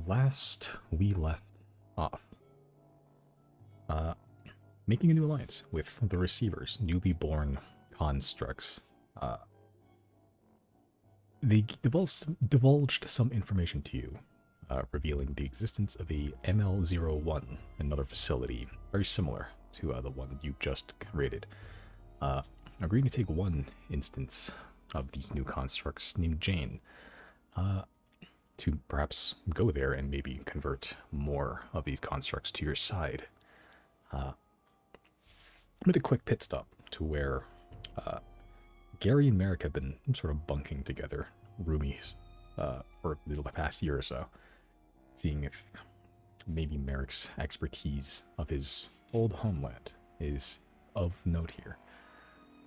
Last we left off, uh, making a new alliance with the receivers, newly born constructs. Uh, they divulged some information to you, revealing the existence of a ML01, another facility very similar to the one you just created. Agreeing to take one instance of these new constructs named Jane, to perhaps go there and maybe convert more of these constructs to your side. I made a quick pit stop to where Gary and Merrick have been sort of bunking together, roomies, for the past year or so, seeing if maybe Merrick's expertise of his old homeland is of note here.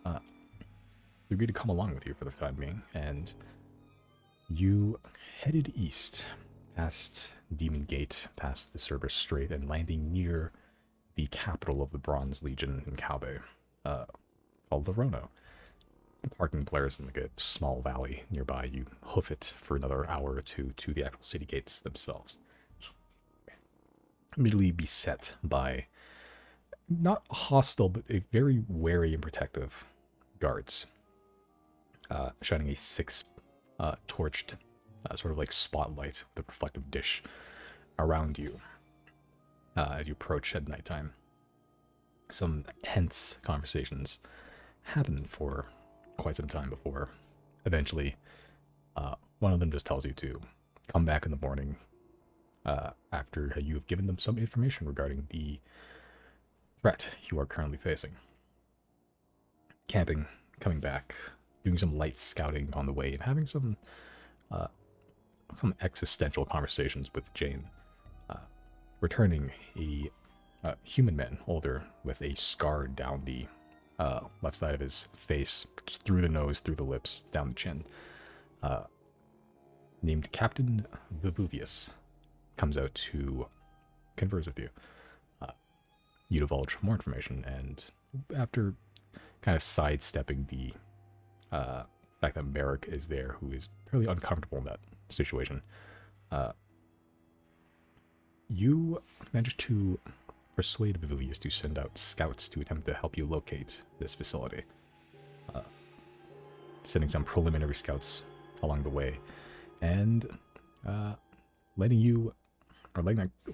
They agreed to come along with you for the time being, and you headed east, past Demon Gate, past the Cerberus Strait, and landing near the capital of the Bronze Legion in Kaube, called Lorono. Parking players in like a small valley nearby, you hoof it for another hour or two to the actual city gates themselves. Immediately beset by not hostile, but a very wary and protective guards, shining a six torched sort of like spotlight with a reflective dish around you as you approach at nighttime. Some tense conversations happen for quite some time before eventually one of them just tells you to come back in the morning after you have given them some information regarding the threat you are currently facing. Camping, coming back, doing some light scouting on the way, and having some existential conversations with Jane. Returning a human man, older, with a scar down the left side of his face, through the nose, through the lips, down the chin, named Captain Vivuvius, comes out to converse with you. You divulge more information, and after kind of sidestepping the fact that Merrick is there, who is fairly uncomfortable in that situation, you manage to persuade Vivuvius to send out scouts to attempt to help you locate this facility. Sending some preliminary scouts along the way, and letting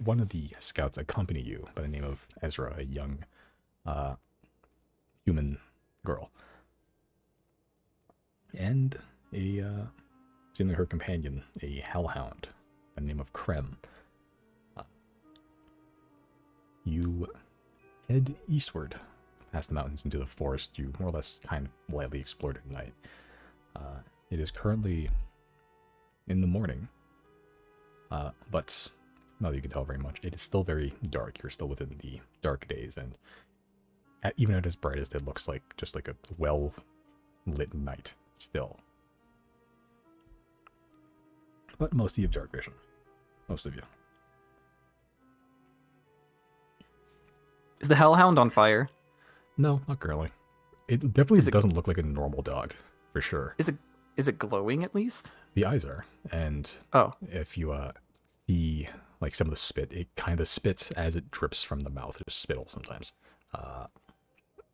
one of the scouts accompany you by the name of Ezra, a young human girl. And seemingly her companion, a hellhound by the name of Krem. You head eastward past the mountains into the forest you more or less kind of lightly explored at night. It is currently in the morning, but not that you can tell very much. It is still very dark. You're still within the dark days, and even at its brightest, it looks like just like a well-lit night still. But most of you have dark vision. Most of you. Is the Hellhound on fire? No, not currently. It definitely doesn't look like a normal dog, for sure. Is it glowing at least? The eyes are, and if you see like some of the spit, it kind of spits as it drips from the mouth. It's spittle sometimes.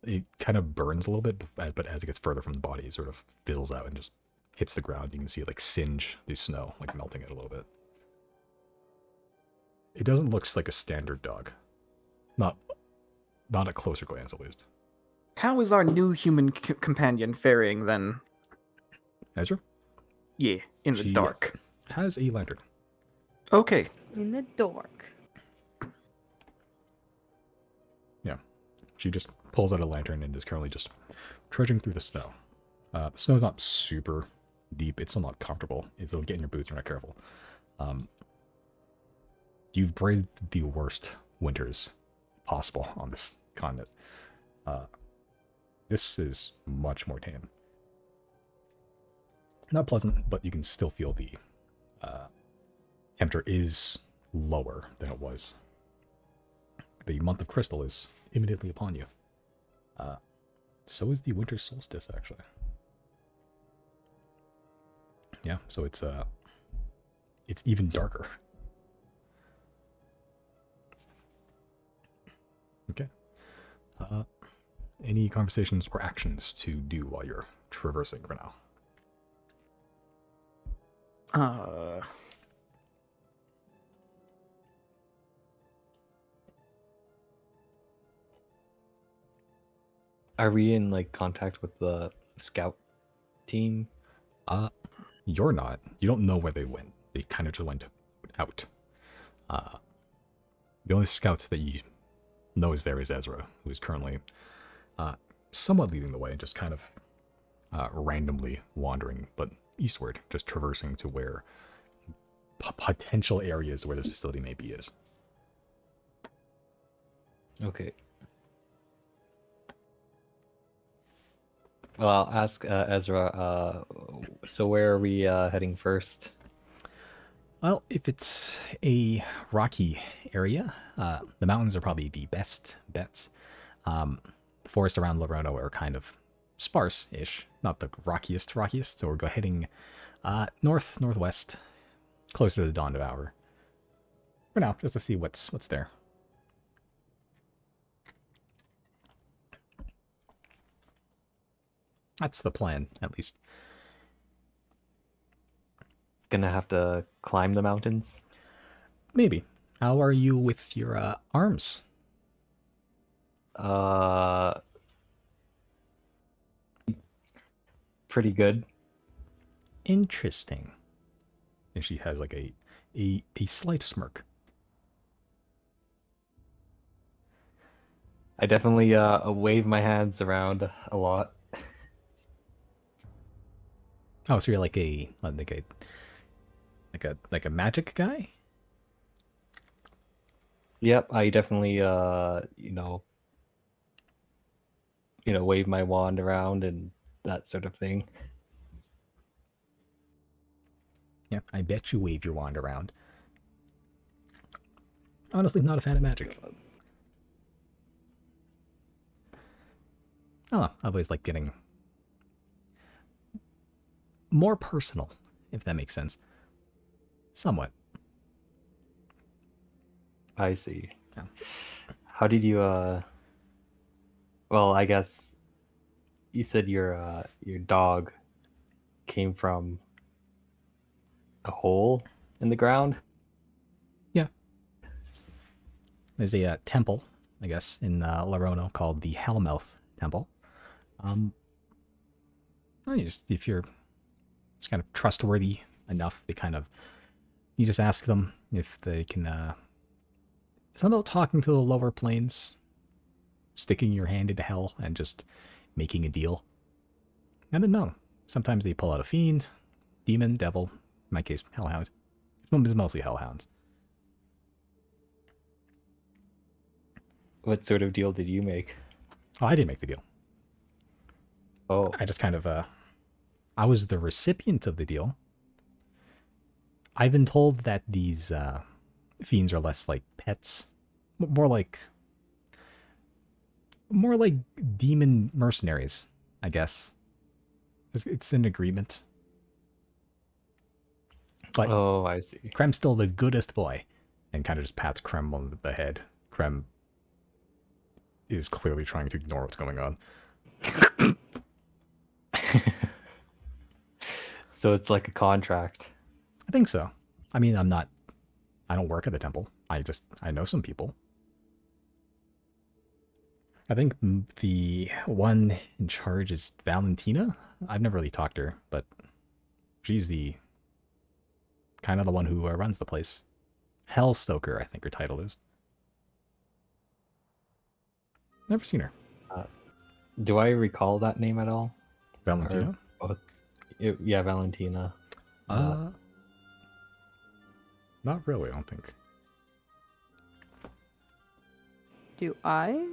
It kind of burns a little bit, but as it gets further from the body, it sort of fizzles out and just hits the ground. You can see it like singe the snow, like melting it a little bit. It doesn't look like a standard dog. Not at closer glance, at least. How is our new human companion faring then? Ezra? Yeah, in the dark. Has a lantern. Okay. In the dark. Yeah. She just pulls out a lantern and is currently just trudging through the snow. The snow's not super deep. It's still not comfortable. It'll get in your boots if you're not careful. You've braved the worst winters possible on this continent. This is much more tame. Not pleasant, but you can still feel the temperature is lower than it was. The month of crystal is imminently upon you. So is the winter solstice, actually. Yeah, so it's even darker. Okay. Any conversations or actions to do while you're traversing for now? Are we in like contact with the scout team? You're not. You don't know where they went. They kind of just went out. The only scout that you know is there is Ezra, who is currently somewhat leading the way, just kind of randomly wandering, but eastward, just traversing to where potential areas where this facility may be is. Okay. Well, I'll ask Ezra. So where are we heading first? Well, if it's a rocky area, the mountains are probably the best bets. The forests around Larono are kind of sparse-ish, not the rockiest, so we're heading northwest, closer to the dawn of hour. For now, just to see what's there. That's the plan, at least. Gonna have to climb the mountains? Maybe. How are you with your arms? Pretty good. Interesting. And she has like a slight smirk. I definitely wave my hands around a lot. Oh, so you're like a magic guy? Yep, I definitely wave my wand around and that sort of thing. Yeah, I bet you wave your wand around. Honestly, not a fan of magic. Oh, I always like getting more personal, if that makes sense. Somewhat. I see. Yeah. How did you well, I guess you said your dog came from a hole in the ground? Yeah. There's a temple, I guess, in Larono called the Hellmouth Temple. If you're just kind of trustworthy enough, you just ask them if they can, it's not about talking to the lower planes, sticking your hand into hell and just making a deal. And then no, sometimes they pull out a fiend, demon, devil, in my case, hellhound. It's mostly hellhounds. What sort of deal did you make? Oh, I didn't make the deal. Oh. I just kind of, I was the recipient of the deal. I've been told that these fiends are less like pets, more like demon mercenaries, I guess. It's an agreement. But oh, I see. Krem's still the goodest boy, and kind of just pats Krem on the head. Krem is clearly trying to ignore what's going on. So it's like a contract. I think so. I mean, I don't work at the temple. I know some people. I think the one in charge is Valentina. I've never really talked to her, but she's the kind of the one who runs the place. Hellstoker, I think her title is. Never seen her. Do I recall that name at all? Valentina? Yeah, Valentina. Not really, I don't think. Do I?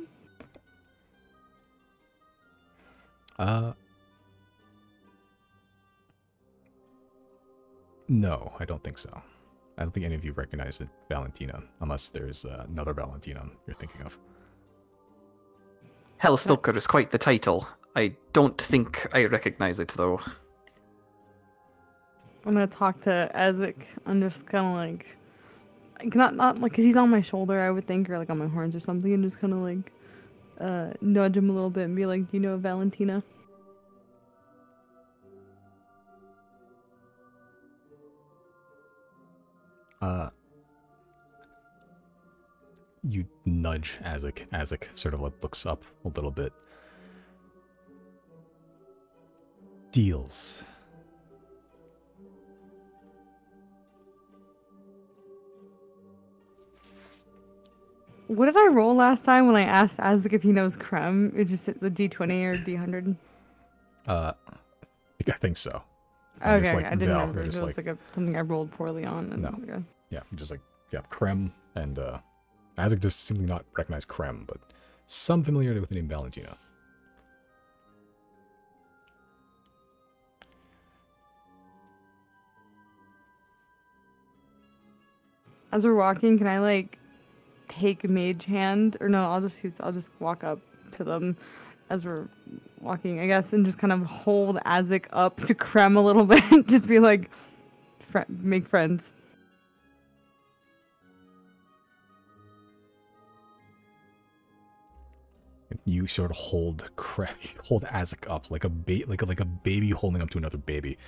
No, I don't think so. I don't think any of you recognize it, Valentina, unless there's another Valentina you're thinking of. Hellstalker is quite the title. I don't think I recognize it, though. I'm gonna talk to Ezek. I'm just kind of like, like, not like, cause he's on my shoulder, I would think, or like on my horns or something, and just kind of like nudge him a little bit and be like, "Do you know Valentina?" You nudge Azek. Azek sort of like looks up a little bit. Deals. What did I roll last time when I asked Azek if he knows Krem? It just hit the D20 or D100? I think so. Okay, just, like, I didn't no, remember. they're It just, was like something I rolled poorly on. And, No. okay. Yeah, just like, yeah, Krem and Azek just simply not recognize Krem, but some familiarity with the name Valentina. As we're walking, can I like take mage hand? Or no, I'll just walk up to them as we're walking, I guess, and just kind of hold Azek up to Krem a little bit. Just be like, make friends. You sort of hold Azek up like a like a baby holding up to another baby,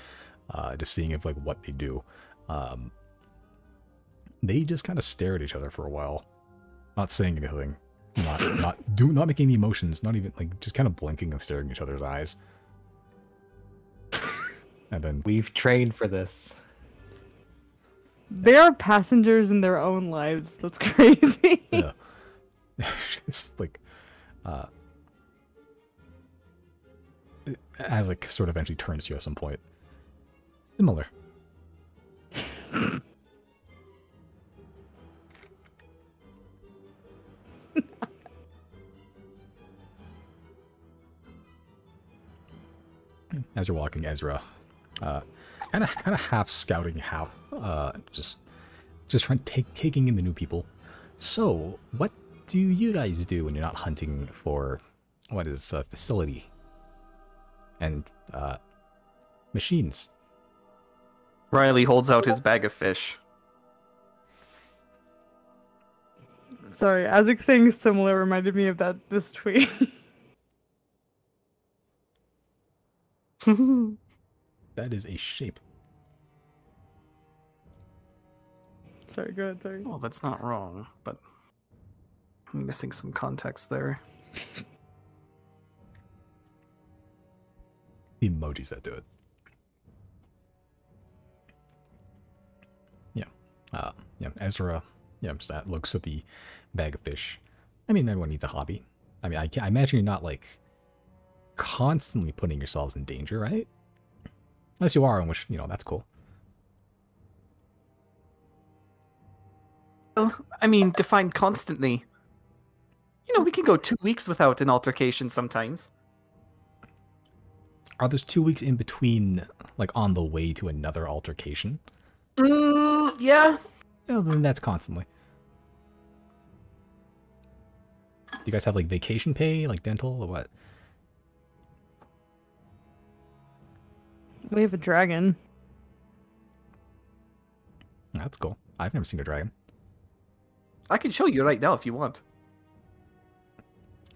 just seeing if like what they do. They just kind of stare at each other for a while, not saying anything, not making any emotions, not even like just kind of blinking and staring at each other's eyes. And then We've trained for this. They are passengers in their own lives. That's crazy. yeah, it's like Azek sort of eventually turns to you at some point. Similar. As you're walking, Ezra, kind of half scouting, half just trying to taking in the new people. So, what do you guys do when you're not hunting for what is a facility and machines? Riley holds out his bag of fish. Sorry, Azek saying similar reminded me of this tweet. That is a shape. Sorry, go ahead, sorry. Well, that's not wrong, but I'm missing some context there. The emojis that do it. Yeah. Yeah, Ezra, yeah, just that looks at the bag of fish. I mean, everyone needs a hobby. I mean, I imagine you're not, like, constantly putting yourselves in danger, right? Unless you are, in which, that's cool. Well, I mean, define constantly. We can go 2 weeks without an altercation sometimes. Are those 2 weeks in between, like, on the way to another altercation? Yeah. Yeah, then that's constantly. Do you guys have, like, vacation pay, like dental, or what? We have a dragon. That's cool. I've never seen a dragon. I can show you right now if you want.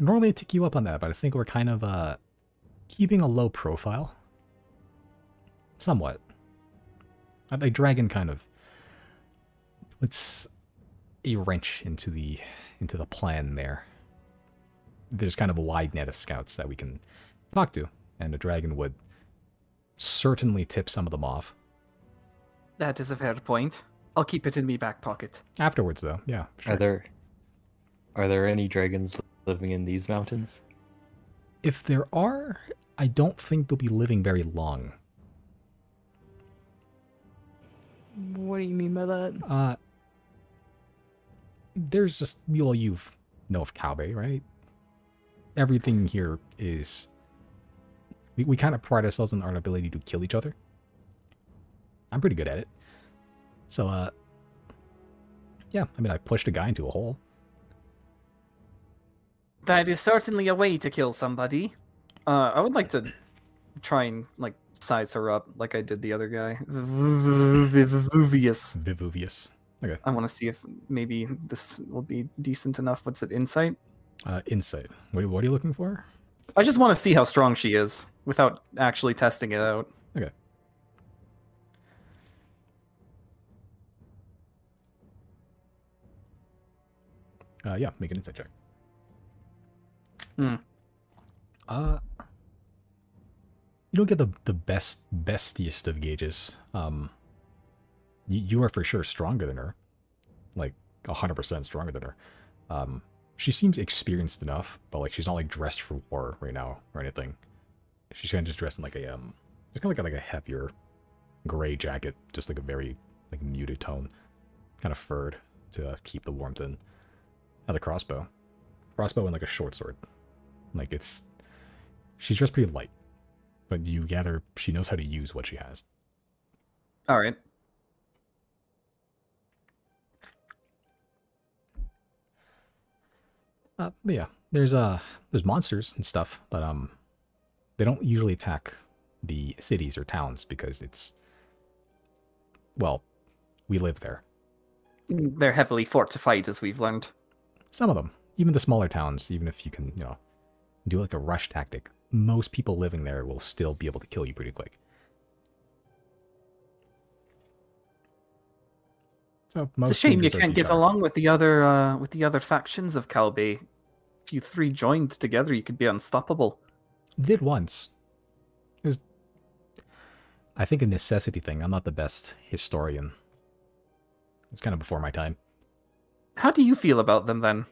Normally I take you up on that, but I think we're kind of keeping a low profile. Somewhat. A dragon kind of puts a wrench into the plan there. There's kind of a wide net of scouts that we can talk to, and a dragon would certainly tip some of them off. That is a fair point. I'll keep it in me back pocket. Afterwards, though, yeah. Sure. Are there any dragons living in these mountains? If there are, I don't think they'll be living very long. What do you mean by that? There's just, well, you know of Kabe, right? Everything here is... We kind of pride ourselves on our ability to kill each other. I'm pretty good at it. So, yeah, I mean, I pushed a guy into a hole. That is certainly a way to kill somebody. I would like to try and, like, size her up like I did the other guy. Vivuvius. Vivuvius. Okay. I want to see if maybe this will be decent enough. What's it, insight? Insight. What are you looking for? I just want to see how strong she is without actually testing it out. Okay. Yeah, make an insight check. Hmm. You don't get the bestiest of gauges. You are for sure stronger than her, like 100% stronger than her. She seems experienced enough, but like she's not like dressed for war right now or anything. She's kind of just dressed in like a it's kind of like a heavier gray jacket, just like a very like muted tone, kind of furred to keep the warmth in. Now the crossbow and like a short sword, like she's dressed pretty light, but you gather she knows how to use what she has. All right. But yeah, there's monsters and stuff, but they don't usually attack the cities or towns because well, we live there. They're heavily fortified, as we've learned. Some of them, even the smaller towns, even if you can, do like a rush tactic, most people living there will still be able to kill you pretty quick. So It's a shame you can't get along with the other factions of Calbay. If you three joined together, you could be unstoppable. Did once. It was, I think, a necessity thing. I'm not the best historian. It's kind of before my time. How do you feel about them then?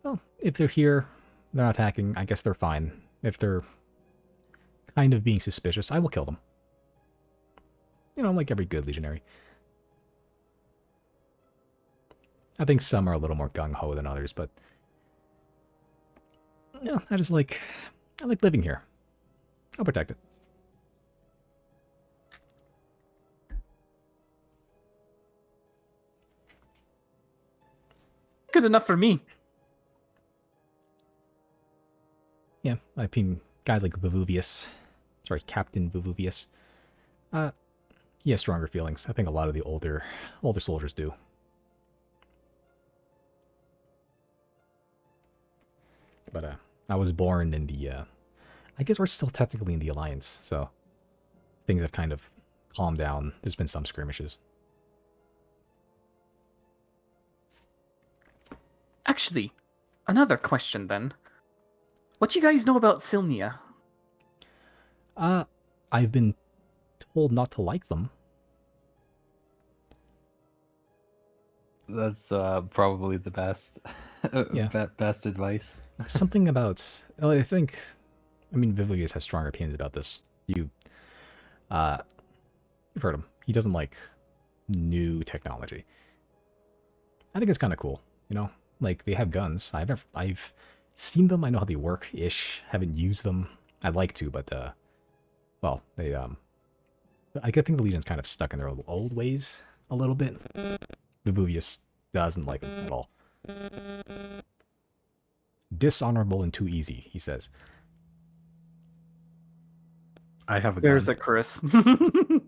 Well, if they're here, they're not attacking, I guess they're fine. If they're kind of being suspicious, I will kill them. Like every good legionary. I think some are a little more gung-ho than others, but yeah, I like living here. I'll protect it. Good enough for me. Yeah, I mean, guys like Vivuvius, sorry, Captain Vivuvius, he has stronger feelings. I think a lot of the older soldiers do. But I was born in the, I guess we're still technically in the Alliance, so things have kind of calmed down. There's been some skirmishes. Actually, another question then. What do you guys know about Silnia? I've been told not to like them. That's probably the best, Yeah. best advice. Something about, well, I mean, Vivuvius has strong opinions about this. You've heard him. He doesn't like new technology. I think it's kind of cool, Like, they have guns. I've seen them. I know how they work-ish. Haven't used them. I'd like to, but, well, they, I think the Legion's kind of stuck in their old ways a little bit. Vivuvius doesn't like them at all. Dishonorable and too easy, he says. I have a There's gun. a Chris. You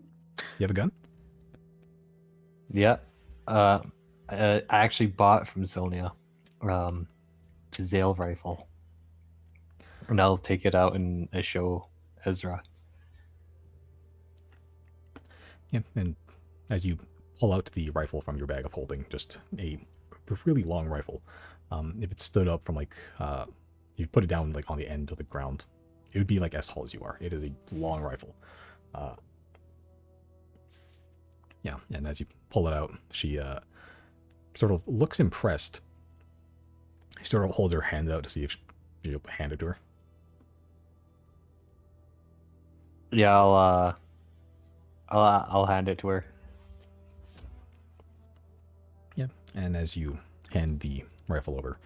have a gun? Yeah. I actually bought from Silnia Jazale rifle. And I'll take it out and show Ezra. Yeah, and as you pull out the rifle from your bag of holding, just a really long rifle. If it stood up from you put it down like on the end of the ground, it would be like as tall as you are. It is a long rifle. Yeah, and as you pull it out, she sort of looks impressed. She sort of holds her hand out to see if you'll hand it to her. Yeah, I'll hand it to her. Yeah, and as you hand the rifle over,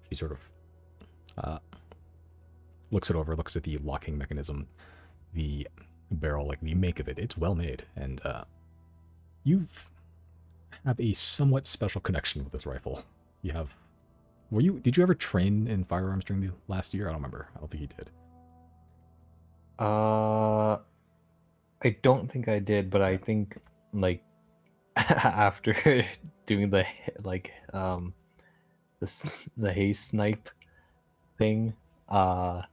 she sort of looks it over, looks at the locking mechanism, the barrel, like the make of it. It's well made, and you have a somewhat special connection with this rifle. You have, did you ever train in firearms during the last year? I don't remember. I don't think you did. I don't think I did, but I think like after doing the the haze snipe thing, I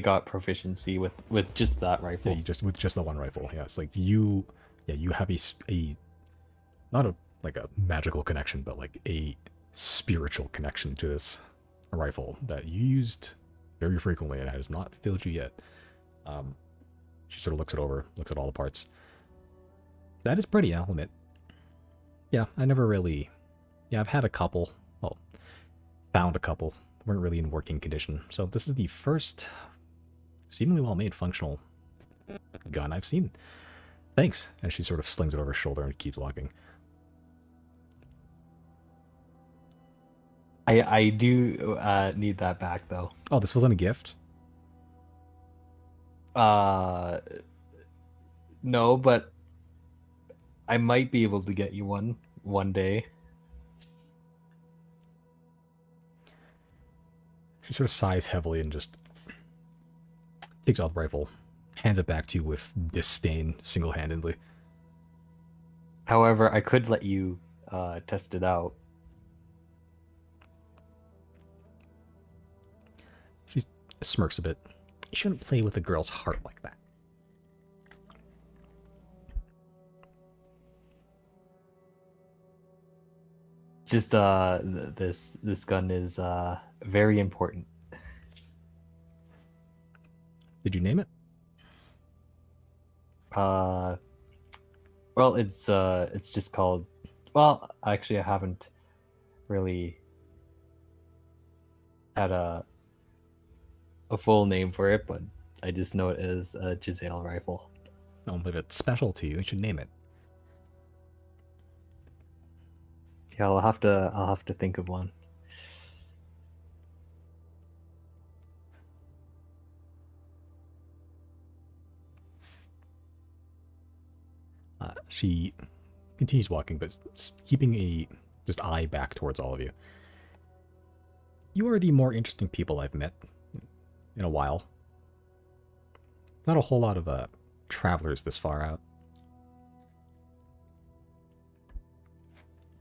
got proficiency with just that Yeah, rifle. you just with just the one rifle. Yeah, it's like you have a not a like a magical connection, but like a spiritual connection to this rifle that you used very frequently, and it has not failed you yet. She sort of looks it over, looks at all the parts. That is pretty, I'll admit. Yeah, I never really... Yeah, I've had a couple. Well, found a couple. Weren't really in working condition. So this is the first seemingly well-made functional gun I've seen. Thanks. And she sort of slings it over her shoulder and keeps walking. I do need that back though. Oh, this wasn't a gift? No, but I might be able to get you one day. She sort of sighs heavily and just takes out the rifle, hands it back to you with disdain, single-handedly. However, I could let you test it out. She smirks a bit. You shouldn't play with a girl's heart like that. Just this gun is very important. Did you name it? Well, it's just called. Well, actually, I haven't really had a full name for it, but I just know it as a Giselle rifle. Oh, but if it's special to you, you should name it. Yeah, I'll have to think of one. She continues walking, but keeping a just eye back towards all of you. You are the more interesting people I've met in a while. Not a whole lot of travelers this far out.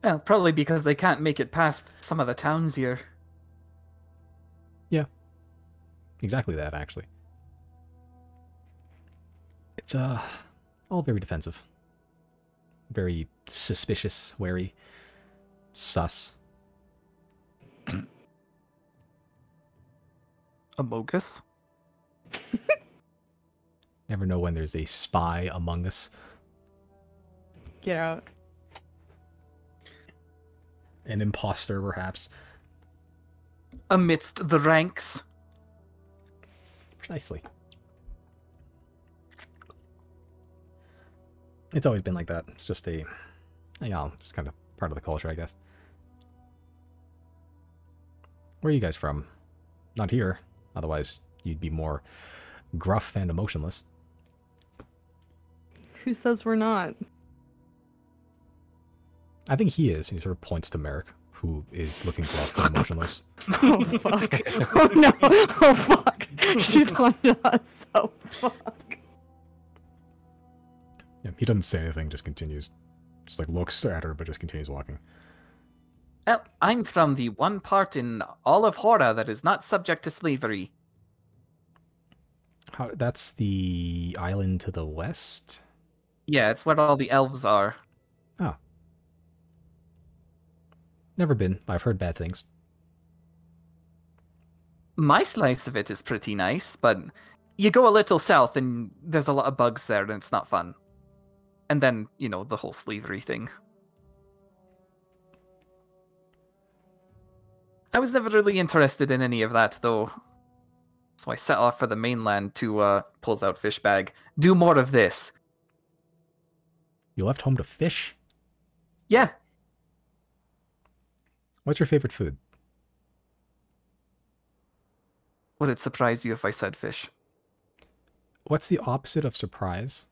Yeah, probably because they can't make it past some of the towns here. Yeah, exactly that, actually. It's all very defensive. Very suspicious, wary, sus. Amogus? Never know when there's a spy among us. Get out. An imposter, perhaps. Amidst the ranks. Precisely. It's always been like that. It's just a, you know, just kind of part of the culture, I guess. Where are you guys from? Not here. Otherwise, you'd be more gruff and emotionless. Who says we're not? I think he is. He sort of points to Merrick, who is looking gruff and emotionless. Oh fuck. Oh no. Oh fuck. She's on to us. Oh fuck. Yeah, he doesn't say anything, just continues. Just like looks at her, but just continues walking. Well, I'm from the one part in all of Hora that is not subject to slavery. That's the island to the west? Yeah, it's where all the elves are. Oh. Never been. I've heard bad things. My slice of it is pretty nice, but you go a little south and there's a lot of bugs there and it's not fun. And then, you know, the whole slavery thing. I was never really interested in any of that, though. So I set off for the mainland to, pulls out fish bag. Do more of this. You left home to fish? Yeah. What's your favorite food? Would it surprise you if I said fish? What's the opposite of surprise?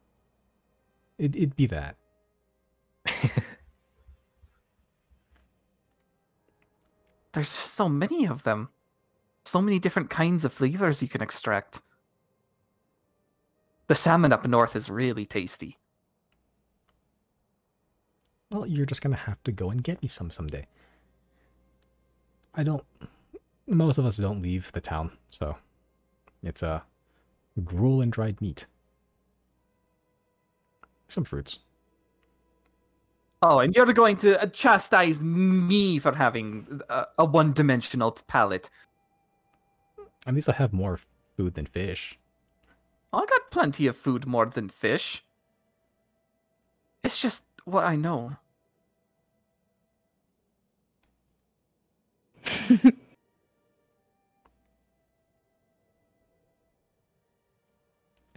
It'd be that. There's just so many of them. So many different kinds of flavors you can extract. The salmon up north is really tasty. Well, you're just gonna have to go and get me some someday. I don't. Most of us don't leave the town, so it's gruel and dried meat. Some fruits. Oh, and you're going to chastise me for having a one-dimensional palate. At least I have more food than fish. I got plenty of food more than fish. It's just what I know.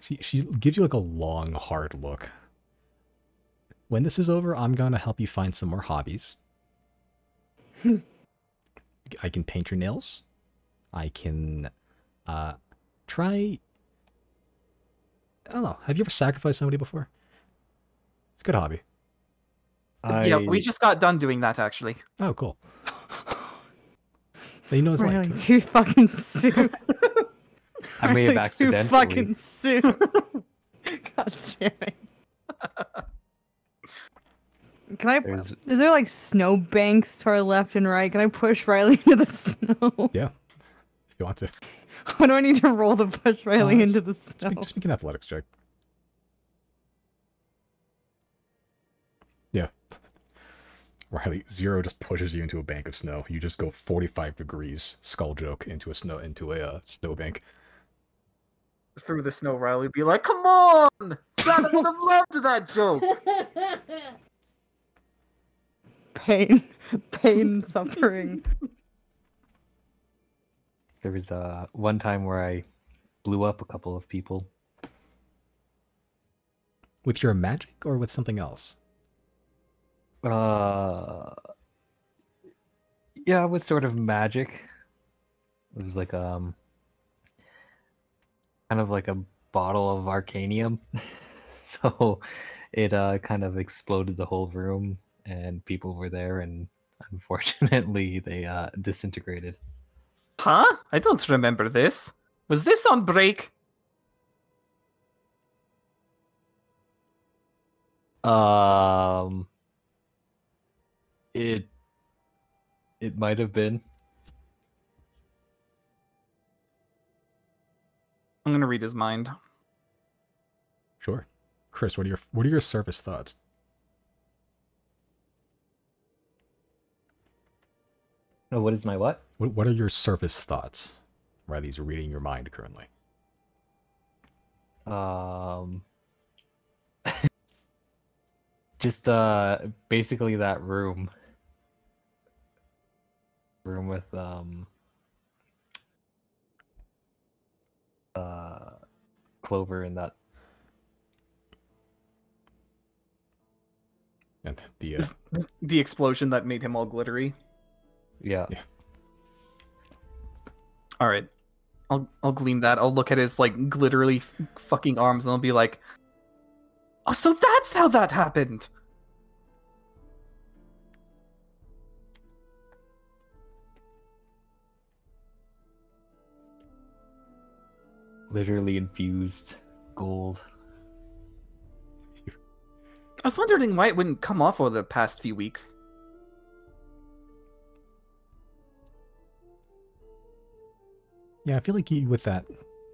She gives you like a long, hard look. When this is over, I'm gonna help you find some more hobbies. I can paint your nails. I can try. I don't know. Have you ever sacrificed somebody before? It's a good hobby. Yeah, we just got done doing that, actually. Oh, cool. But you know it's Riley, like. too fucking soon. I may have Riley, too accidentally. fucking soon. God damn it. Can I? There's- Is there like snow banks to our left and right? Can I push Riley into the snow? Yeah. If you want to. What do I need to roll to push Riley into the snow? Just make an athletics check. Yeah. Riley, Zero just pushes you into a bank of snow. You just go 45 degrees, skull joke, into a snowbank. Through the snow, Riley would be like, "Come on! God, I would have loved that joke!" Pain, suffering. There was one time where I blew up a couple of people. With your magic or with something else? Yeah, it was sort of magic. It was like kind of like a bottle of arcanium. So it kind of exploded the whole room and people were there and unfortunately they disintegrated. Huh? I don't remember this. Was this on break? It might have been. I'm gonna read his mind. Sure. Chris, what are your surface thoughts? No, what is my what? What are your surface thoughts? Riley's reading your mind currently. Just basically that room with Clover and that. And the The explosion that made him all glittery. Yeah. All right, I'll glean that. I'll look at his like glitterly fucking arms, and I'll be like, "Oh, so that's how that happened." Literally infused gold. I was wondering why it wouldn't come off over the past few weeks. Yeah, I feel like you, with that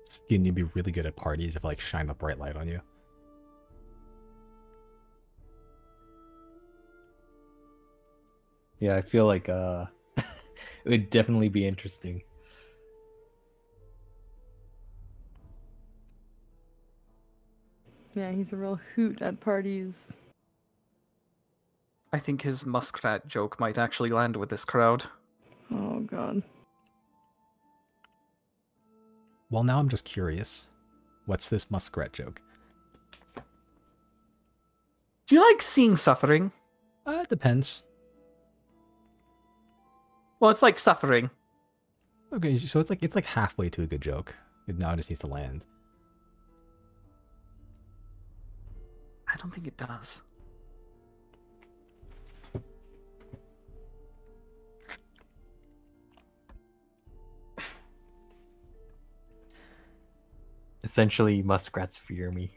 skin, you'd be really good at parties if like shine a bright light on you. Yeah, I feel like it would definitely be interesting. Yeah, he's a real hoot at parties. I think his muskrat joke might actually land with this crowd. Oh god. Well, now I'm just curious. What's this muskrat joke? Do you like seeing suffering? It depends. Well, it's like suffering. Okay, so it's like halfway to a good joke. Now it just needs to land. I don't think it does. Essentially, muskrats fear me.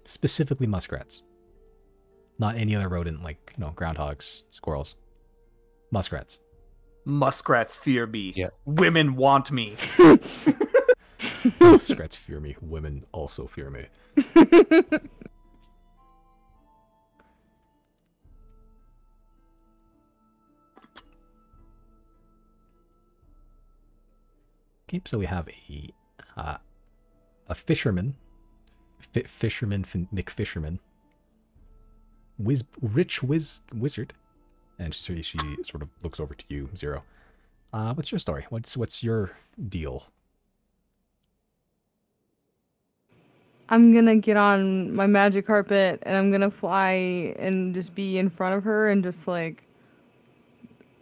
Specifically muskrats. Not any other rodent like, groundhogs, squirrels. Muskrats. Muskrats fear me. Yeah. Women want me. Muskrats fear me. Women also fear me. Okay, so we have a fisherman, McFisherman, wizard, and she sort of looks over to you, Zero. What's your story? What's your deal? I'm gonna get on my magic carpet and I'm gonna fly and just be in front of her and just like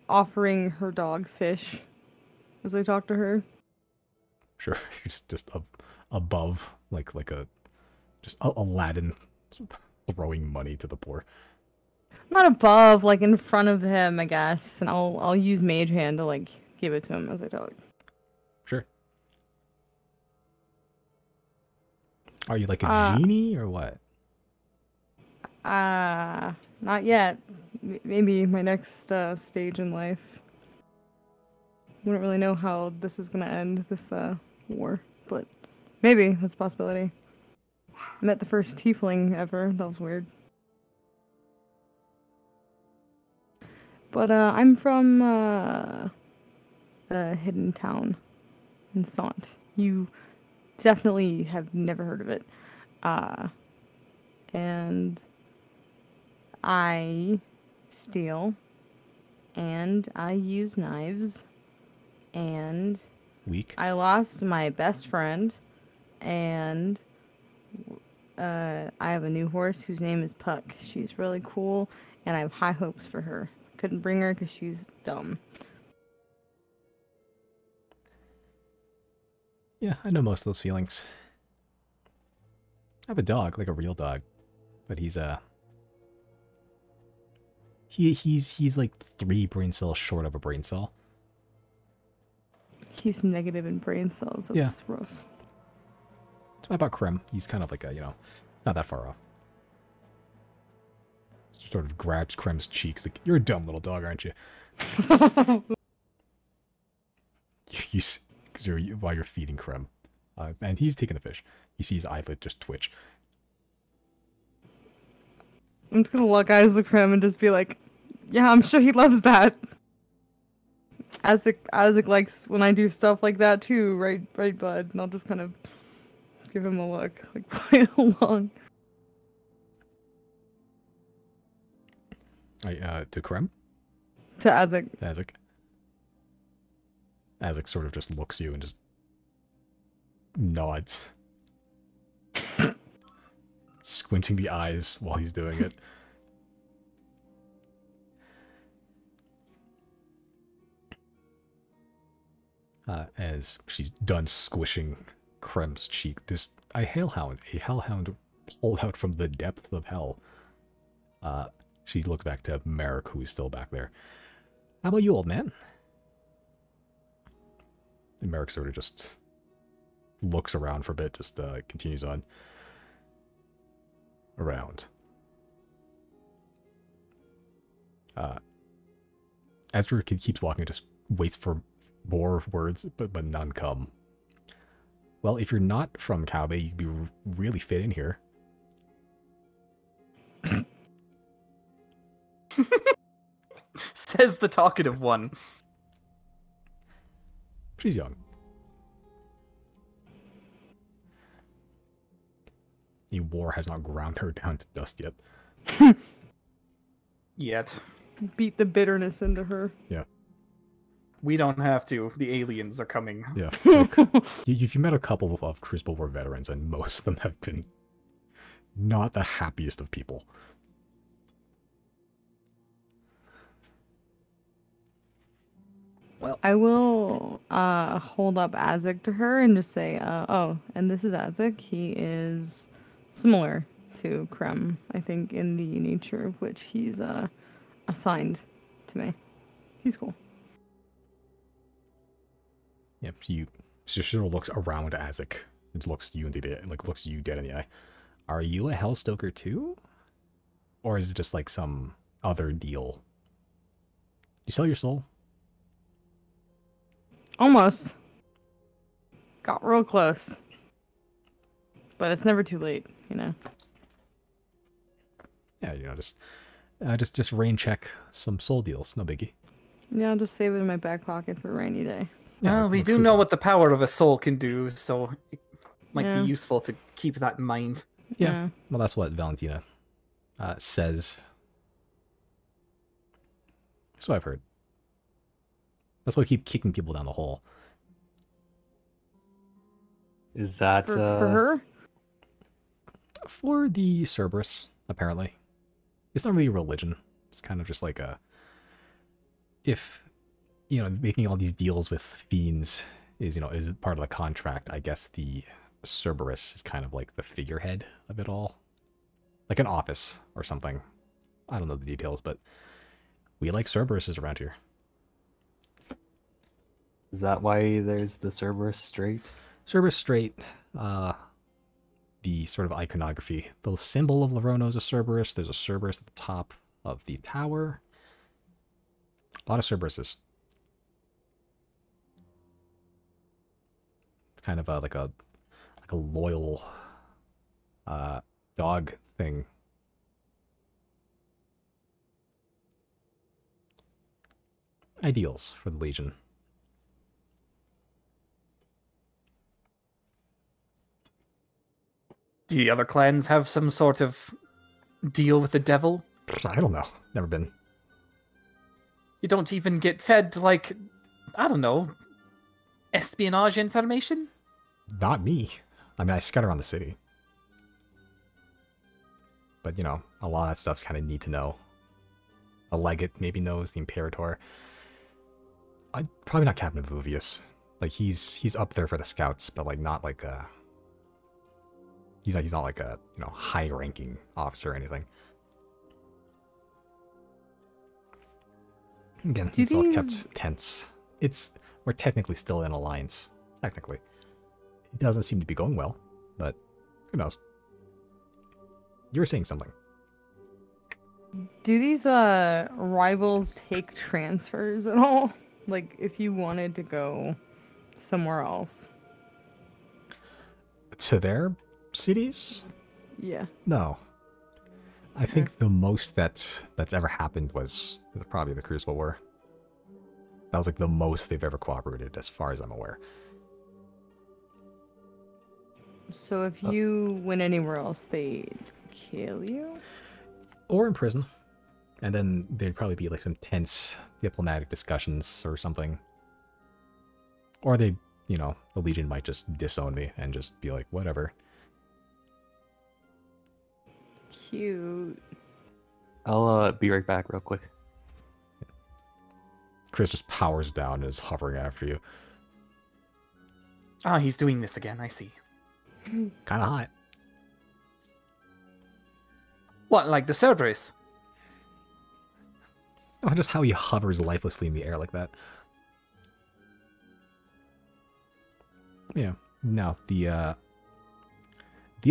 offering her dog fish as I talk to her. Sure, just above, like just Aladdin throwing money to the poor. Not above, like in front of him, I guess. And I'll use Mage Hand to like give it to him as I talk. Sure. Are you like a genie or what? Not yet. Maybe my next stage in life. Wouldn't really know how this is gonna end, this war, but maybe that's a possibility. I met the first tiefling ever. That was weird. But I'm from a hidden town in Sant. You definitely have never heard of it. And I steal, and I use knives, and Weak. I lost my best friend, and I have a new horse whose name is Puck. She's really cool, and I have high hopes for her. Couldn't bring her because she's dumb. Yeah, I know most of those feelings. I have a dog, like a real dog, but he's he's like 3 brain cells short of a brain cell. He's negative in brain cells. That's rough. So what about Krem? He's kind of like a, not that far off. Sort of grabs Krem's cheeks like, you're a dumb little dog, aren't you? While you're feeding Krem. And he's taking the fish. You see his eyelid just twitch. I'm just gonna look eyes at Krem and just be like, yeah, I'm sure he loves that. Isaac likes when I do stuff like that too, right, bud? And I'll just kind of give him a look, like play along. To Krem? To Isaac. Isaac sort of just looks at you and just nods. Squinting the eyes while he's doing it. As she's done squishing Krem's cheek, a hellhound pulled out from the depth of hell. She looks back to Merrick, who is still back there. How about you, old man? And Merrick sort of just looks around for a bit, just continues on. Around. Ezra keeps walking, just waits for more words, but none come. Well, if you're not from Kabe, you'd be really fit in here. Says the talkative one. She's young. A war has not ground her down to dust yet. Yet. Beat the bitterness into her. Yeah. We don't have to. The aliens are coming. Yeah. Like, you've met a couple of Crucible War veterans, and most of them have been not the happiest of people. Well, I will hold up Azek to her and just say, oh, and this is Azek. He is similar to Krem, I think, in the nature of which he's assigned to me. He's cool. Yep, she sort of looks around Azek It looks you looks you dead in the eye. Are you a Hellstoker too? Or is it just like some other deal? You sell your soul? Almost. Got real close. But it's never too late, you know. Yeah, you know, just rain check some soul deals, no biggie. Yeah, I'll just save it in my back pocket for a rainy day. Yeah, Well, we with do know coupon. what the power of a soul can do, so it might Yeah. be useful to keep that in mind. Yeah. Well, that's what Valentina says. That's what I've heard. That's why I keep kicking people down the hole. Is that For her? For the Cerberus, apparently. It's not really a religion. It's kind of just like a... If, you know, making all these deals with fiends is, you know, is part of the contract, I guess the Cerberus is kind of like the figurehead of it all. Like an office or something. I don't know the details, but we like Cerberuses around here. Is that why there's the Cerberus Strait? Cerberus Strait, the sort of iconography. The symbol of Larono is a Cerberus. There's a Cerberus at the top of the tower. A lot of Cerberuses. It's kind of like a loyal dog thing. Ideals for the Legion. Do the other clans have some sort of deal with the devil? I don't know. Never been. You don't even get fed, like, I don't know, espionage information? Not me. I mean, I scout around the city. But, you know, a lot of that stuff's kind of need to know. A legate maybe knows, the Imperator. Probably not Captain Vuvius. Like, he's up there for the scouts, but, like, not like a... He's not like a, you know, high-ranking officer or anything. Again, Do it's all these- kept tense. We're technically still in alliance. Technically. It doesn't seem to be going well, but who knows? You were saying something. Do these rivals take transfers at all? Like if you wanted to go somewhere else? To their cities? Yeah. No. I think the most that's ever happened was probably the Crucible War. That was like the most they've ever cooperated, as far as I'm aware. So if you went anywhere else, they'd kill you? Or in prison. And then there'd probably be like some tense diplomatic discussions or something. Or they, you know, the Legion might just disown me and just be like, whatever. Cute. I'll be right back real quick. Chris just powers down and is hovering after you. Ah, he's doing this again, I see. Kind of hot. What, like the Cerberus? Oh, just how he hovers lifelessly in the air like that. Yeah. No, the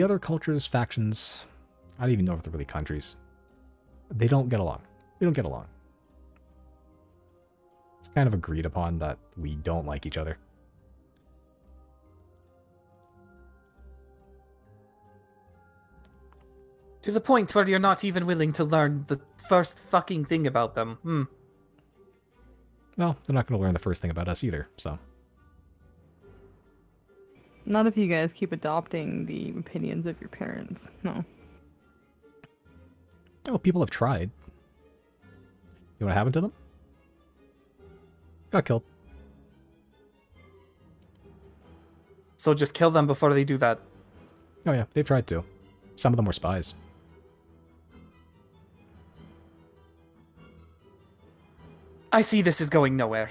other cultures, factions, I don't even know if they're really countries. They don't get along. We don't get along. It's kind of agreed upon that we don't like each other. To the point where you're not even willing to learn the first fucking thing about them. Well, they're not going to learn the first thing about us either, so. Not if you guys keep adopting the opinions of your parents. No. Oh, people have tried. You know what happened to them? Got killed. So just kill them before they do that. Oh yeah, they've tried to. Some of them were spies. I see this is going nowhere.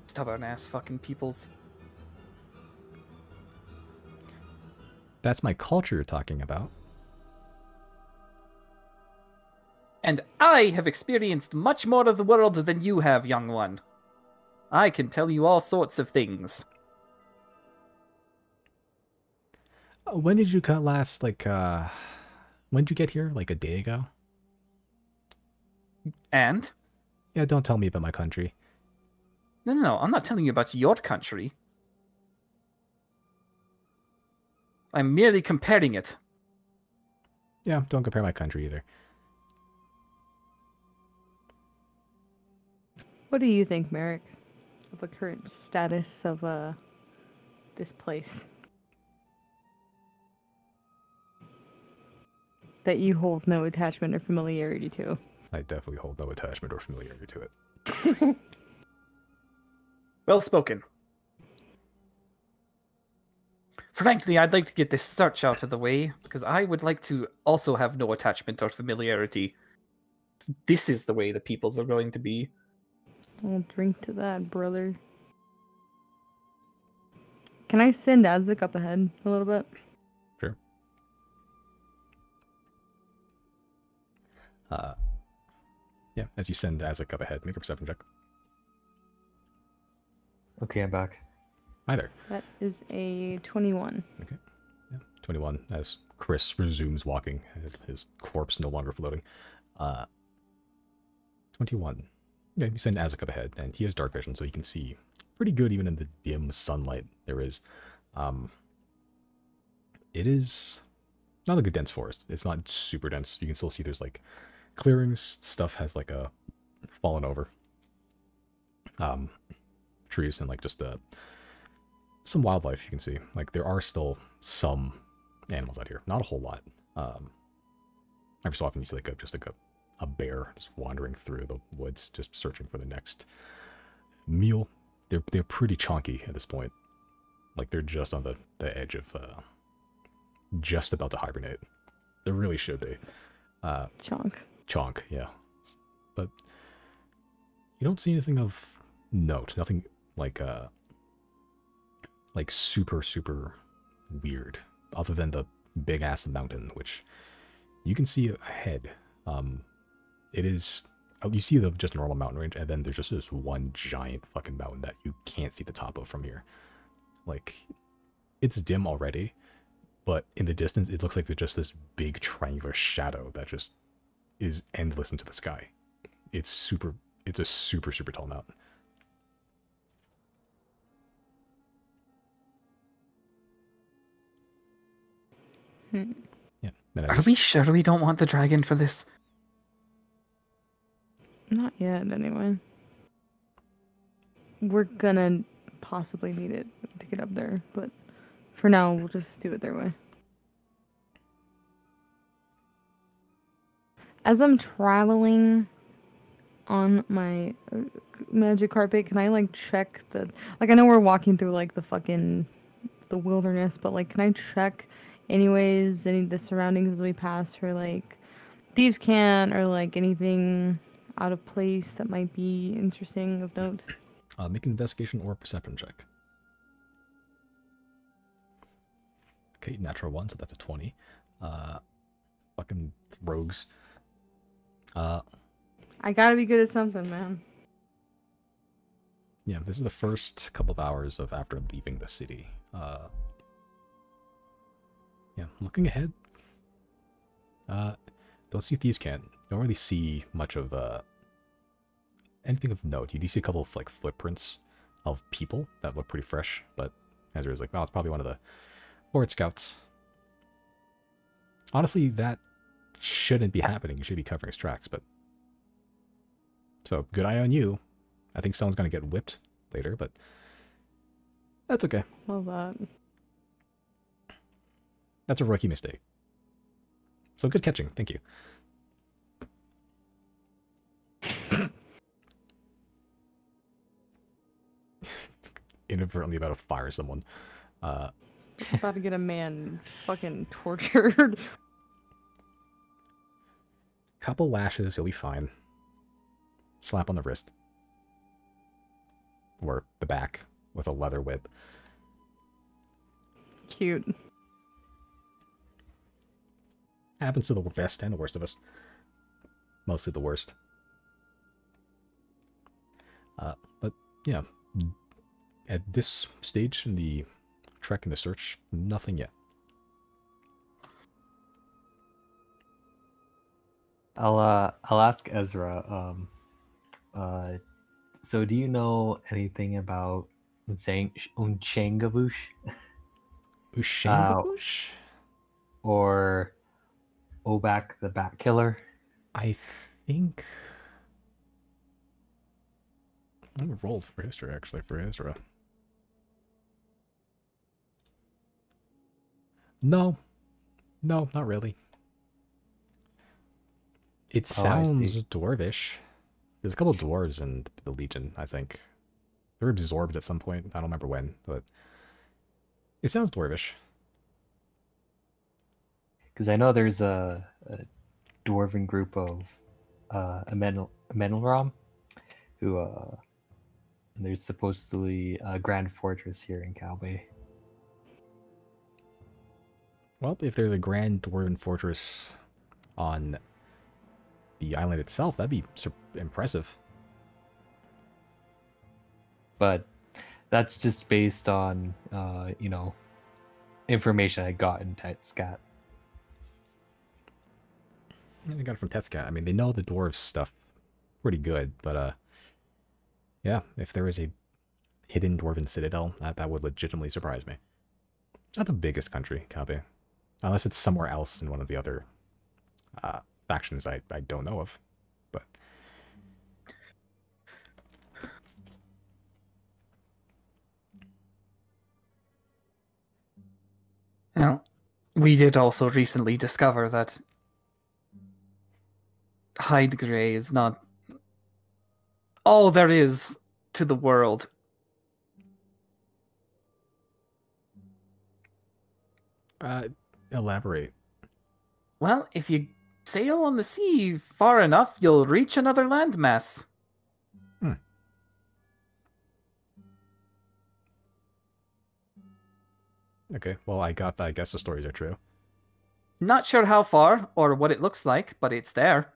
Stubborn ass fucking peoples. That's my culture you're talking about. And I have experienced much more of the world than you have, young one. I can tell you all sorts of things. When did you cut last? Like, when did you get here? Like a day ago? And? Yeah, don't tell me about my country. No, I'm not telling you about your country. I'm merely comparing it. Yeah, don't compare my country either. What do you think, Merrick, of the current status of this place that you hold no attachment or familiarity to? I definitely hold no attachment or familiarity to it. Well spoken. Frankly, I'd like to get this search out of the way, because I would like to also have no attachment or familiarity. This is the way the peoples are going to be. I'll drink to that, brother. Can I send Azik up ahead a little bit? Sure. Yeah, as you send Azik up ahead, make a perception check. Okay, I'm back. Hi there. That is a 21. Okay. Yeah. 21 as Chris resumes walking, his corpse no longer floating. 21. Yeah, you send Azik up ahead, and he has dark vision, so he can see pretty good even in the dim sunlight there is. It is not like a dense forest. It's not super dense. You can still see there's like clearings. Stuff has like a fallen over trees and like just some wildlife you can see. Like there are still some animals out here, not a whole lot. Every so often you see like a bear just wandering through the woods, just searching for the next meal. They're pretty chunky at this point. Like they're just on the edge of just about to hibernate. They really should be. Chonk, yeah. But you don't see anything of note. Nothing like super weird, other than the big ass mountain, which you can see ahead. It is, you see just a normal mountain range, and then there's just this one giant fucking mountain that you can't see the top of from here. Like, it's dim already, but in the distance it looks like there's just this big triangular shadow that just is endless into the sky. It's a super tall mountain. Yeah. Are we sure we don't want the dragon for this? Not yet, anyway. We're gonna possibly need it to get up there, but for now, we'll just do it their way. As I'm traveling on my magic carpet, can I like check the, like, I know we're walking through like the wilderness, but like, can I check anyways any of the surroundings as we pass for like thieves' cant or like anything out of place that might be interesting of note? Make an investigation or perception check. Okay, natural 1, so that's a 20. Fucking rogues. I gotta be good at something, man. Yeah, this is the first couple of hours of after leaving the city. Yeah, looking ahead. Don't see thieves' cant. Don't really see much of anything of note. You do see a couple of like footprints of people that look pretty fresh, but Ezra is like, oh, it's probably one of the Horde scouts. Honestly, that shouldn't be happening. You should be covering his tracks, but so good eye on you. I think someone's gonna get whipped later, but that's okay. Love that. That's a rookie mistake. So good catching. Thank you. Inadvertently about to fire someone. About to get a man fucking tortured. Couple lashes, he'll be fine. Slap on the wrist. Or the back with a leather whip. Cute. Happens to the best and the worst of us. Mostly the worst. But yeah, at this stage in the trek and the search, nothing yet. I'll ask Ezra. So do you know anything about Unshangabush? Ushangabush? Or Obak the Bat Killer? I think... I rolled for history, actually, for Ezra. No. No, not really. It Oh, I sounds see. dwarvish. There's a couple of dwarves in the Legion, I think. They were absorbed at some point. I don't remember when, but it sounds dwarvish. Because I know there's a dwarven group of Amenelram, who there's supposedly a grand fortress here in Calbay. Well, if there's a grand dwarven fortress on the island itself, that'd be impressive. But that's just based on information I got in Scat. Yeah, they got it from Tetscat. I mean, they know the dwarves stuff pretty good, but yeah, if there is a hidden dwarven citadel, that would legitimately surprise me. It's not the biggest country, Kabe. Unless it's somewhere else in one of the other factions I don't know of. But Now, we did also recently discover that Hydegray is not all there is to the world. elaborate. Well, if you sail on the sea far enough, you'll reach another landmass. Okay, well, I guess the stories are true. Not sure how far or what it looks like, but it's there.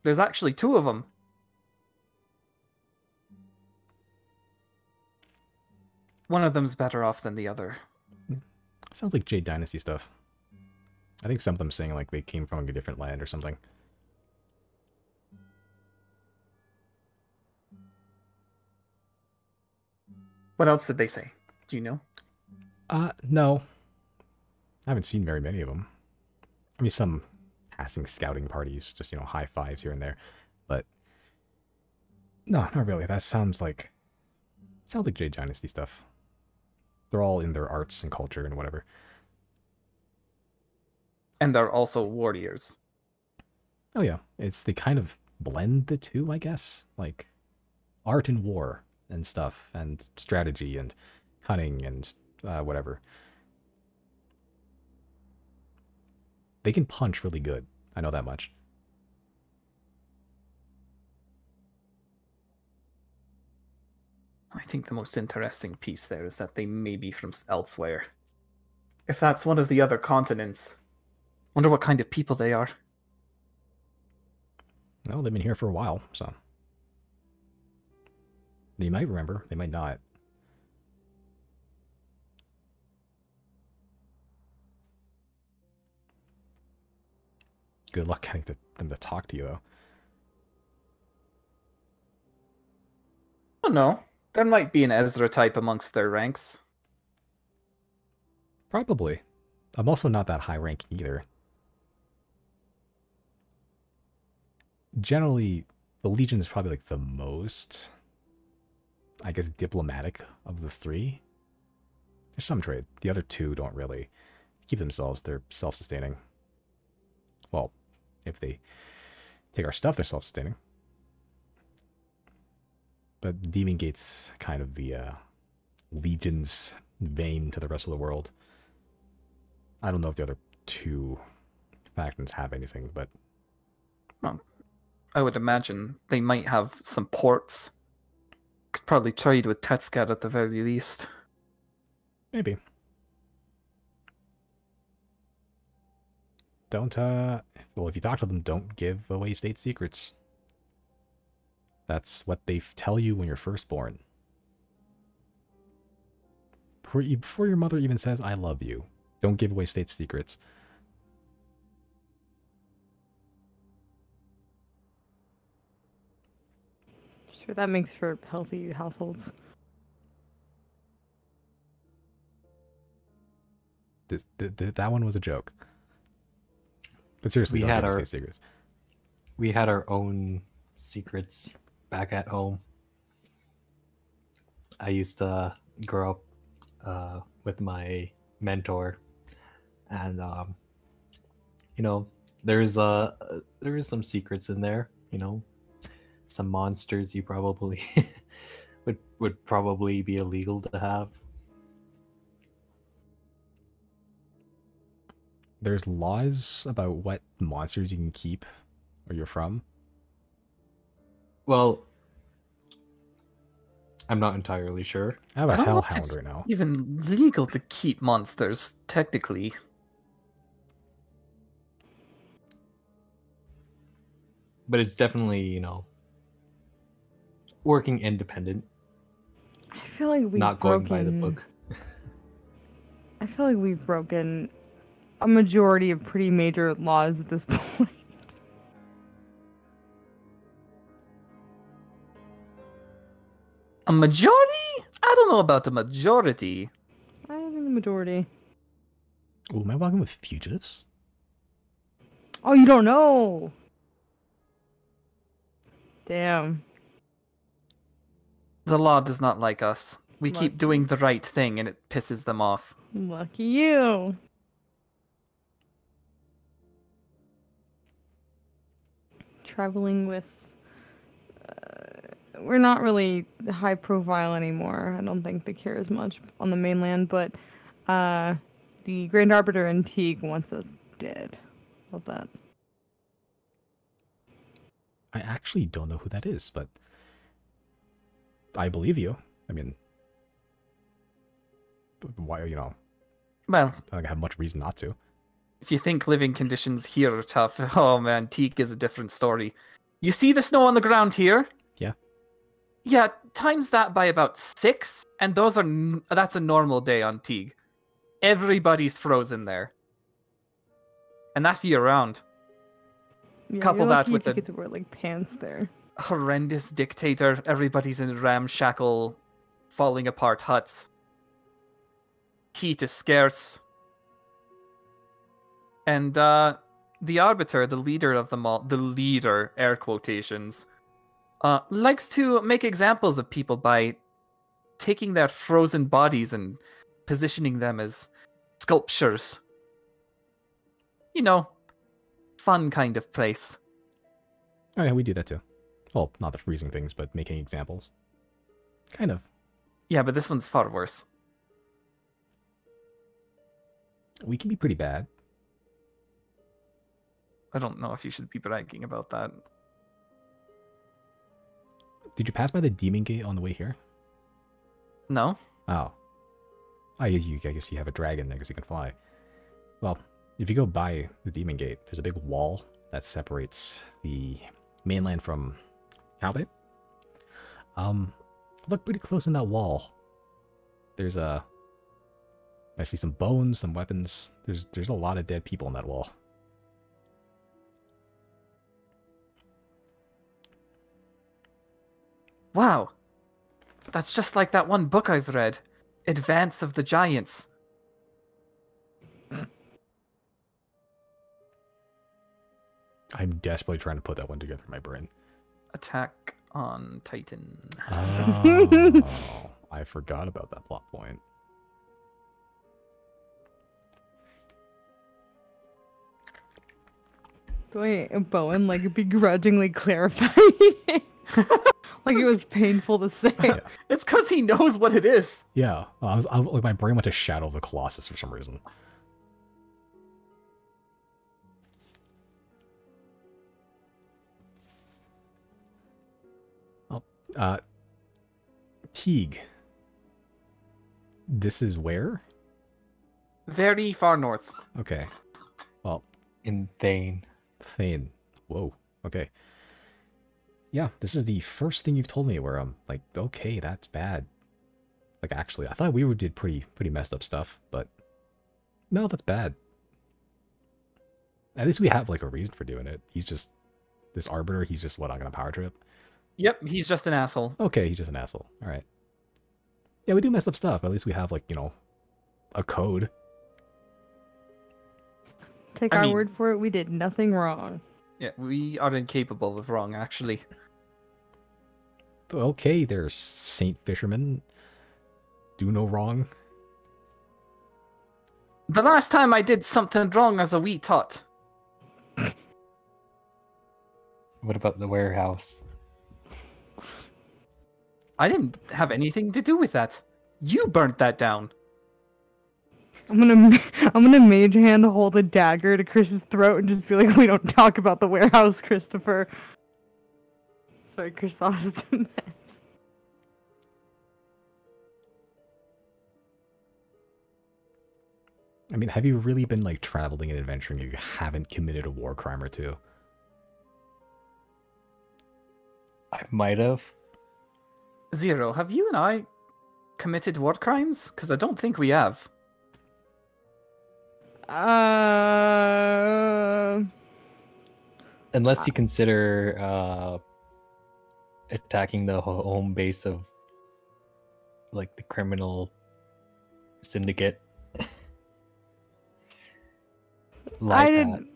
There's actually two of them. One of them's better off than the other. Sounds like Jade Dynasty stuff. I think some of them saying like they came from a different land or something. What else did they say? Do you know? No. I haven't seen very many of them. I mean, some passing scouting parties, just, high fives here and there. But, no, not really. That sounds like Jade Dynasty stuff. They're all in their arts and culture and whatever. And they're also warriors. Oh, yeah. They kind of blend the two, I guess. Like, art and war and stuff, and strategy and cunning and whatever. They can punch really good. I know that much. I think the most interesting piece there is that they may be from elsewhere. If that's one of the other continents, wonder what kind of people they are. Well, they've been here for a while, so. They might remember, they might not. Good luck getting them to talk to you, though. I don't know. There might be an Ezra type amongst their ranks. Probably. I'm also not that high ranking either. Generally, the Legion is probably like the most, I guess, diplomatic of the three. There's some trade. The other two don't really keep themselves. They're self-sustaining. Well, if they take our stuff, they're self-sustaining. But Demon Gate's kind of the Legion's vein to the rest of the world. I don't know if the other two factions have anything, but... Well, I would imagine they might have some ports. Could probably trade with Tetscat at the very least. Maybe. Don't, well, if you talk to them, don't give away state secrets. That's what they tell you when you're first born. Before your mother even says, I love you, don't give away state secrets. Sure, that makes for healthy households. That one was a joke. But seriously, We don't had give us our- these secrets. We had our own secrets back at home. I used to grow up with my mentor, and you know, there's some secrets in there. You know, some monsters you probably would probably be illegal to have. There's laws about what monsters you can keep where you're from. Well, I'm not entirely sure. I have a I don't know if hellhound it's right now. even legal to keep monsters, technically. But it's definitely, you know, working independent, I feel like we've not going broken. by the book. I feel like we've broken a majority of pretty major laws at this point. A majority? I don't know about the majority. I think the majority. Ooh, am I walking with fugitives? Oh, you don't know. Damn. The law does not like us. We Lucky. keep doing the right thing and it pisses them off. Lucky you. Traveling with. We're not really high profile anymore. I don't think they care as much on the mainland, but the Grand Arbiter in Teague wants us dead. Love that. I actually don't know who that is, but I believe you. I mean, why, you know, Well, I don't have much reason not to. if you think living conditions here are tough, oh man, Teak is a different story. You see the snow on the ground here? Yeah. Yeah, times that by about 6, and that's a normal day on Teague. Everybody's frozen there. And that's year round. Yeah, Couple you're that lucky with if you the- get to wear like pants there. Horrendous dictator, everybody's in ramshackle, falling apart huts. Heat is scarce. And the Arbiter, the leader of them all, the leader, air quotations, likes to make examples of people by taking their frozen bodies and positioning them as sculptures. You know, fun kind of place. Oh yeah, we do that too. Well, not the freezing things, but making examples. Kind of. Yeah, but this one's far worse. We can be pretty bad. I don't know if you should be bragging about that. Did you pass by the Demon Gate on the way here? No? Oh. I guess you have a dragon there because you can fly. Well, if you go by the Demon Gate, there's a big wall that separates the mainland from Calbay. Look pretty close in that wall. There's I see some bones, some weapons. There's a lot of dead people on that wall. Wow. That's just like that one book I've read. Advance of the Giants. I'm desperately trying to put that one together in my brain. Attack on Titan. Oh, I forgot about that plot point. The way Bowen like begrudgingly clarified it. Like it was painful to say. Yeah. It's because he knows what it is. Yeah, like my brain went to Shadow of the Colossus for some reason. Oh, Teague. This is where? Very far north. Okay. Well, In Thane. Thane. Whoa. Okay. Yeah, this is the first thing you've told me where I'm like, okay, that's bad. Like, actually, I thought we did pretty messed up stuff, but no, that's bad. At least we have like a reason for doing it. He's just this Arbiter. He's just what, on a power trip. Yep, he's just an asshole. Okay, he's just an asshole. All right. Yeah, we do mess up stuff. At least we have, like, a code. Take I our mean- word for it. We did nothing wrong. Yeah, we are incapable of wrong, actually. Okay, there's Saint Fisherman. Do no wrong. The last time I did something wrong as a wee tot. What about the warehouse? I didn't have anything to do with that. You burnt that down. I'm gonna mage hand hold a dagger to Chris's throat and just be like, "We don't talk about the warehouse, Christopher." Sorry, Chrysostom. I mean, have you really been, like, traveling and adventuring if you haven't committed a war crime or two? I might have. Zero, have you and I committed war crimes? Because I don't think we have. Unless you consider attacking the home base of like the criminal syndicate. I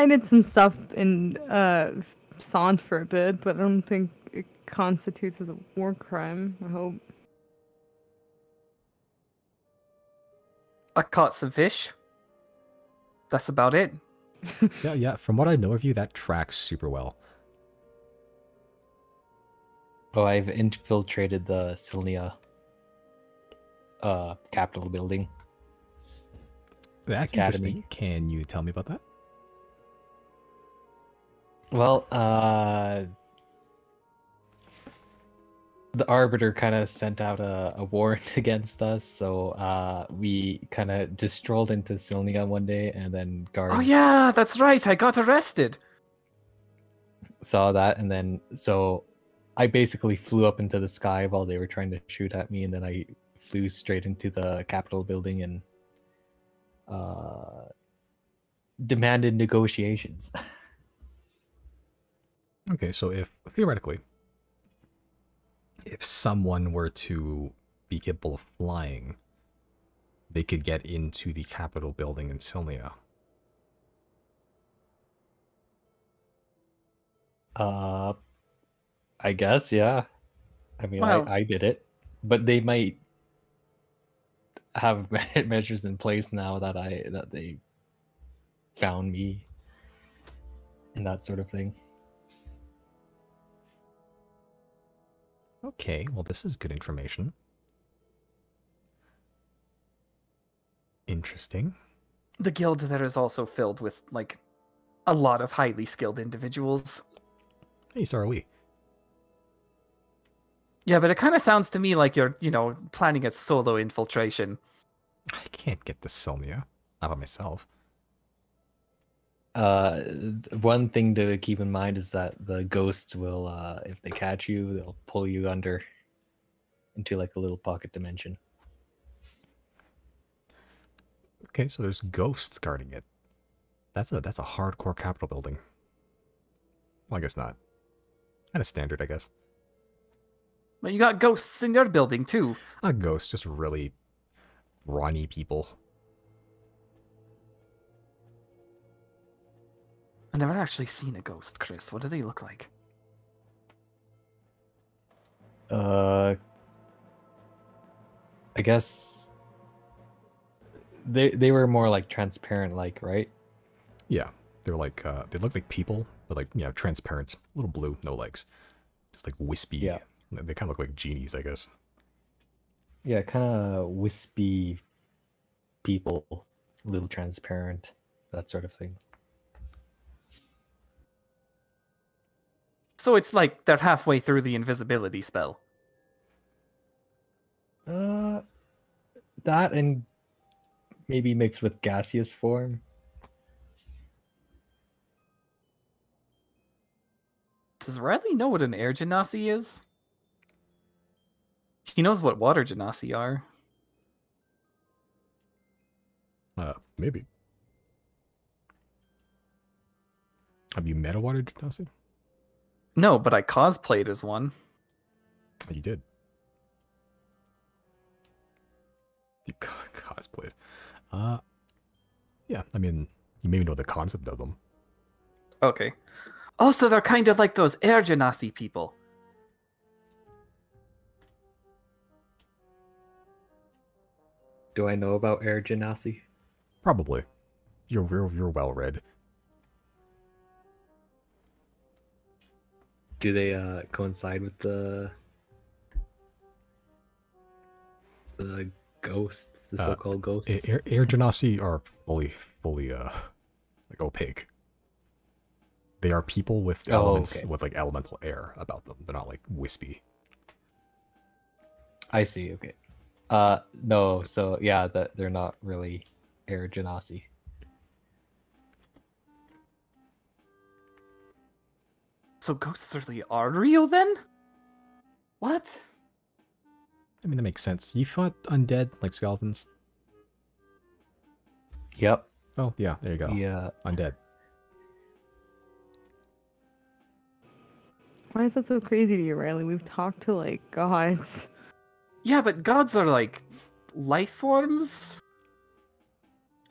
did some stuff in Sant for a bit, but I don't think it constitutes as a war crime. I hope. I caught some fish. That's about it. Yeah, from what I know of you, that tracks super well. Oh, I've infiltrated the Silnia Capitol building. That's Academy. interesting. Can you tell me about that? Well, the Arbiter kind of sent out a warrant against us, so we kind of just strolled into Silnia one day, and then guards Oh yeah, that's right. I got arrested. saw that, and then so I basically flew up into the sky while they were trying to shoot at me, and then I flew straight into the Capitol building and demanded negotiations. Okay, so if theoretically, if someone were to be capable of flying, they could get into the Capitol building in Silnia. I guess, yeah. I mean, Well- I did it, but they might have measures in place now that they found me and that sort of thing. Okay, well, this is good information. Interesting. The guild there is also filled with, like, a lot of highly skilled individuals. Hey, so are we. Yeah, but it kind of sounds to me like you're, planning a solo infiltration. I can't get to Silnia. Not by myself. One thing to keep in mind is that the ghosts will, if they catch you, they'll pull you under into like a little pocket dimension. Okay, so there's ghosts guarding it. That's a hardcore Capitol building. Well, I guess not. Kind of standard, I guess. But you got ghosts in your building, too. Not ghosts, just really brawny people. I've never actually seen a ghost, Chris. What do they look like? I guess they were more like transparent, like, right? Yeah, they're like they look like people, but like transparent, little blue, no legs, just like wispy. Yeah. They kind of look like genies, I guess. Yeah, kind of wispy people, a little transparent, that sort of thing. So it's like they're halfway through the invisibility spell. That and maybe mixed with gaseous form. Does Riley know what an air genasi is? He knows what water genasi are. Maybe. Have you met a water genasi? No, but I cosplayed as one. Oh, you did. You cosplayed. Yeah, I mean, you maybe know the concept of them. Okay. Also, they're kind of like those Air Genasi people. Do I know about Air Genasi? Probably. You're well read. Do they coincide with the ghosts, the so-called ghosts? Air Genasi are fully like opaque. They are people with elements okay. with like elemental air about them. They're not like wispy. I see. Okay. No. So yeah, that they're not really Air Genasi. So ghosts are real then? What? I mean, that makes sense. You fought undead like skeletons. Yep. Oh yeah, there you go. Yeah. Undead. Why is that so crazy to you, Riley? We've talked to like gods. Yeah, but gods are like life forms.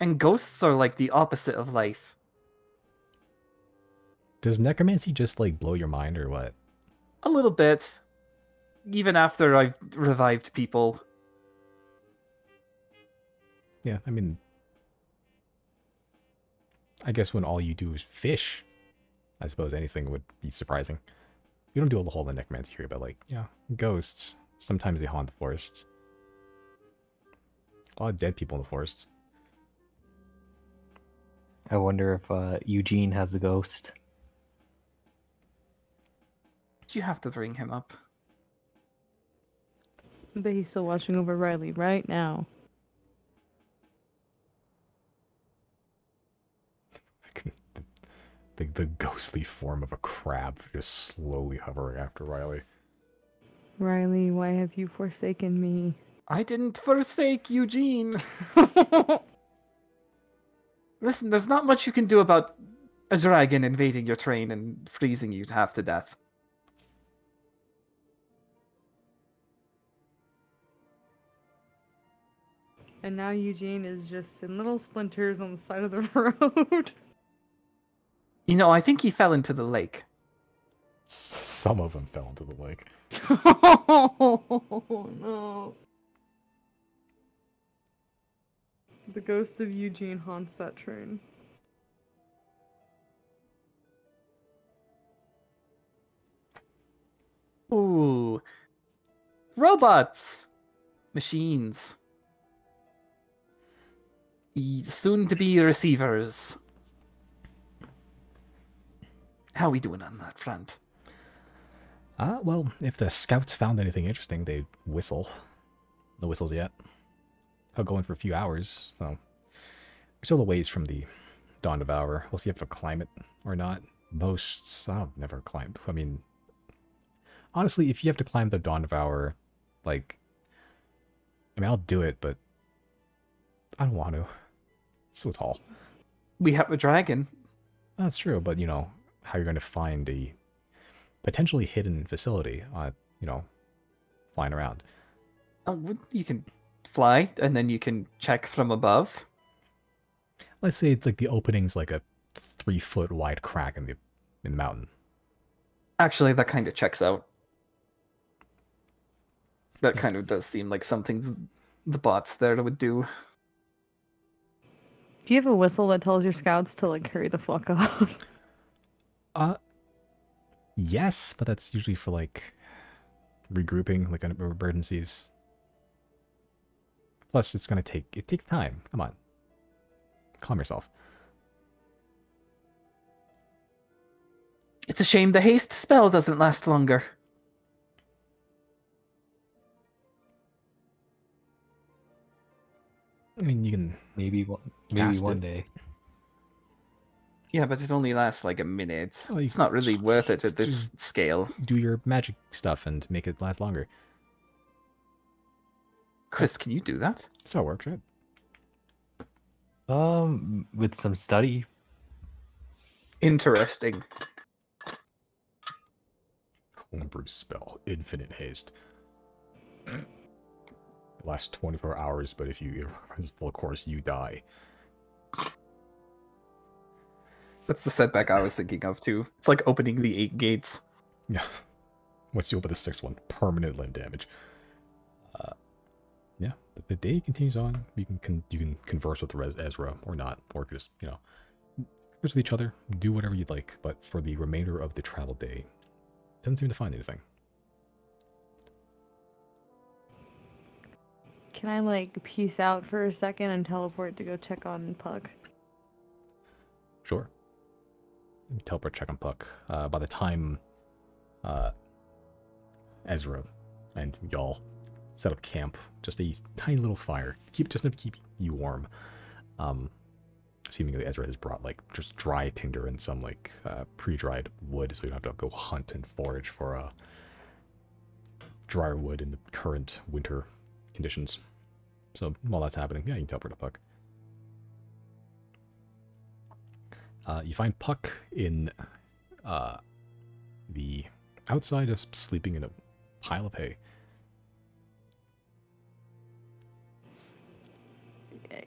And ghosts are like the opposite of life. Does necromancy just like blow your mind or what? A little bit. Even after I've revived people. Yeah, I mean, I guess when all you do is fish, I suppose anything would be surprising. You don't do the whole necromancy here, but like, yeah, ghosts. Sometimes they haunt the forests. A lot of dead people in the forests. I wonder if Eugene has a ghost. You have to bring him up. I bet he's still watching over Riley right now. The ghostly form of a crab just slowly hovering after Riley. Riley, why have you forsaken me? I didn't forsake Eugene. Listen, there's not much you can do about a dragon invading your train and freezing you half to death. And now Eugene is just in little splinters on the side of the road. You know, I think he fell into the lake. Some of them fell into the lake. Oh no. The ghost of Eugene haunts that train. Ooh. Robots! Machines. Soon to be receivers. How we doing on that front? Well, if the scouts found anything interesting, they'd whistle. No whistles yet. I'll go in for a few hours, so... We're still a ways from the Dawn of Hour. We'll see if I have to climb it or not. I'll never climb. I mean... Honestly, if you have to climb the Dawn of Hour, like... I mean, I'll do it, but... I don't want to. It's so tall. We have a dragon. That's true, but, you know, how you're going to find a potentially hidden facility, flying around. You can fly, and then you can check from above. Let's say it's like the opening's like a 3-foot wide crack in the mountain. Actually, that kind of checks out. That kind of does seem like something the bots there would do. Do you have a whistle that tells your scouts to like hurry the fuck up? Yes, but that's usually for like regrouping, like emergencies. Plus, it takes time. Come on. Calm yourself. It's a shame the haste spell doesn't last longer. I mean, you can... Maybe Cast one it. day. Yeah, but it only lasts like a minute. Oh, you It's not really worth it at this scale. do your magic stuff and make it last longer. Chris, can you do that? That's how it works, right? With some study. Interesting. homebrew spell, Infinite Haste. It lasts 24 hours, but if you run full course, you die. That's the setback I was thinking of too. It's like opening the 8 gates. Yeah. Once you open the 6th one, permanent limb damage. Yeah, the day continues on. You can converse with Ezra or not, or just converse with each other, do whatever you'd like. But for the remainder of the travel day, doesn't seem to find anything. Can I like peace out for a second and teleport to go check on Puck? Sure. Teleport check on Puck. By the time Ezra and y'all set up camp, just a tiny little fire, just enough to keep you warm. Seemingly Ezra has brought like just dry tinder and some like pre-dried wood, so you don't have to go hunt and forage for drier wood in the current winter conditions. So while that's happening, yeah, you can teleport to Puck. You find Puck in the outside, just sleeping in a pile of hay.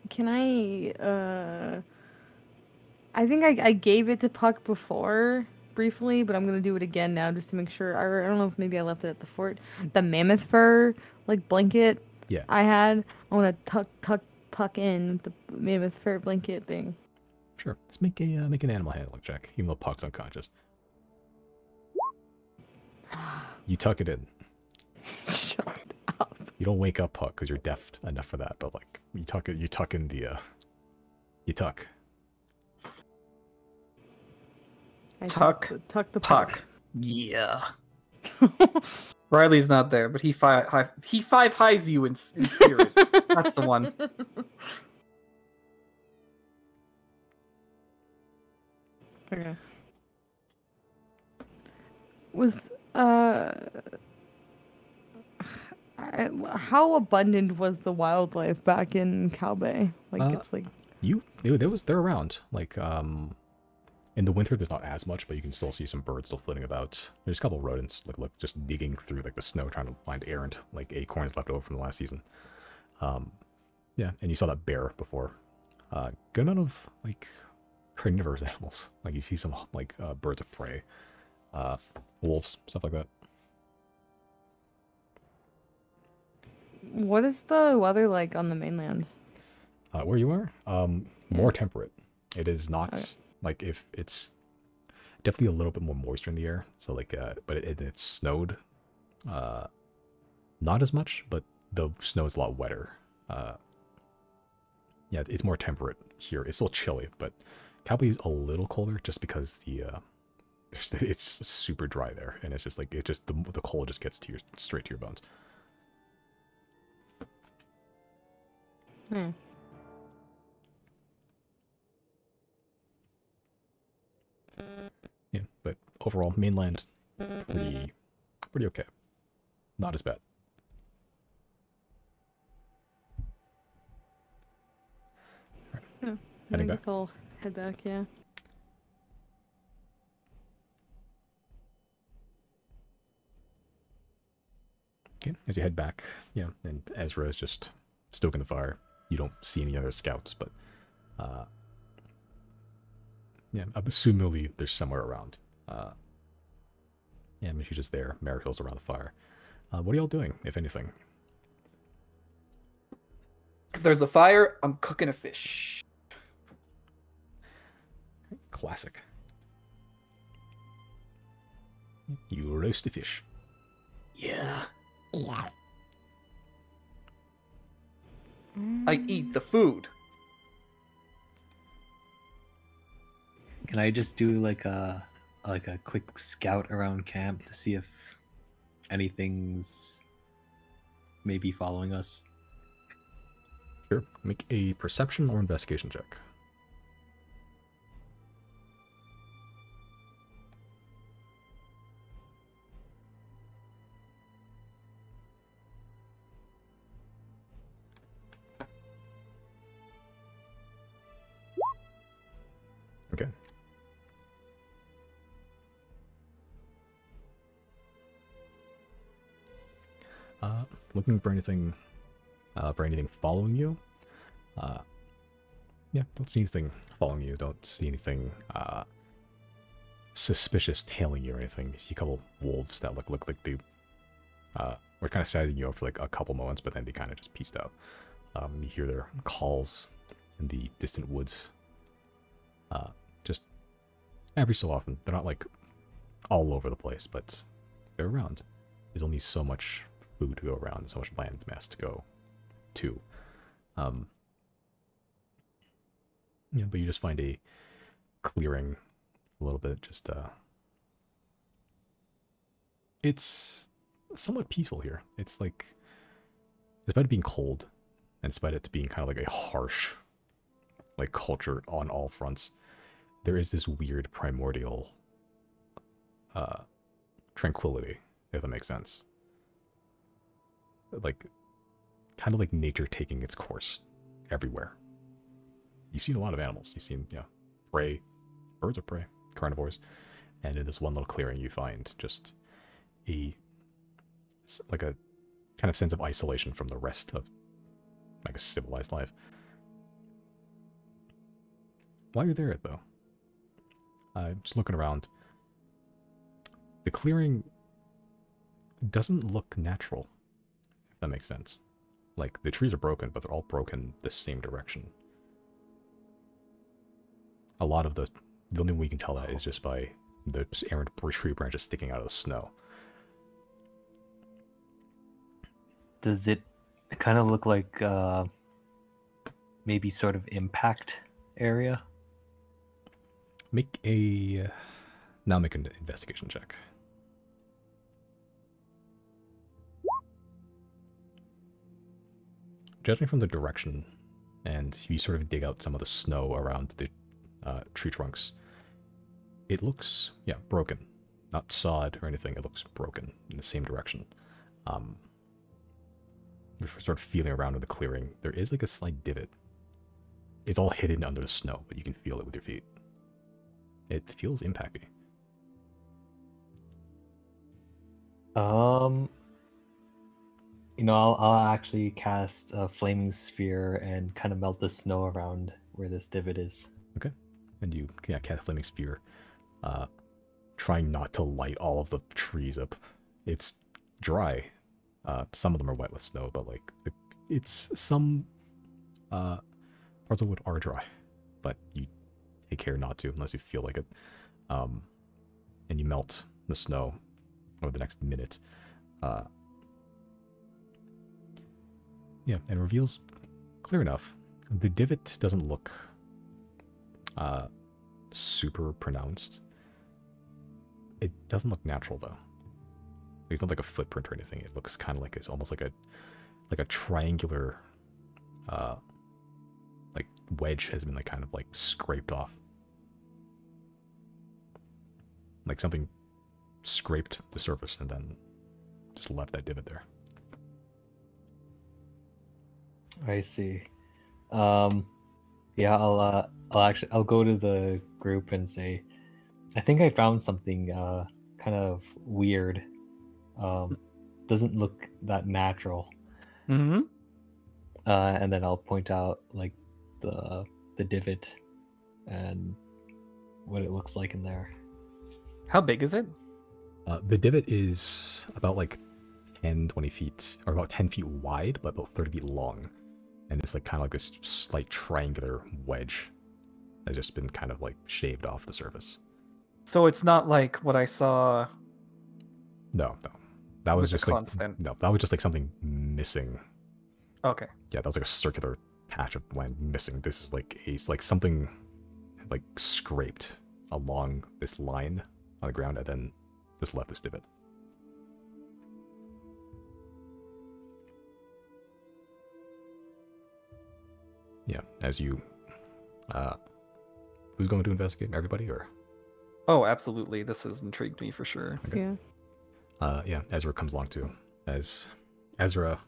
Can I think I gave it to Puck before, briefly, but I'm gonna do it again now just to make sure. I don't know if maybe I left it at the fort. The mammoth fur, like, blanket Yeah. I had. I want to tuck Puck in the mammoth fur blanket thing. Sure. Let's make an animal handling check, even though Puck's unconscious. You tuck it in. Shut up. You don't wake up Puck because you're deaf enough for that, but like you tuck in the you tuck. I Tuck tuck the Puck. Yeah. Riley's not there, but he five highs you in spirit. That's the one. Okay. Was how abundant was the wildlife back in Cow Bay? Like it's like They're around. Like in the winter there's not as much, but you can still see some birds still flitting about. There's a couple of rodents like just digging through like the snow trying to find errant like acorns left over from the last season. Yeah, and you saw that bear before. Good amount of like carnivorous animals. Like you see some like birds of prey, wolves, stuff like that. what is the weather like on the mainland? Where you are, more temperate. It is not like if it's definitely a little bit more moisture in the air. So like, but it snowed, not as much, but the snow is a lot wetter. Yeah, it's more temperate here. It's still chilly, but Cowboy is a little colder just because it's super dry there, and it's just like the cold just gets to straight to your bones. Hmm. Yeah, but overall, mainland pretty okay. Not as bad. Yeah. I Heading guess back. I'll head back. Yeah. Okay, as you head back, yeah, and Ezra is just stoking the fire. You don't see any other scouts, but yeah, assumably they're somewhere around. Yeah, I mean, she's just there. Marichel's around the fire. What are y'all doing, if anything? If there's a fire, I'm cooking a fish. Classic. You roast a fish. Yeah. I eat the food. Can I just do like a quick scout around camp to see if anything's maybe following us? Sure. Make a perception or investigation check. Okay. Looking for anything following you. Yeah, don't see anything following you. Don't see anything suspicious tailing you or anything. You see a couple wolves that look like they were kind of sizing you up for like a couple moments, but then they kind of just pieced out. You hear their calls in the distant woods. Just every so often. They're not like all over the place, but they're around. There's only so much food to go around, so much land mass to go to. Yeah, but you just find a clearing a little bit, just it's somewhat peaceful here. It's like, despite it being cold, and despite it being kind of like a harsh like culture on all fronts, there is this weird primordial tranquility, if that makes sense. Like, kind of like nature taking its course everywhere. You've seen a lot of animals. You've seen, yeah, prey, birds of prey, carnivores, and in this one little clearing you find just a kind of sense of isolation from the rest of like a civilized life. While you're there, though, just looking around, the clearing doesn't look natural, if that makes sense. Like, the trees are broken, but they're all broken the same direction. A lot of the only way we can tell that is just by the errant tree branches sticking out of the snow. Does it kind of look like maybe sort of impact area? Make an investigation check. Judging from the direction, and you sort of dig out some of the snow around the tree trunks, it looks, yeah, broken. Not sawed or anything, it looks broken in the same direction. You start feeling around in the clearing. There is like a slight divot. It's all hidden under the snow, but you can feel it with your feet. It feels impacty. You know, I'll actually cast a flaming sphere and kind of melt the snow around where this divot is. Okay. And you cast a flaming sphere, trying not to light all of the trees up. It's dry. Some of them are wet with snow, but like it's some parts of wood are dry, but you take care not to unless you feel like it. And you melt the snow over the next minute. Yeah, and it reveals clear enough. The divot doesn't look super pronounced. It doesn't look natural though. It's not like a footprint or anything. It looks kind of like it's almost like a triangular like wedge has been like kind of like scraped off. Like something scraped the surface and then just left that divot there. I see. Yeah, I'll go to the group and say, I think I found something kind of weird. Doesn't look that natural. Mm-hmm. And then I'll point out like the divot and what it looks like in there. How big is it? The divot is about like 10-20 feet, or about 10 feet wide, but about 30 feet long. And it's like kind of like this slight triangular wedge that's just been kind of like shaved off the surface. So it's not like what I saw. No. That was With the just like constant. no, that was just like something missing. Okay. Yeah, that was like a circular patch of land missing. This is like something like scraped along this line on the ground and then just left this divot. Yeah, as you who's going to investigate? Everybody or? Oh, absolutely. This has intrigued me for sure. Okay. Yeah. Yeah, Ezra comes along too. As Ezra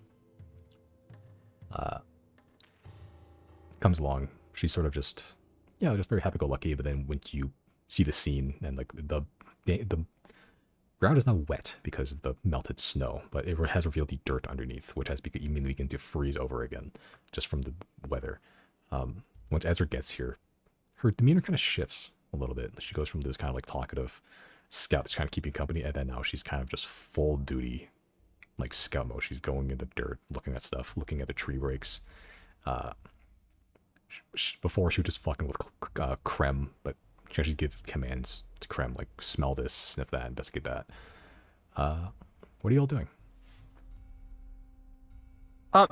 comes along, she's sort of just very happy-go-lucky, but then when you see the scene and like the ground is now wet because of the melted snow, but it has revealed the dirt underneath, which has immediately begun to freeze over again, just from the weather. Once Ezra gets here, her demeanor kind of shifts a little bit. She goes from this kind of like talkative scout that's kind of keeping company, and then now she's kind of just full duty, like scout mode. She's going in the dirt, looking at stuff, looking at the tree breaks. Before she would just fucking with Krem, but she actually give commands to Krem, like smell this, sniff that, investigate that. What are you all doing?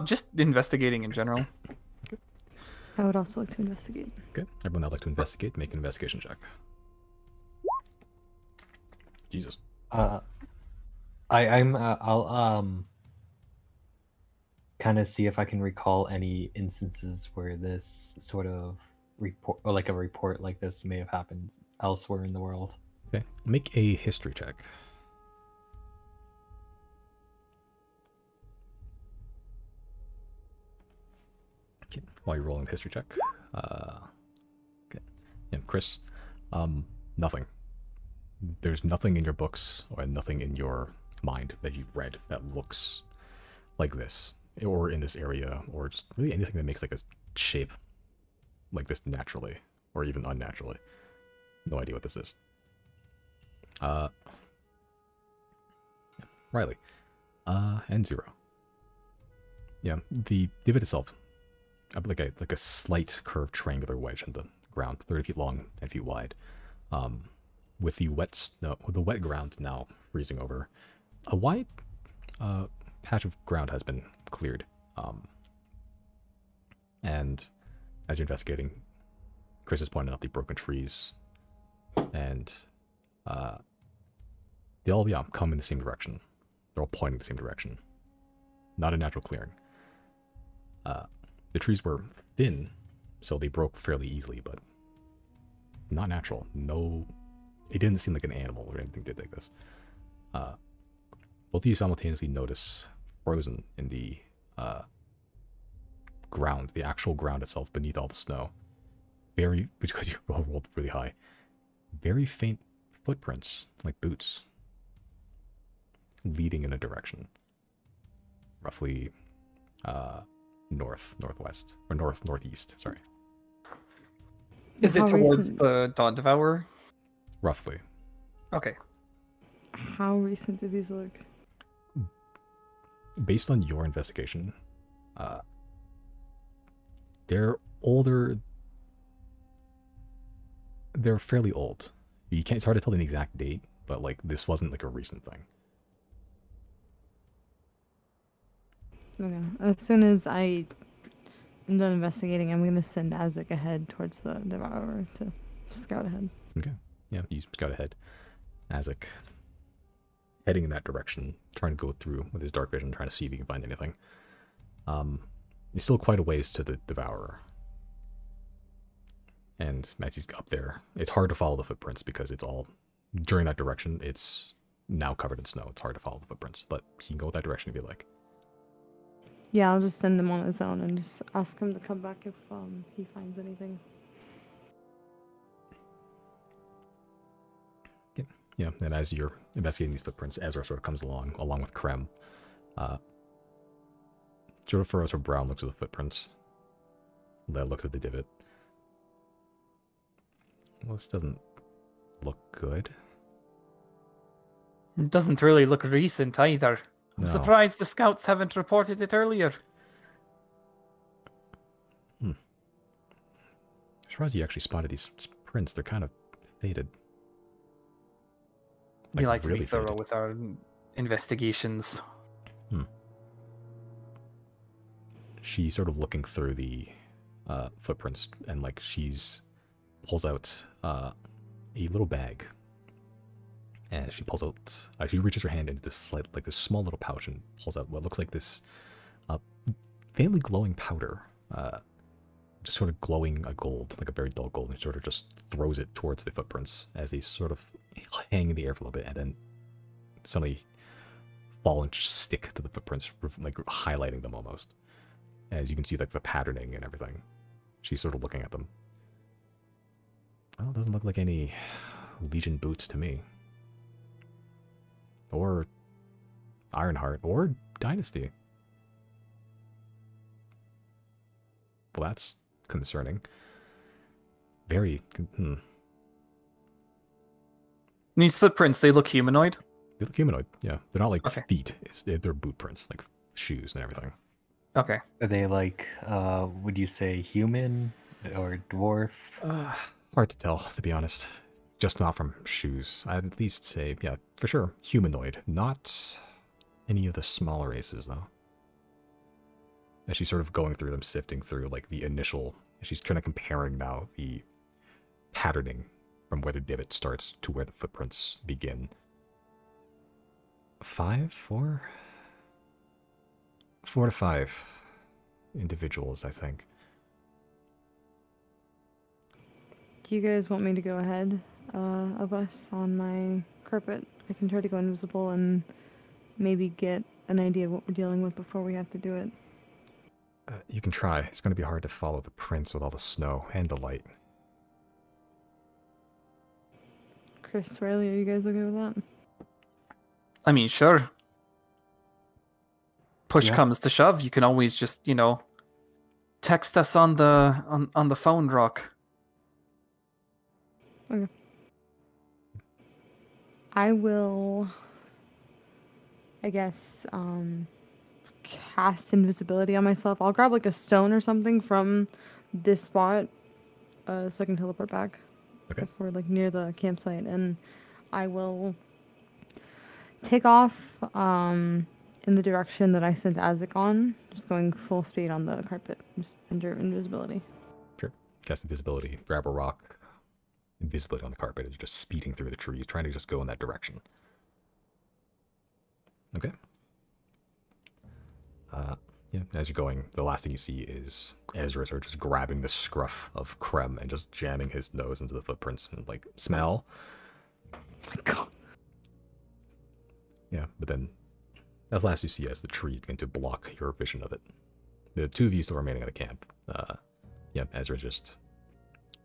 Just investigating in general. I would also like to investigate. Okay, everyone that'd like to investigate, make an investigation check. Jesus. I'll kind of see if I can recall any instances where this sort of report, or like a report like this, may have happened elsewhere in the world. Okay, make a history check. Okay, while you're rolling the history check. Okay, yeah, Chris. Nothing. There's nothing in your books or nothing in your mind that you've read that looks like this, or in this area, or just really anything that makes like a shape like this naturally, or even unnaturally. No idea what this is. Yeah. Riley. And Zero. Yeah, the divot itself, like a slight curved triangular wedge in the ground, 30 feet long, 10 feet wide. With the wet ground now freezing over, a wide patch of ground has been cleared. And as you're investigating, Chris is pointing out the broken trees, and they all come in the same direction. They're all pointing the same direction. Not a natural clearing. The trees were thin, so they broke fairly easily, but not natural. No, it didn't seem like an animal or anything did like this. Both of you simultaneously notice frozen in the ground, the actual ground itself beneath all the snow. Because you rolled really high, very faint footprints, like boots, leading in a direction. Roughly northwest, or northeast, sorry. Is it How towards recent- the Dawn Devourer? Roughly. Okay. How recent do these look? Based on your investigation, they're older. They're fairly old. It's hard to tell an exact date, but like this wasn't like a recent thing. Okay. As soon as I am done investigating, I'm going to send Azek ahead towards the Devourer to scout ahead. Okay. Yeah, you scout ahead. Azek heading in that direction, trying to go through with his dark vision, trying to see if he can find anything. He's still quite a ways to the Devourer. And as he's up there, it's hard to follow the footprints because it's all, during that direction, it's now covered in snow. It's hard to follow the footprints, but he can go that direction if you like. Yeah, I'll just send him on his own and just ask him to come back if he finds anything. Yeah, and as you're investigating these footprints, Ezra sort of comes along with Krem. Jorah furrows her brow and looks at the footprints. Leia looks at the divot. Well, this doesn't look good. It doesn't really look recent either. I'm No. surprised the scouts haven't reported it earlier. I'm surprised you actually spotted these prints. They're kind of faded. We like to be really thorough faded. with our investigations. She's sort of looking through the footprints, and like she's pulls out a little bag, and she pulls out. She reaches her hand into this this small little pouch and pulls out what looks like this faintly glowing powder, just sort of glowing a gold, like a very dull gold, and sort of just throws it towards the footprints as they sort of hang in the air for a little bit, and then suddenly fall and just stick to the footprints, like highlighting them almost. As you can see, like the patterning and everything. She's sort of looking at them. Well, it doesn't look like any Legion boots to me. or Ironheart, or Dynasty. Well, that's concerning. Very. These footprints, they look humanoid. They look humanoid. Yeah, they're not like Okay. feet. They're boot prints, like shoes and everything. Okay. Are they like, would you say human or dwarf? Hard to tell, to be honest. Just not from shoes. I'd at least say, yeah, for sure, humanoid. Not any of the smaller races, though. And she's sort of going through them, sifting through like the initial. She's kind of comparing now the patterning from where the divot starts to where the footprints begin. 4 to 5 individuals, I think. Do you guys want me to go ahead of us on my carpet? I can try to go invisible and maybe get an idea of what we're dealing with before we have to do it. You can try. It's going to be hard to follow the prints with all the snow and the light. Chris, Riley, are you guys okay with that? I mean, sure. Push Yeah. comes to shove, you can always just, text us on the phone, Rock. I will, I guess, cast invisibility on myself. I'll grab like a stone or something from this spot so I can teleport back. Okay. If we're like near the campsite, and I will take off in the direction that I sent Azik on, just going full speed on the carpet, just enter invisibility. Sure. Cast invisibility, grab a rock. Invisibility on the carpet is just speeding through the trees, trying to just go in that direction. Okay. Yeah, as you're going, the last thing you see is Ezra sort of just grabbing the scruff of Krem and just jamming his nose into the footprints and like, smell. Oh my God. Yeah, but then as last you see as the tree begin to block your vision of it. The two of you still remaining at the camp. Yeah, Ezra just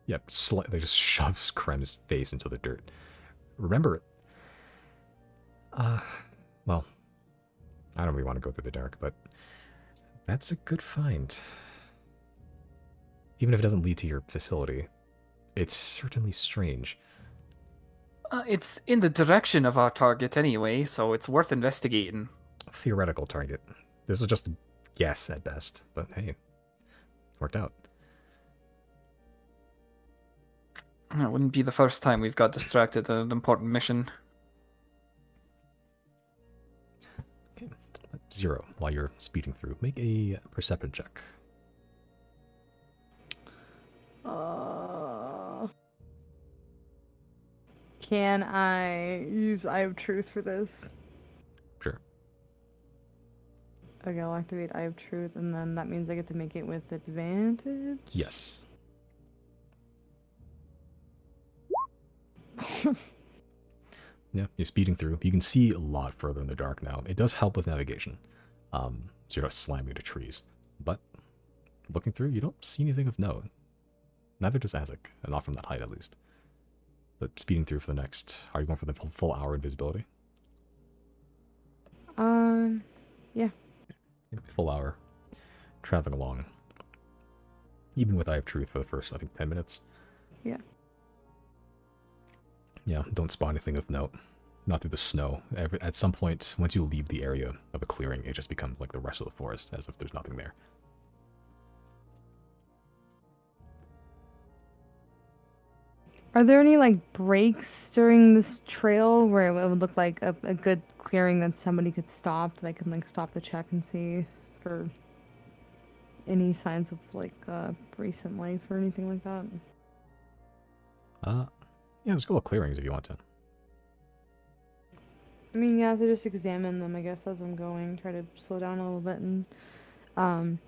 they just shoves Krem's face into the dirt. Remember, well, I don't really want to go through the dark, but that's a good find. Even if it doesn't lead to your facility, it's certainly strange. It's in the direction of our target anyway, so it's worth investigating. Theoretical target. This was just a guess at best, but hey, worked out. It wouldn't be the first time we've got distracted at an important mission. 0 while you're speeding through. Make a perception check. Can I use Eye of Truth for this? Sure. Okay, I'll activate Eye of Truth, and then that means I get to make it with advantage? Yes. Yeah, you're speeding through. You can see a lot further in the dark now. It does help with navigation. So you're not slamming into trees. But looking through, you don't see anything of note. Neither does Azik, not from that height at least. But speeding through for the next... Are you going for the full hour invisibility? Yeah. Full hour. Traveling along. Even with Eye of Truth for the first, I think, 10 minutes. Yeah. Yeah, don't spot anything of note. Not through the snow. At some point, once you leave the area of a clearing, it just becomes like the rest of the forest, as if there's nothing there. Are there any like breaks during this trail where it would look like a good clearing that somebody could stop, that I can like stop to check and see for any signs of like recent life or anything like that? Yeah, there's a couple of clearings if you want to. I mean, yeah, to just examine them, I guess, as I'm going, try to slow down a little bit and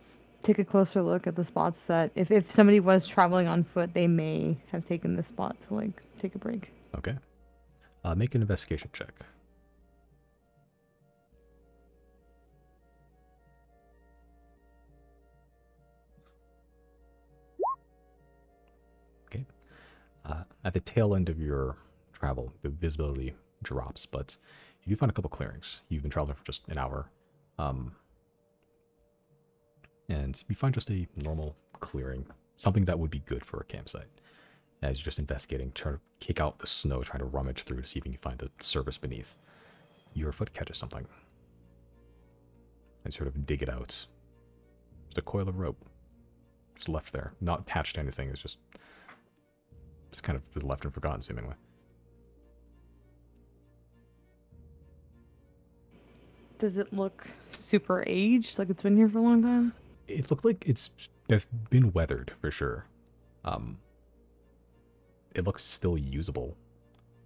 take a closer look at the spots that if somebody was traveling on foot, they may have taken this spot to like take a break. Okay. Make an investigation check. Okay. At the tail end of your travel, the visibility drops, but You do find a couple clearings. You've been traveling for just an hour. And you find just a normal clearing, something that would be good for a campsite. As you're just investigating, trying to kick out the snow, trying to rummage through to see if you can find the surface beneath. Your foot catches something. And sort of dig it out. Just a coil of rope. Just left there. Not attached to anything, it's just kind of left and forgotten, seemingly. Does it look super aged? Like it's been here for a long time? It looked like it's been weathered, for sure. It looks still usable.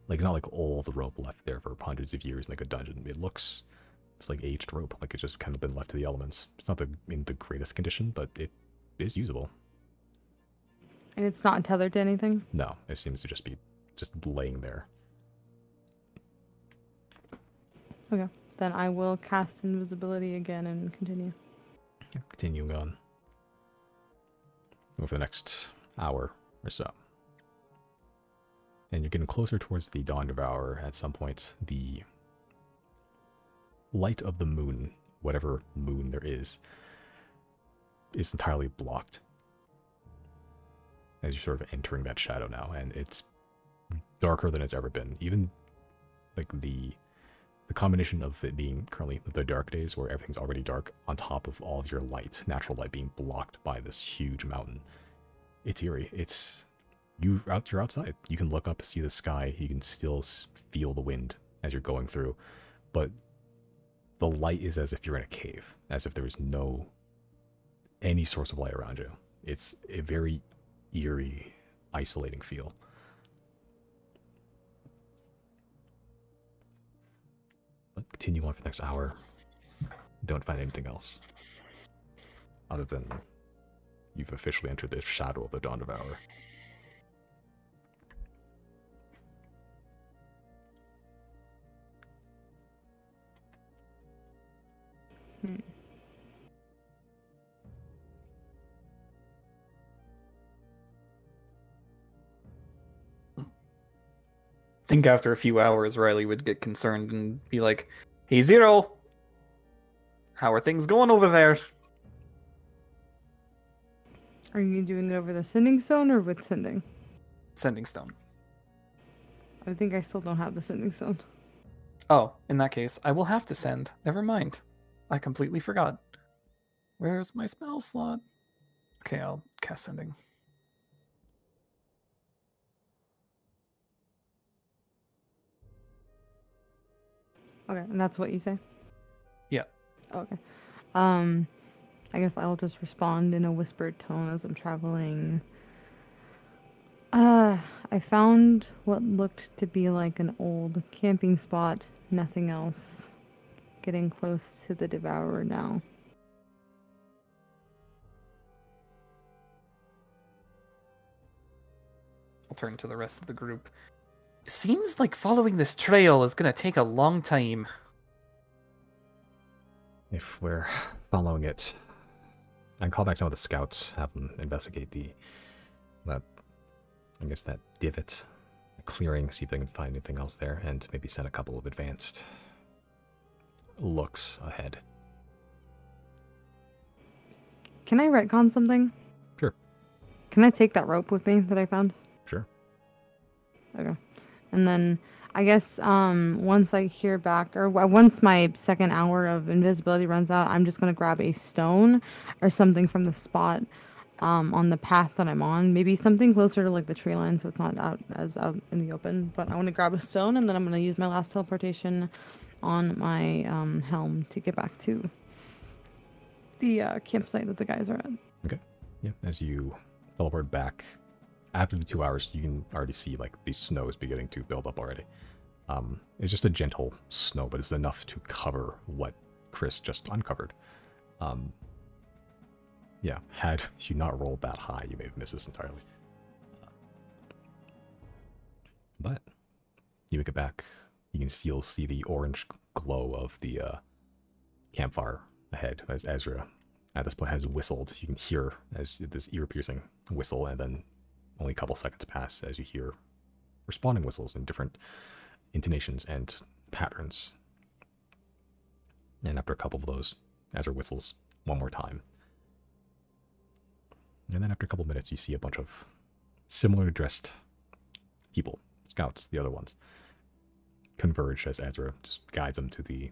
Like, it's not like old rope left there for hundreds of years in like a dungeon. It looks just like aged rope, like it's just kind of been left to the elements. It's not in the greatest condition, but it is usable. And it's not tethered to anything? No, it seems to just be laying there. Okay. Then I will cast invisibility again and continue. Continuing on. Over the next hour or so. And you're getting closer towards the dawn of hour. At some point, the light of the moon, whatever moon there is entirely blocked. As you're sort of entering that shadow now, and it's darker than it's ever been. Even like the combination of it being currently the dark days where everything's already dark on top of all of your light, natural light being blocked by this huge mountain. It's eerie. You're outside. You can look up, see the sky. You can still feel the wind as you're going through. But the light is as if you're in a cave, as if there was any source of light around you. It's a very eerie, isolating feel. But continue on for the next hour. Don't find anything else. Other than you've officially entered the shadow of the dawn of hour. I think after a few hours, Riley would get concerned and be like, "Hey, Zero, how are things going over there?" Are you doing it over the sending stone or with sending? Sending stone. I think I still don't have the sending stone. Oh, in that case, I will have to send. Never mind. I completely forgot. Where's my spell slot? Okay, I'll cast sending. Okay, and that's what you say? Yeah. Okay. I guess I'll just respond in a whispered tone as I'm traveling. I found what looked to be like an old camping spot. Nothing else. Getting close to the Devourer now. I'll turn to the rest of the group. Seems like following this trail is gonna take a long time. If we're following it, I can call back some of the scouts, have them investigate that divot, the clearing, see if they can find anything else there, and maybe send a couple of advanced looks ahead. Can I retcon something? Sure. Can I take that rope with me that I found? Sure. Okay. And then I guess once I hear back, or once my second hour of invisibility runs out, I'm just going to grab a stone or something from the spot on the path that I'm on. Maybe something closer to like the tree line so it's not out in the open. But I want to grab a stone and then I'm going to use my last teleportation on my helm to get back to the campsite that the guys are at. Okay. Yeah. As you teleport back, after the 2 hours, you can already see like the snow is beginning to build up already. It's just a gentle snow, but it's enough to cover what Chris just uncovered. Yeah, had you not rolled that high, you may have missed this entirely. But you make it back. You can still see the orange glow of the campfire ahead as Ezra at this point has whistled. You can hear as this ear-piercing whistle, and then only a couple seconds pass as you hear responding whistles in different intonations and patterns And after a couple of those, Azra whistles one more time. And then after a couple of minutes, you see a bunch of similar dressed people, scouts, the other ones, converge as Azra just guides them to the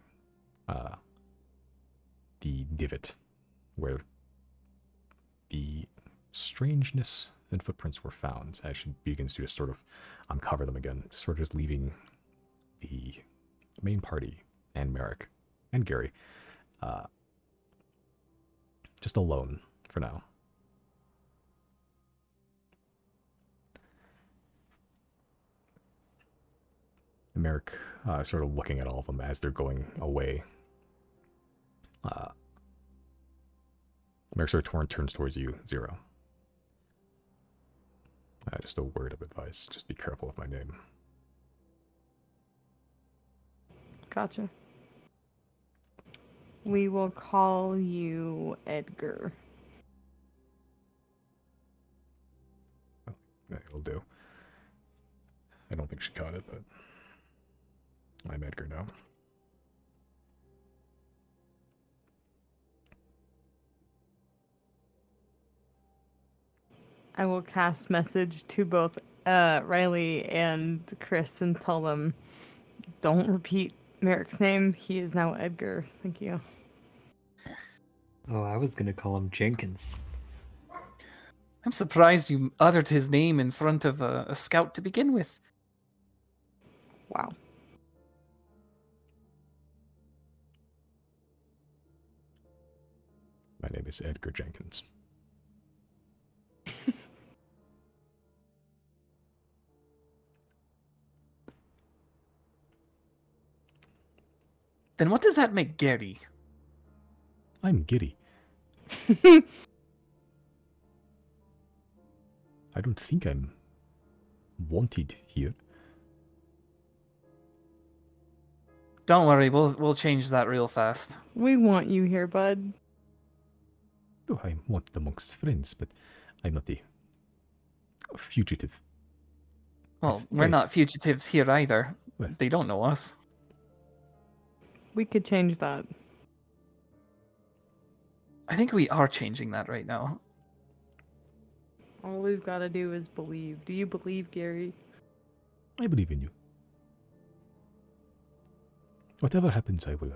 divot where the strangeness and footprints were found, as she begins to just sort of uncover them again, sort of just leaving the main party and Merrick and Gary just alone for now. Merrick sort of looking at all of them as they're going away. Merrick sort of turns towards you, Zero. Just a word of advice. Just be careful of my name. Gotcha. We will call you Edgar. It'll do. I don't think she caught it, but I'm Edgar now. I will cast message to both Riley and Chris and tell them, don't repeat Merrick's name. He is now Edgar. Thank you. Oh, I was gonna call him Jenkins. I'm surprised you uttered his name in front of a scout to begin with. Wow. My name is Edgar Jenkins. Then what does that make Gary? I'm Giddy. I don't think I'm wanted here. Don't worry, we'll change that real fast. We want you here, bud. Oh, I'm wanted amongst friends, but I'm not a fugitive. Well, we're not fugitives here either. Well. They don't know us. We could change that. I think we are changing that right now. All we've got to do is believe. Do you believe, Gary? I believe in you. Whatever happens, I will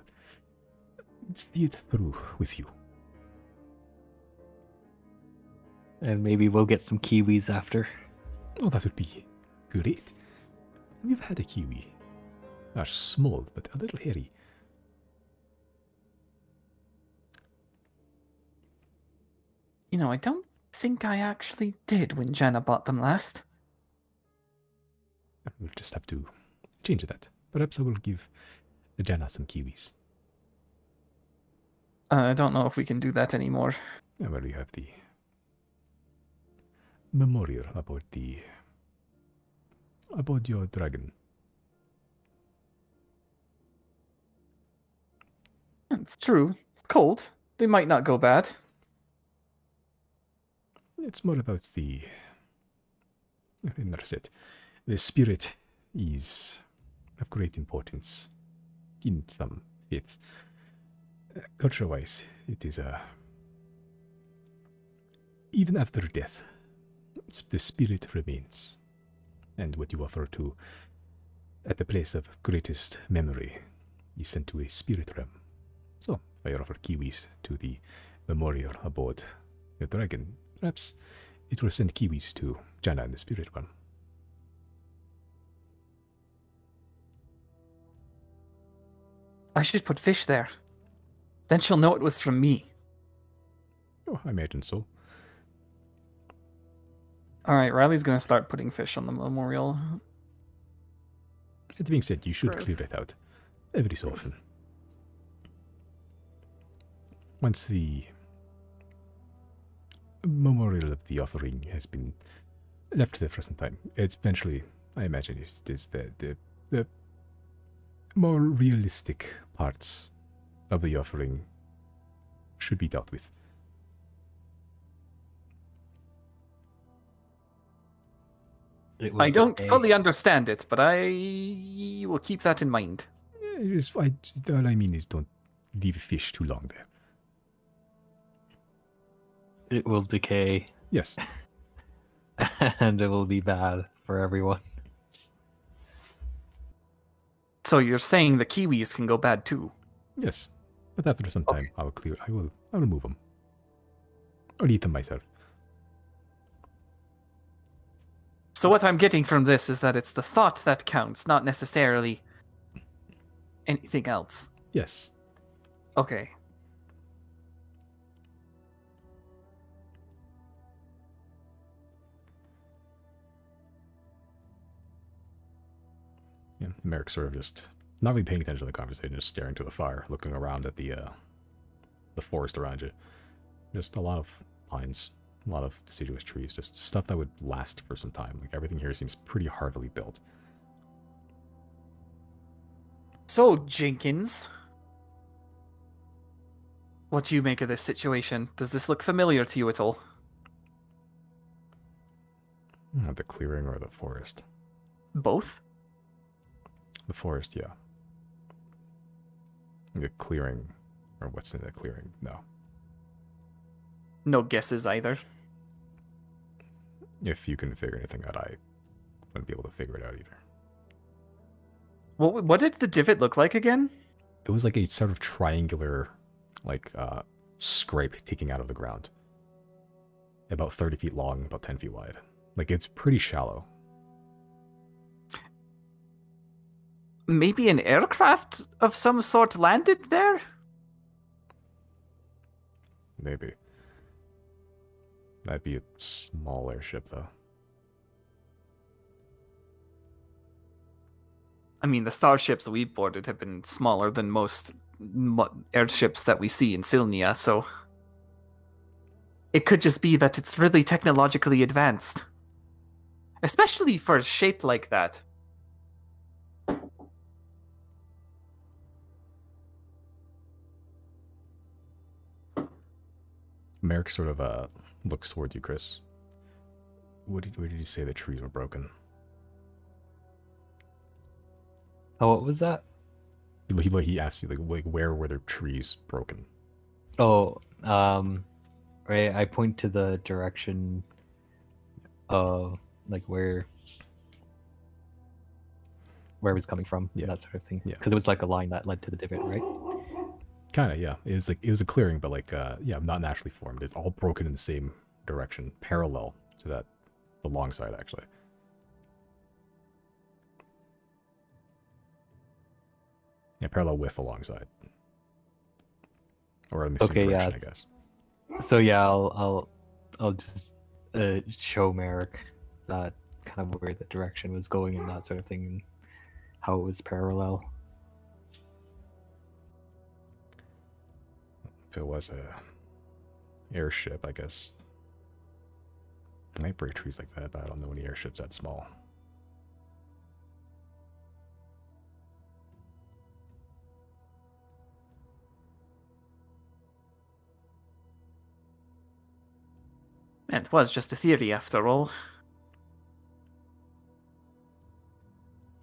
see it through with you. And maybe we'll get some kiwis after. Oh, that would be great. We've had a kiwi. They're small, but a little hairy. You know, I don't think I actually did when Jenna bought them last. We'll just have to change that. Perhaps I will give Jana some kiwis. I don't know if we can do that anymore. Well, you have the memorial about your dragon. It's true. It's cold. They might not go bad. It's more about the... That's it. The spirit is of great importance in some faiths. Culture-wise, it is even after death, the spirit remains. And what you offer to at the place of greatest memory is sent to a spirit realm. So, if I offer kiwis to the memorial aboard your dragon, perhaps it will send kiwis to Jana in the spirit realm. I should put fish there. Then she'll know it was from me. Oh, I imagine so. Alright, Riley's gonna start putting fish on the memorial. That being said, you should Gross. clear it out every so often. Once the memorial of the offering has been left there for some time, it's eventually, I imagine, it is the more realistic parts of the offering should be dealt with. It was I don't the day- fully understand it, but I will keep that in mind. All I mean is don't leave fish too long there. It will decay, Yes. and it will be bad for everyone. So you're saying the kiwis can go bad too? Yes. But after some time, I will clear. I will move them. Or eat them myself. So what I'm getting from this is that it's the thought that counts, not necessarily anything else. Yes. Okay. Yeah, Merrick sort of just not really paying attention to the conversation, just staring to the fire, looking around at the forest around you. Just a lot of pines, a lot of deciduous trees, just stuff that would last for some time. Like everything here seems pretty hardily built. So, Jenkins, what do you make of this situation? Does this look familiar to you at all? The clearing or the forest? Both? The forest, yeah. The clearing, or what's in the clearing? No. No guesses either. If you can figure anything out, I wouldn't be able to figure it out either. What did the divot look like again? It was like a sort of triangular, like, scrape taking out of the ground. About 30 feet long, about 10 feet wide. Like, it's pretty shallow. Maybe an aircraft of some sort landed there? Maybe. That'd be a small airship, though. I mean, the starships we boarded have been smaller than most airships that we see in Silnia, so it could just be that it's really technologically advanced. Especially for a shape like that. Merrick sort of looks towards you, Chris. Where did you say the trees were broken? Oh, what was that? He asked you, like where were the trees broken? Oh, right. I point to the direction of like where it was coming from, Yeah. that sort of thing. Yeah. Because it was like a line that led to the divot, right? Kind of, yeah. It was a clearing, but like, yeah, not naturally formed. It's all broken in the same direction, parallel to the long side, actually. Yeah, parallel with the long side. Or in the same Okay, direction, yes. I guess. So yeah, I'll just show Merrick that kind of where the direction was going and that sort of thing, and how it was parallel. If it was a airship, I guess. I might break trees like that, but I don't know any airships that small. And it was just a theory after all.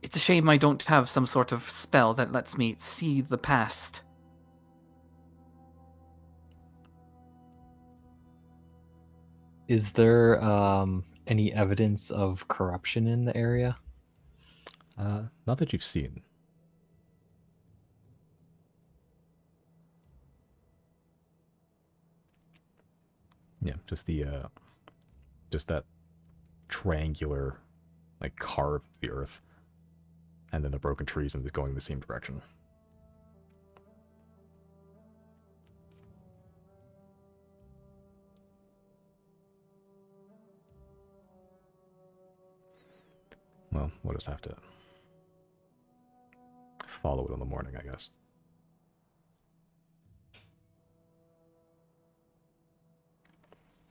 It's a shame I don't have some sort of spell that lets me see the past. Is there any evidence of corruption in the area? Not that you've seen. Yeah, just just that triangular, like, carved the earth, and then the broken trees and going in the same direction. Well, we'll just have to follow it in the morning, I guess.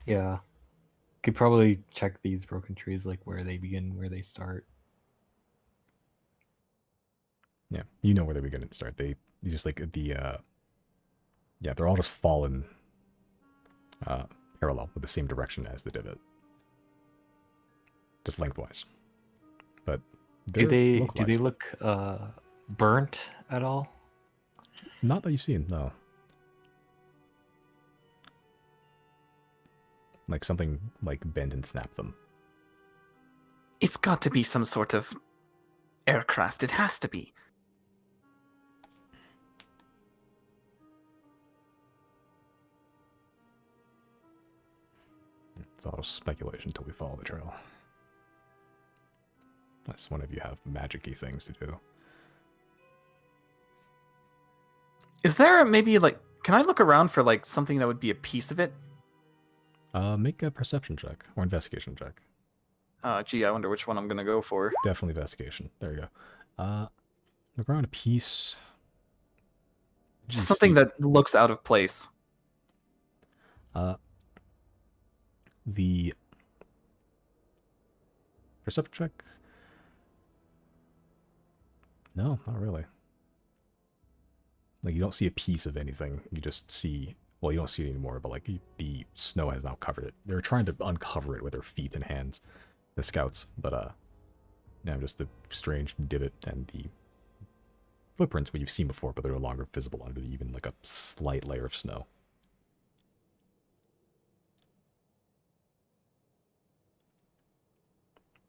Yeah. Could probably check these broken trees, like where they begin, where they start. Yeah, you know where they begin and start. They just like yeah, they're all just fallen parallel with the same direction as the divot, just lengthwise. But Do they localized. look burnt at all? Not that you've seen, no. Like something like bend and snap them. It's got to be some sort of aircraft. It has to be. It's all speculation until we follow the trail. Unless one of you have magic-y things to do. Is there maybe like, can I look around for like something that would be a piece of it? Make a perception check or investigation check. Gee, I wonder which one I'm gonna go for. Definitely investigation. There you go. Look around a piece. Just something that looks out of place. The perception check? No, not really. Like, you don't see a piece of anything. You just see, well, you don't see it anymore, but like the snow has now covered it. They're trying to uncover it with their feet and hands, the scouts, but yeah, just the strange divot and the footprints what you've seen before, but they're no longer visible under even like a slight layer of snow.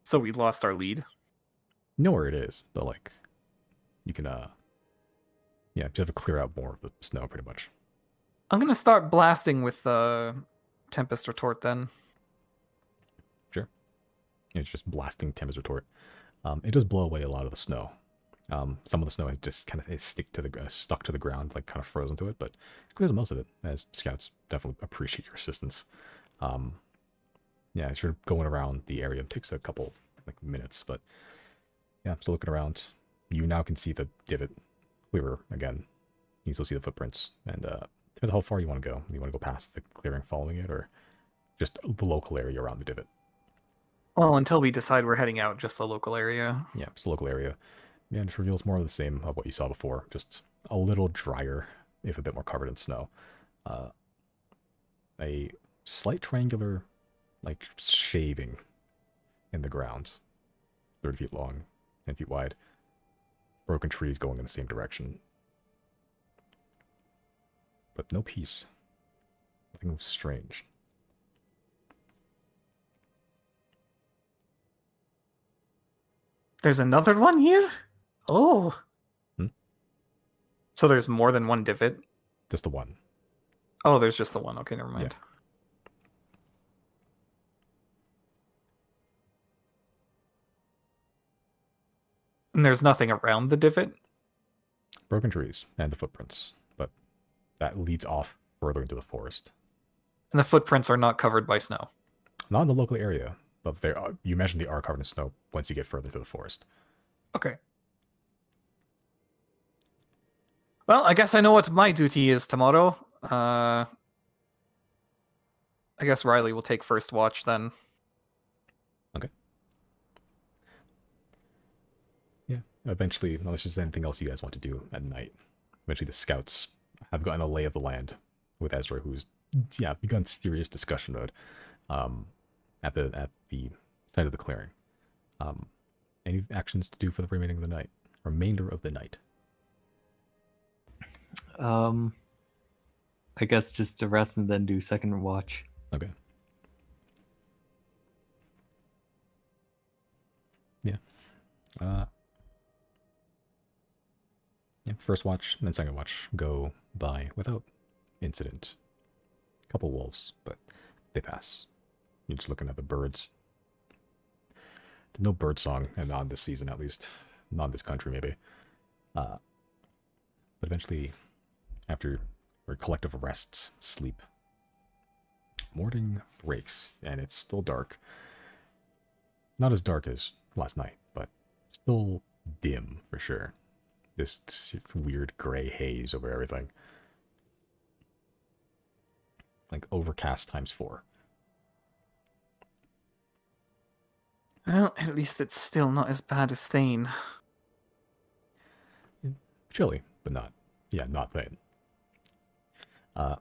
So we lost our lead. You know where it is, but like, you can yeah, just have to clear out more of the snow pretty much. I'm gonna start blasting with Tempest Retort then. Sure. It's just blasting Tempest Retort. It does blow away a lot of the snow. Some of the snow has just kind of stuck to the ground, like kind of frozen to it, but it clears most of it, as scouts definitely appreciate your assistance. Yeah, as you're going around the area, it takes a couple like minutes, but yeah, still looking around. You now can see the divot clearer again. You still see the footprints, and depends how far you want to go. You want to go past the clearing following it, or just the local area around the divot? Well, until we decide we're heading out, just the local area. Yeah, it's the local area. Yeah, it just reveals more of the same of what you saw before, just a little drier, if a bit more covered in snow. A slight triangular, like, shaving in the ground, 30 feet long, 10 feet wide. Broken trees going in the same direction. But no peace. Nothing strange. There's another one here? Oh. Hmm? So there's more than one divot? Just the one. Oh, there's just the one. Okay, never mind. Yeah. And there's nothing around the divot? Broken trees and the footprints, but that leads off further into the forest. And the footprints are not covered by snow? Not in the local area, but they are, you mentioned they are covered in snow once you get further into the forest. Okay. Well, I guess I know what my duty is tomorrow. I guess Riley will take first watch then. Okay. Yeah, eventually, unless there's anything else you guys want to do at night, eventually the scouts have gotten a lay of the land with Ezra, who's, yeah, begun serious discussion mode at the side of the clearing. Any actions to do for the remainder of the night? I guess just to rest and then do second watch. Okay. Yeah. Yeah, first watch and then second watch go by without incident. Couple wolves, but they pass. You're just looking at the birds. There's no bird song, and not this season at least. Not in this country, maybe. But eventually, after your collective rests, sleep, morning breaks, and it's still dark. Not as dark as last night, but still dim for sure. This weird gray haze over everything. Like overcast times 4. Well, at least it's still not as bad as Thane. Chilly, but not, yeah, not Thane. By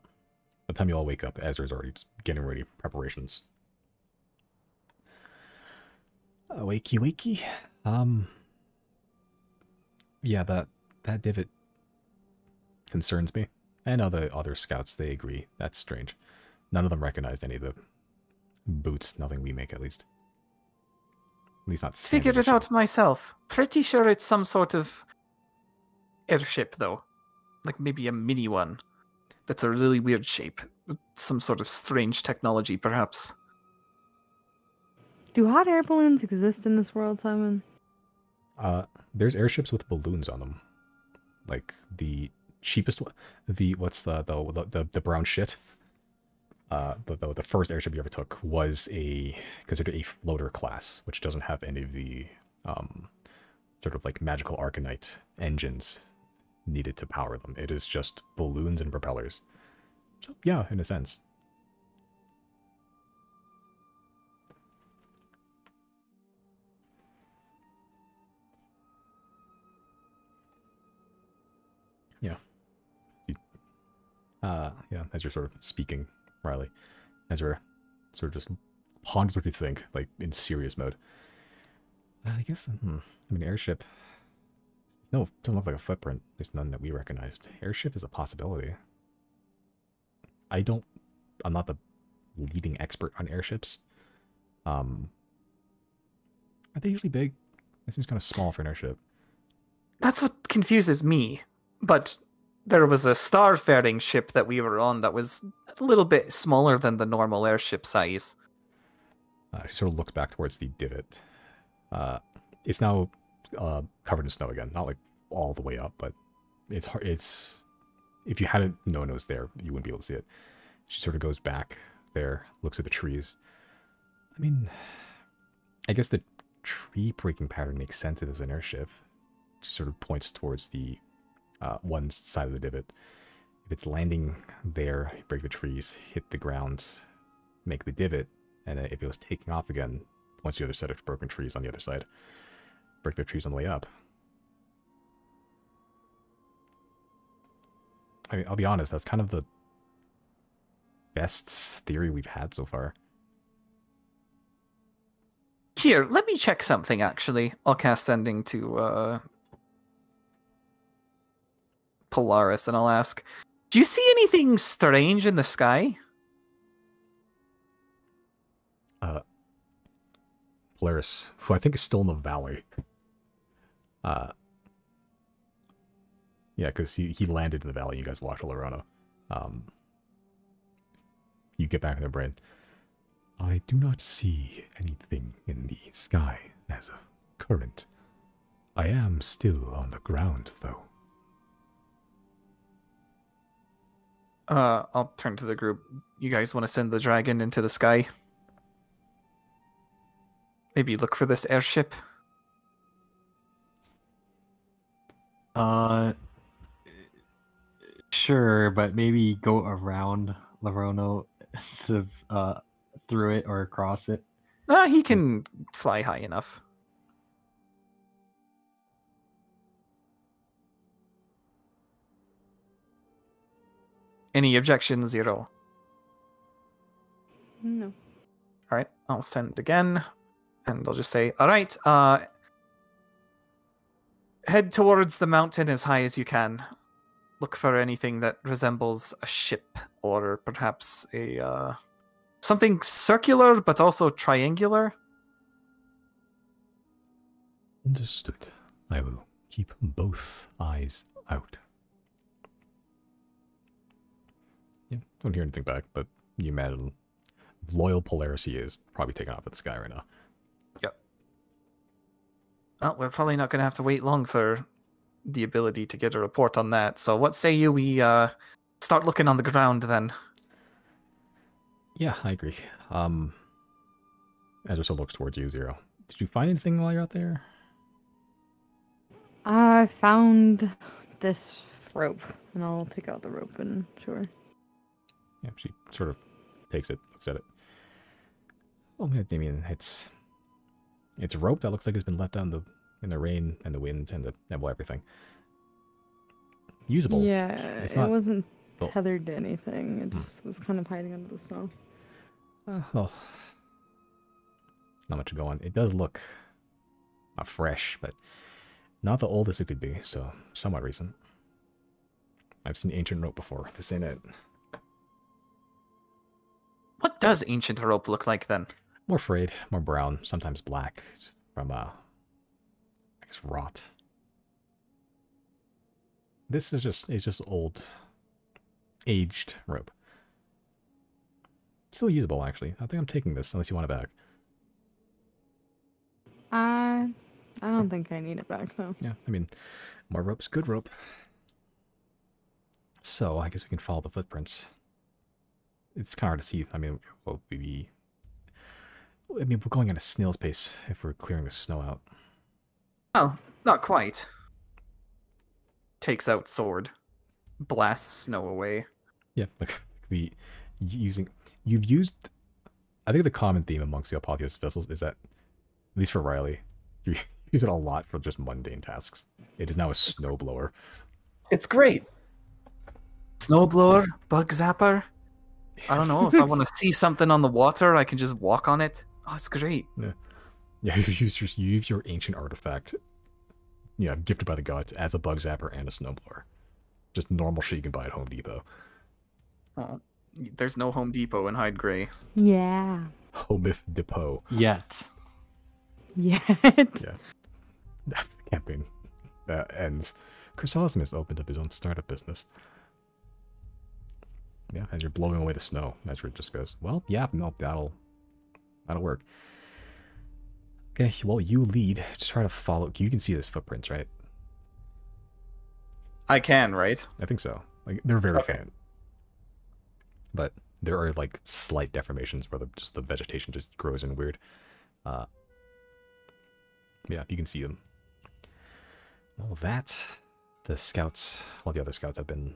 the time you all wake up, Ezra's already just getting ready, preparations. Wakey, wakey. Yeah, that divot concerns me. And other scouts, they agree. That's strange. None of them recognized any of the boots. Nothing we make, at least. At least not standard Figured it issue. out myself. Pretty sure it's some sort of airship, though. Like maybe a mini one. That's a really weird shape. Some sort of strange technology, perhaps. Do hot air balloons exist in this world, Simon? There's airships with balloons on them. Like the cheapest one. What's the brown shit? The first airship you ever took was considered a floater class, which doesn't have any of the sort of like magical Arcanite engines needed to power them. It is just balloons and propellers. So yeah, in a sense. Yeah. Yeah, as you're sort of speaking, Riley, as you're sort of just ponders what you think, like in serious mode. I guess, I mean, airship. No, doesn't look like a footprint. There's none that we recognized. Airship is a possibility. I'm not the leading expert on airships. Are they usually big? It seems kind of small for an airship. That's what confuses me. But there was a starfaring ship that we were on that was a little bit smaller than the normal airship size. She sort of looks back towards the divot. It's now covered in snow again. Not like all the way up, but it's hard. It's if you hadn't known it was there, you wouldn't be able to see it. She sort of goes back there, looks at the trees. I mean, I guess the tree breaking pattern makes sense if it's an airship. She sort of points towards the one side of the divot. If it's landing there, break the trees, hit the ground, make the divot, and if it was taking off again, once the other set of broken trees on the other side, break the trees on the way up. I mean, I'll be honest, that's kind of the best theory we've had so far. Here, let me check something, actually. I'll cast Sending to Polaris, and I'll ask, do you see anything strange in the sky? Polaris, who I think is still in the valley. Yeah, because he landed in the valley. You guys watched Lorona. You get back in their brain. I do not see anything in the sky as of current. I am still on the ground, though. I'll turn to the group. You guys want to send the dragon into the sky? Maybe look for this airship? Sure, but maybe go around Larono instead of through it or across it. He can fly high enough. Any objections, Zero? No. Alright, I'll send again. And I'll just say, alright, head towards the mountain as high as you can. Look for anything that resembles a ship, or perhaps a, something circular, but also triangular. Understood. I will keep both eyes out. Yeah, don't hear anything back, but you imagine loyal Polaris he is probably taking off at the sky right now. Yep. Well, we're probably not going to have to wait long for the ability to get a report on that. So what say you we start looking on the ground then? Yeah, I agree. Ezra looks towards you, Zero. Did you find anything while you're out there? I found this rope, and I'll take out the rope and show her. Yeah, she sort of takes it, looks at it. Well, I mean, it's a rope that looks like it's been left out in the rain and the wind and everything. Usable. Yeah, It's it not wasn't built. tethered to anything. It just was kind of hiding under the snow. Well, not much to go on. It does look not fresh, but not the oldest it could be, so somewhat recent. I've seen ancient rope before. This ain't it. What does ancient rope look like then? More frayed, more brown, sometimes black, from I guess rot. This is it's just old, aged rope. Still usable, actually. I think I'm taking this, unless you want it back. I don't think I need it back though. Yeah, I mean, more rope's good rope. So, I guess we can follow the footprints. It's kind of hard to see. I mean, we're going at a snail's pace if we're clearing the snow out. Oh, not quite. Takes out sword. Blasts snow away. Yeah, like you've used. I think the common theme amongst the Apotheos vessels is that, at least for Riley, you use it a lot for just mundane tasks. It is now a snowblower. It's great. Snowblower, bug zapper. I don't know, if I want to see something on the water, I can just walk on it. Oh, it's great. Yeah, you use your ancient artifact, gifted by the gods, as a bug zapper and a snowblower. Just normal shit you can buy at Home Depot. Oh, there's no Home Depot in Hyde Gray. Yeah. Hometh Depot. Yet. Yet. Yeah. The campaign ends. Chrysostom opened up his own startup business. Yeah, as you're blowing away the snow, Ezra just goes, well, yeah, no, that'll work. Okay, well, you lead. Just try to follow. You can see this footprints, right? I can, right? I think so. Like, they're very Okay. faint. But there are, like, slight deformations where the vegetation just grows in weird. Yeah, you can see them. Well, the scouts, the other scouts have been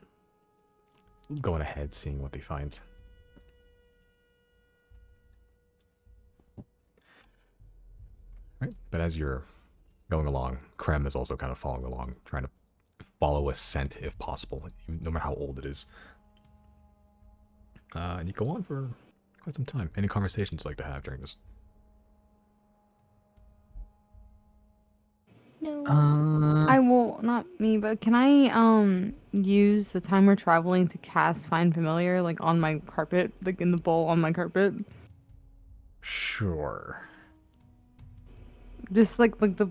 going ahead, seeing what they find. Right, but as you're going along, Krem is also kind of following along, trying to follow a scent if possible, no matter how old it is. And you go on for quite some time. Any conversations you'd like to have during this? No. Uh, I will, not me, but can I use the time we're traveling to cast Find Familiar, like on my carpet, like in the bowl on my carpet? Sure. Just like the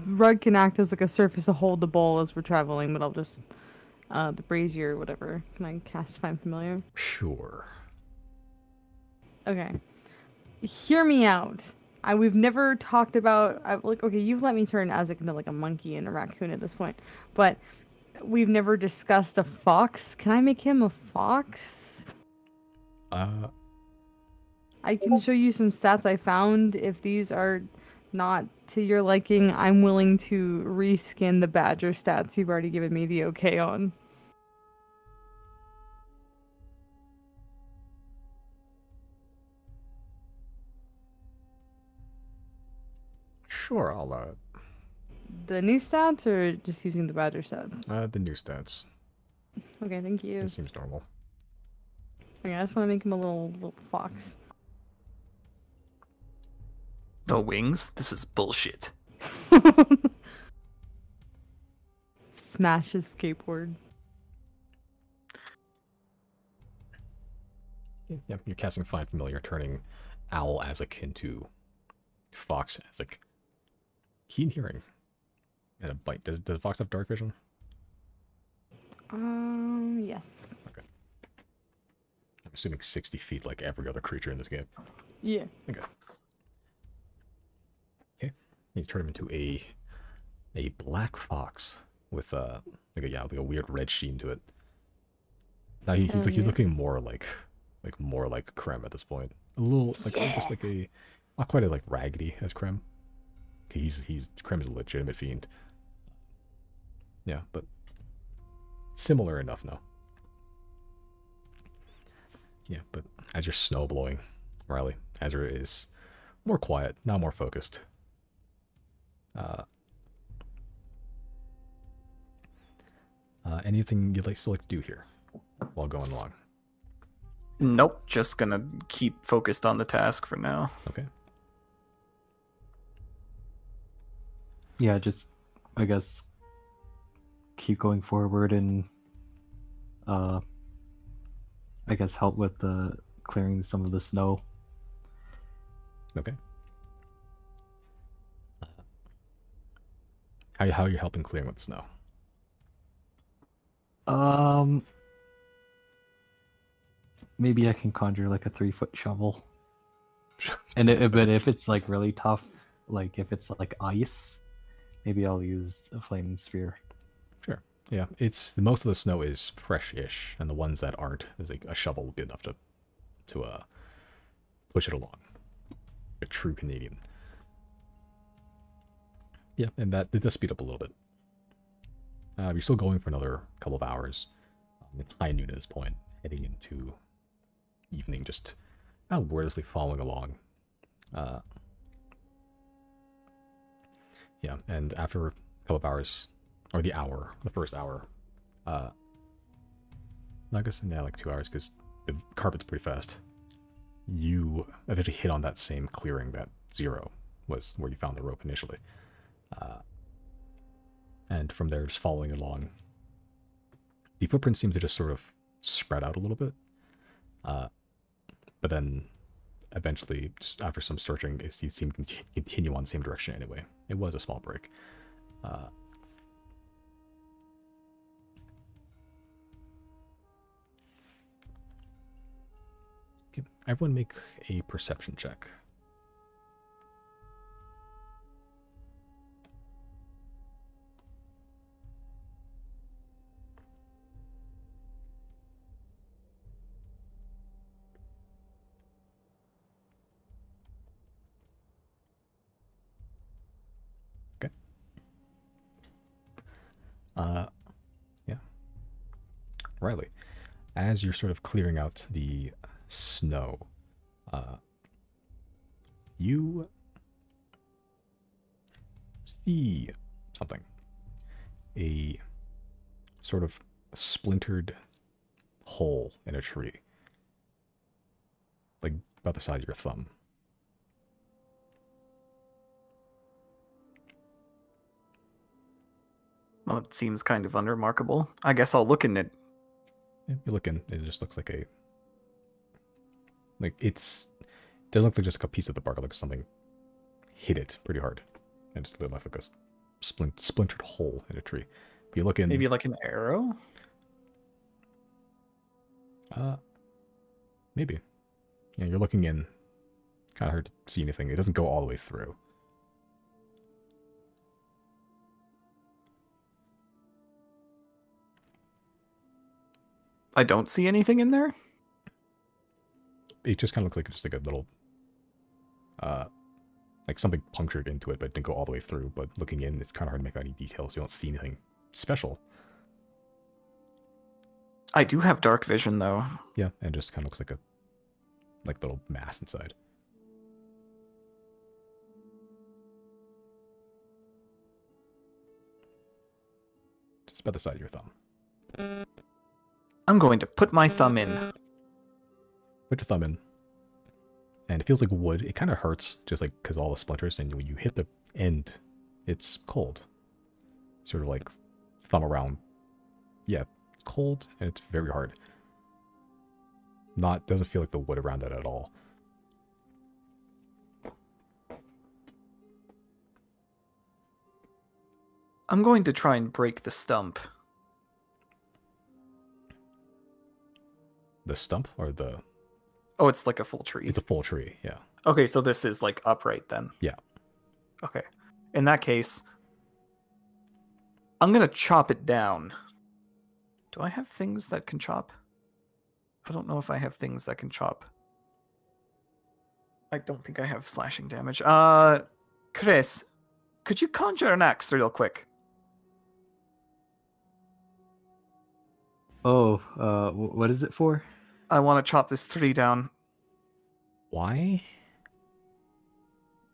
rug can act as like a surface to hold the bowl as we're traveling, but I'll just the brazier or whatever. Can I cast Find Familiar? Sure. Okay. Hear me out. We've never talked about okay, you've let me turn Azek into like a monkey and a raccoon at this point, but we've never discussed a fox. Can I make him a fox? I can show you some stats I found. If these are not to your liking, I'm willing to reskin the badger stats you've already given me the okay on. Sure, I'll The new stats or just using the badger stats? the new stats. Okay, thank you. It seems normal. Okay, I just want to make him a little fox. no wings? This is bullshit. Smash his skateboard. Yeah, you're casting Find Familiar, turning Owl Azek into Fox Azek. Keen hearing. And a bite. Does Fox have dark vision? Yes. Okay. I'm assuming 60 feet like every other creature in this game. Yeah. Okay. Okay. He's turned him into a black fox with like a weird red sheen to it. Now he's looking more like Krem at this point. A little like just like not quite as like raggedy as Krem. Okay, Krem is a legitimate fiend. Yeah, but similar enough now. Yeah, but as you're snow blowing, Riley, Azra is more quiet, now more focused. Anything you'd still like to do here while going along? Nope, just gonna keep focused on the task for now. Okay. Yeah, just I guess keep going forward and uh, I guess help with the clearing some of the snow. Okay. How are you helping clearing with snow? Maybe I can conjure like a 3-foot shovel. And but if it's like really tough, like if it's like ice, maybe I'll use a flaming sphere. Sure. Yeah, it's most of the snow is fresh-ish, and the ones that aren't, is like a shovel would be enough to push it along. A true Canadian. Yeah, and that it does speed up a little bit. You're still going for another couple of hours. It's high noon at this point, heading into evening, just kind of wordlessly following along. Yeah, and after a couple of hours, or the first hour, I guess, yeah, like 2 hours, because the carpet's pretty fast. You eventually hit on that same clearing that 0 was where you found the rope initially. And from there, just following along, the footprints seem to just sort of spread out a little bit. But then eventually, just after some searching, it seemed to continue on the same direction anyway. It was a small break. Okay, everyone make a perception check. Yeah. Riley, as you're sort of clearing out the snow, you see something. A sort of splintered hole in a tree. Like about the size of your thumb. Well, it seems kind of unremarkable. I guess I'll look in it. Yeah, you look in, it just looks like a... Like, it doesn't look like just like a piece of the bark, it looks like something hit it pretty hard. And just left like a splintered hole in a tree. If you look in... Maybe like an arrow? Maybe. Yeah, you're looking in. Kind of hard to see anything. It doesn't go all the way through. I don't see anything in there? It just kind of looks like just like a little... like something punctured into it, but it didn't go all the way through. But looking in, it's kind of hard to make out any details. You don't see anything special. I do have dark vision, though. Yeah, and it just kind of looks like a little mass inside. Just about the size of your thumb. I'm going to put my thumb in. Put your thumb in. And it feels like wood. It kind of hurts, just like because all the splinters, and when you hit the end, it's cold. Sort of like thumb around. Yeah, it's cold and it's very hard. Doesn't feel like the wood around it at all. I'm going to try and break the stump. The stump or the... Oh, it's like a full tree. It's a full tree, yeah. Okay, so this is like upright then. Yeah. Okay. In that case, I'm going to chop it down. Do I have things that can chop? I don't know if I have things that can chop. I don't think I have slashing damage. Chris, could you conjure an axe real quick? Oh, what is it for? I want to chop this tree down. Why?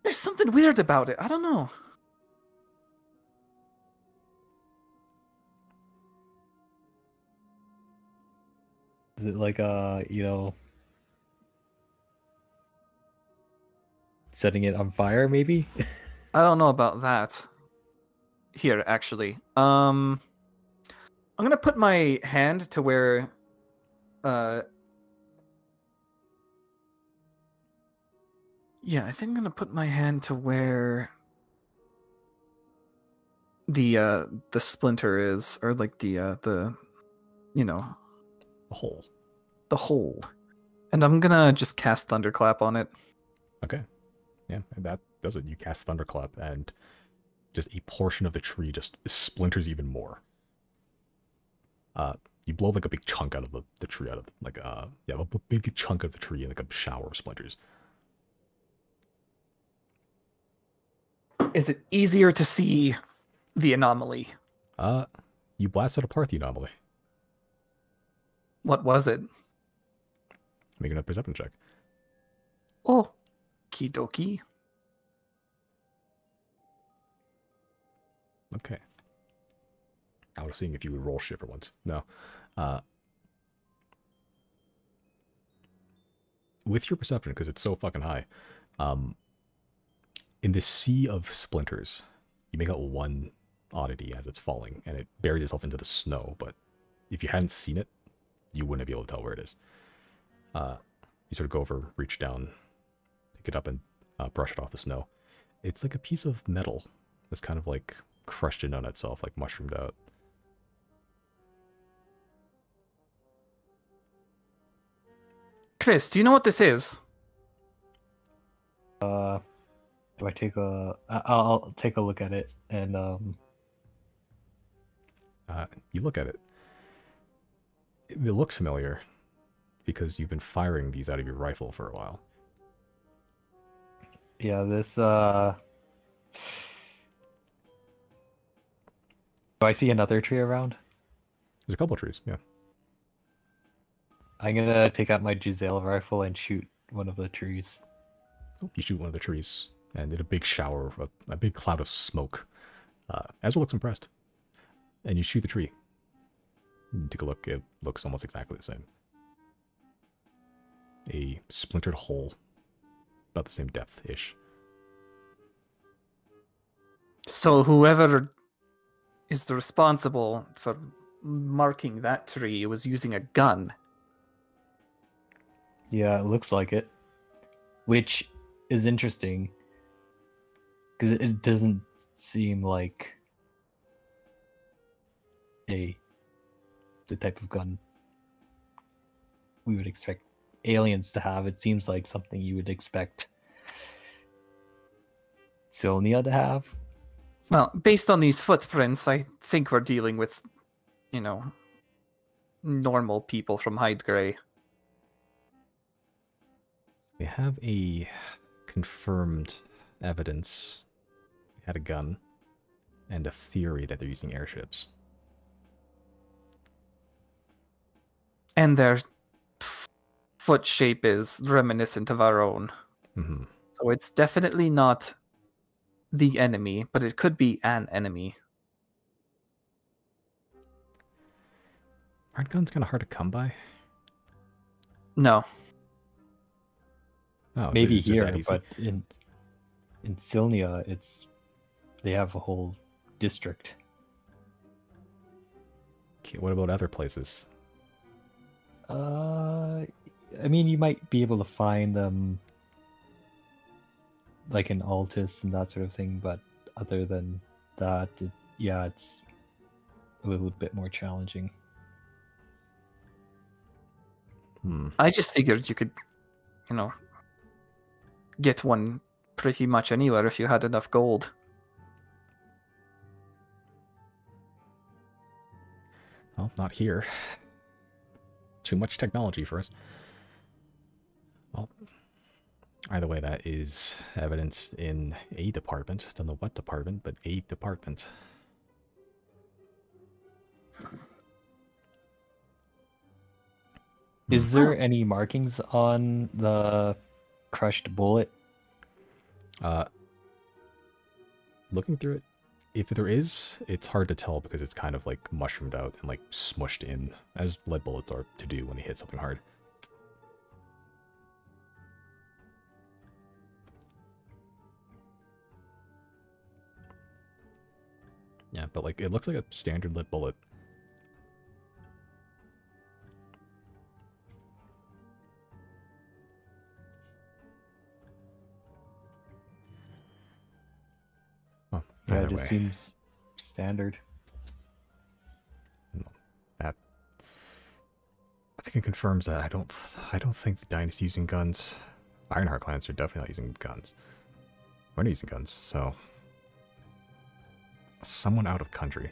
There's something weird about it. I don't know. Is it like setting it on fire maybe? I don't know about that. Here, actually. I'm I'm gonna put my hand to where, yeah, I think I'm gonna put my hand to where the splinter is, or like the you know, A hole. the hole, and I'm gonna just cast Thunderclap on it. Okay. Yeah, and that does it. You cast Thunderclap, and just a portion of the tree just splinters even more. You blow like a big chunk out of the tree, out of like yeah, a big chunk of the tree, and like a shower of splinters. Is it easier to see the anomaly? You blasted apart the anomaly. What was it? Make a perception check. Oh, kidoki. Okay. I was seeing if you would roll shit for once. No. With your perception, because it's so fucking high, in this sea of splinters, you make out one oddity as it's falling, and it buried itself into the snow, but if you hadn't seen it, you wouldn't be able to tell where it is. You sort of go over, reach down, pick it up, and brush it off the snow. It's like a piece of metal that's kind of like crushed in on itself, like mushroomed out. Chris, do you know what this is? Do I take a? I'll take a look at it, and You look at it. It looks familiar because you've been firing these out of your rifle for a while. yeah, this. Do I see another tree around? There's a couple of trees, yeah. I'm gonna take out my Giselle rifle and shoot one of the trees. Oh, you shoot one of the trees, and in a big shower, a big cloud of smoke. Ezra looks impressed. And you shoot the tree. Take a look, it looks almost exactly the same. A splintered hole, about the same depth-ish. So whoever is the responsible for marking that tree was using a gun. Yeah, it looks like it. Which is interesting. Because it doesn't seem like the type of gun we would expect aliens to have. It seems like something you would expect Sylnia to have. Well, based on these footprints, I think we're dealing with, you know, normal people from Hyde Grey. We have a confirmed evidence. They had a gun, and a theory that they're using airships. And their foot shape is reminiscent of our own. Mm-hmm. So it's definitely not the enemy, but it could be an enemy. Aren't guns kind of hard to come by? No. Oh, so Maybe it's just here, that easy. but in Sylnia, they have a whole district. Okay, what about other places? I mean, you might be able to find them like in Altus and that sort of thing, but other than that, it's a little bit more challenging. I just figured you could, you know, get one pretty much anywhere if you had enough gold. Well, not here. Too much technology for us. Well, either way, that is evidence in a department. Don't know what department, but a department. Is there any markings on the crushed bullet? Looking through it, if there is, it's hard to tell because it's kind of like mushroomed out and like smushed in, as lead bullets are to do when they hit something hard. Yeah, but like it looks like a standard lead bullet. it either just way. seems standard. That I think it confirms that I don't think the Dynasty using guns. Ironheart clans are definitely not using guns. We're not using guns, so someone out of country.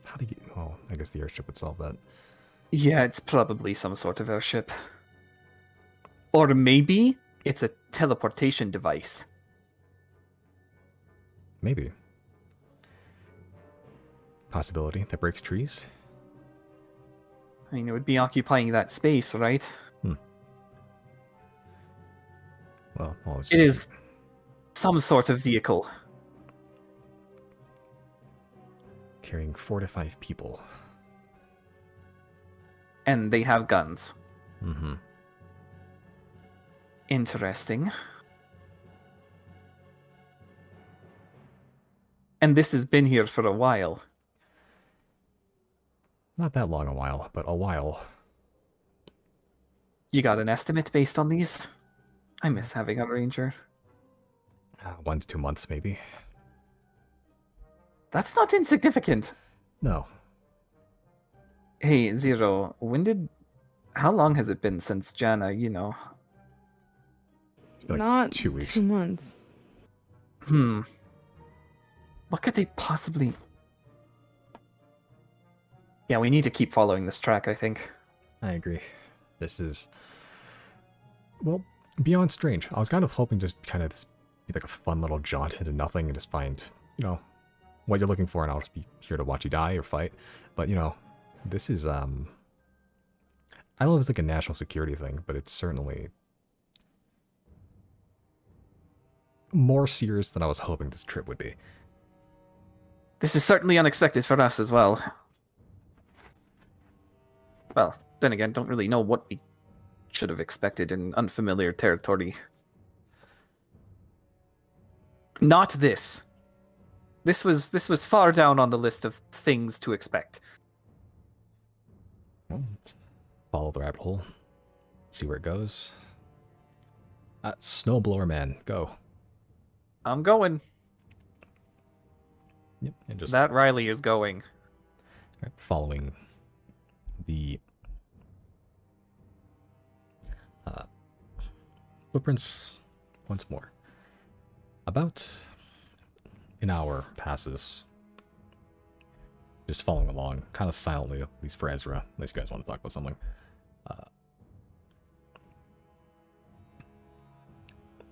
How do you? Oh, I guess the airship would solve that. Yeah, it's probably some sort of airship. Or maybe it's a teleportation device. Maybe. Possibility that breaks trees. I mean, it would be occupying that space, right? Well, It is some sort of vehicle. carrying 4 to 5 people. And they have guns. Mm-hmm. Interesting. And this has been here for a while. Not that long a while, but a while. You got an estimate based on these? I miss having a ranger. 1 to 2 months, maybe. That's not insignificant. No. Hey, Zero, how long has it been since Jana, It's been like Not 2 weeks. 2 months. What could they possibly... Yeah, we need to keep following this track, I think. I agree. This is... Well, beyond strange. I was kind of hoping just kind of this be like a fun little jaunt into nothing and just find, what you're looking for, and I'll just be here to watch you die or fight. But, this is, I don't know if it's like a national security thing, but it's certainly more serious than I was hoping this trip would be. This is certainly unexpected for us as well. Well, then again, don't really know what we should have expected in unfamiliar territory. Not this. This was far down on the list of things to expect. Well, let's follow the rabbit hole. See where it goes. Snowblower Man, go. I'm going. Yep, and just That Riley is going. following the footprints once more. About an hour passes, just following along, kind of silently, at least for Ezra, unless you guys want to talk about something.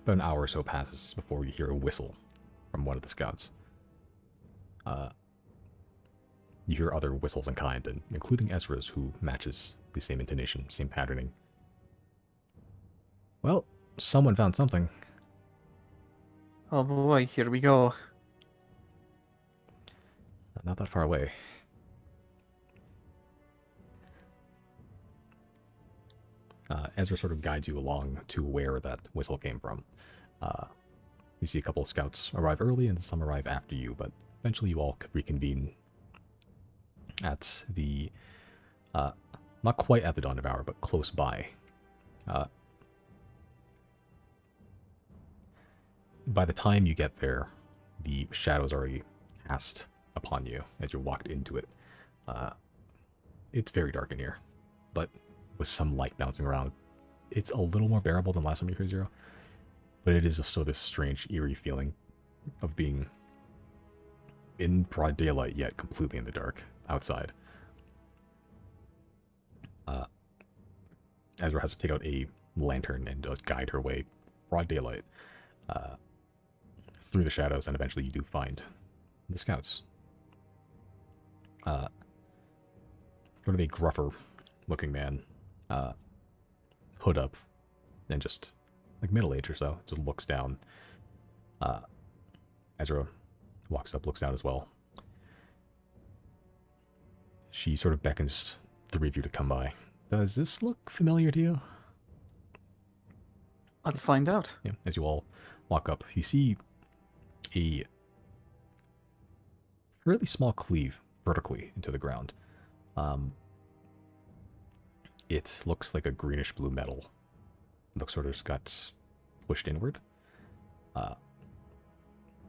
About an hour or so passes before you hear a whistle from one of the scouts. You hear other whistles in kind, and including Ezra's, who matches the same intonation, same patterning. Well, someone found something. Oh boy, here we go. Not that far away. Ezra sort of guides you along to where that whistle came from. You see a couple of scouts arrive early and some arrive after you, but eventually you all reconvene at the... not quite at the dawn of hour, but close by. By the time you get there, the shadow's already cast upon you as you walked into it. It's very dark in here, but with some light bouncing around. It's a little more bearable than last time you heard Zero, but it is still this strange, eerie feeling of being in broad daylight, yet completely in the dark outside. Ezra has to take out a lantern and guide her way, broad daylight, through the shadows, and eventually you do find the scouts. Sort of a gruffer looking man, hood up, and just like middle age or so, just looks down. Ezra walks up, looks down as well. She sort of beckons the three of you to come by. Does this look familiar to you? Let's find out. Yeah, as you all walk up, you see a fairly small cleave vertically into the ground. It looks like a greenish blue metal. It looks sort of got pushed inward.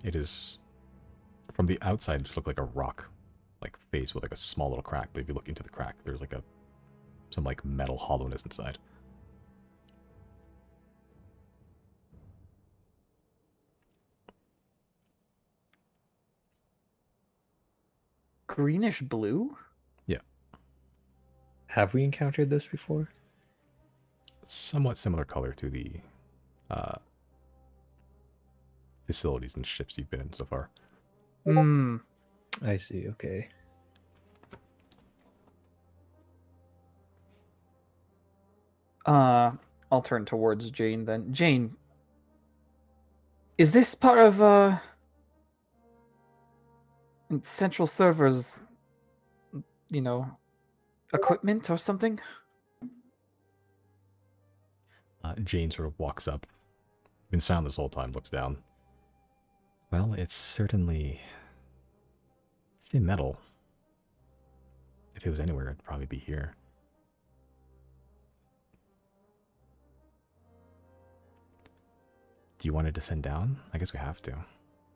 It is, from the outside, it just look like a rock, like face with like a small little crack. But if you look into the crack, there's like some like metal hollowness inside. Greenish blue? Yeah, Have we encountered this before? somewhat similar color to the facilities and ships you've been in so far. Hmm. I see. Okay. I'll turn towards Jane then. Jane, is this part of Central Server's, equipment or something? Jane sort of walks up, been silent this whole time, looks down. Well, it's certainly, it's in metal. If it was anywhere, it'd probably be here. Do you want to descend down? I guess we have to.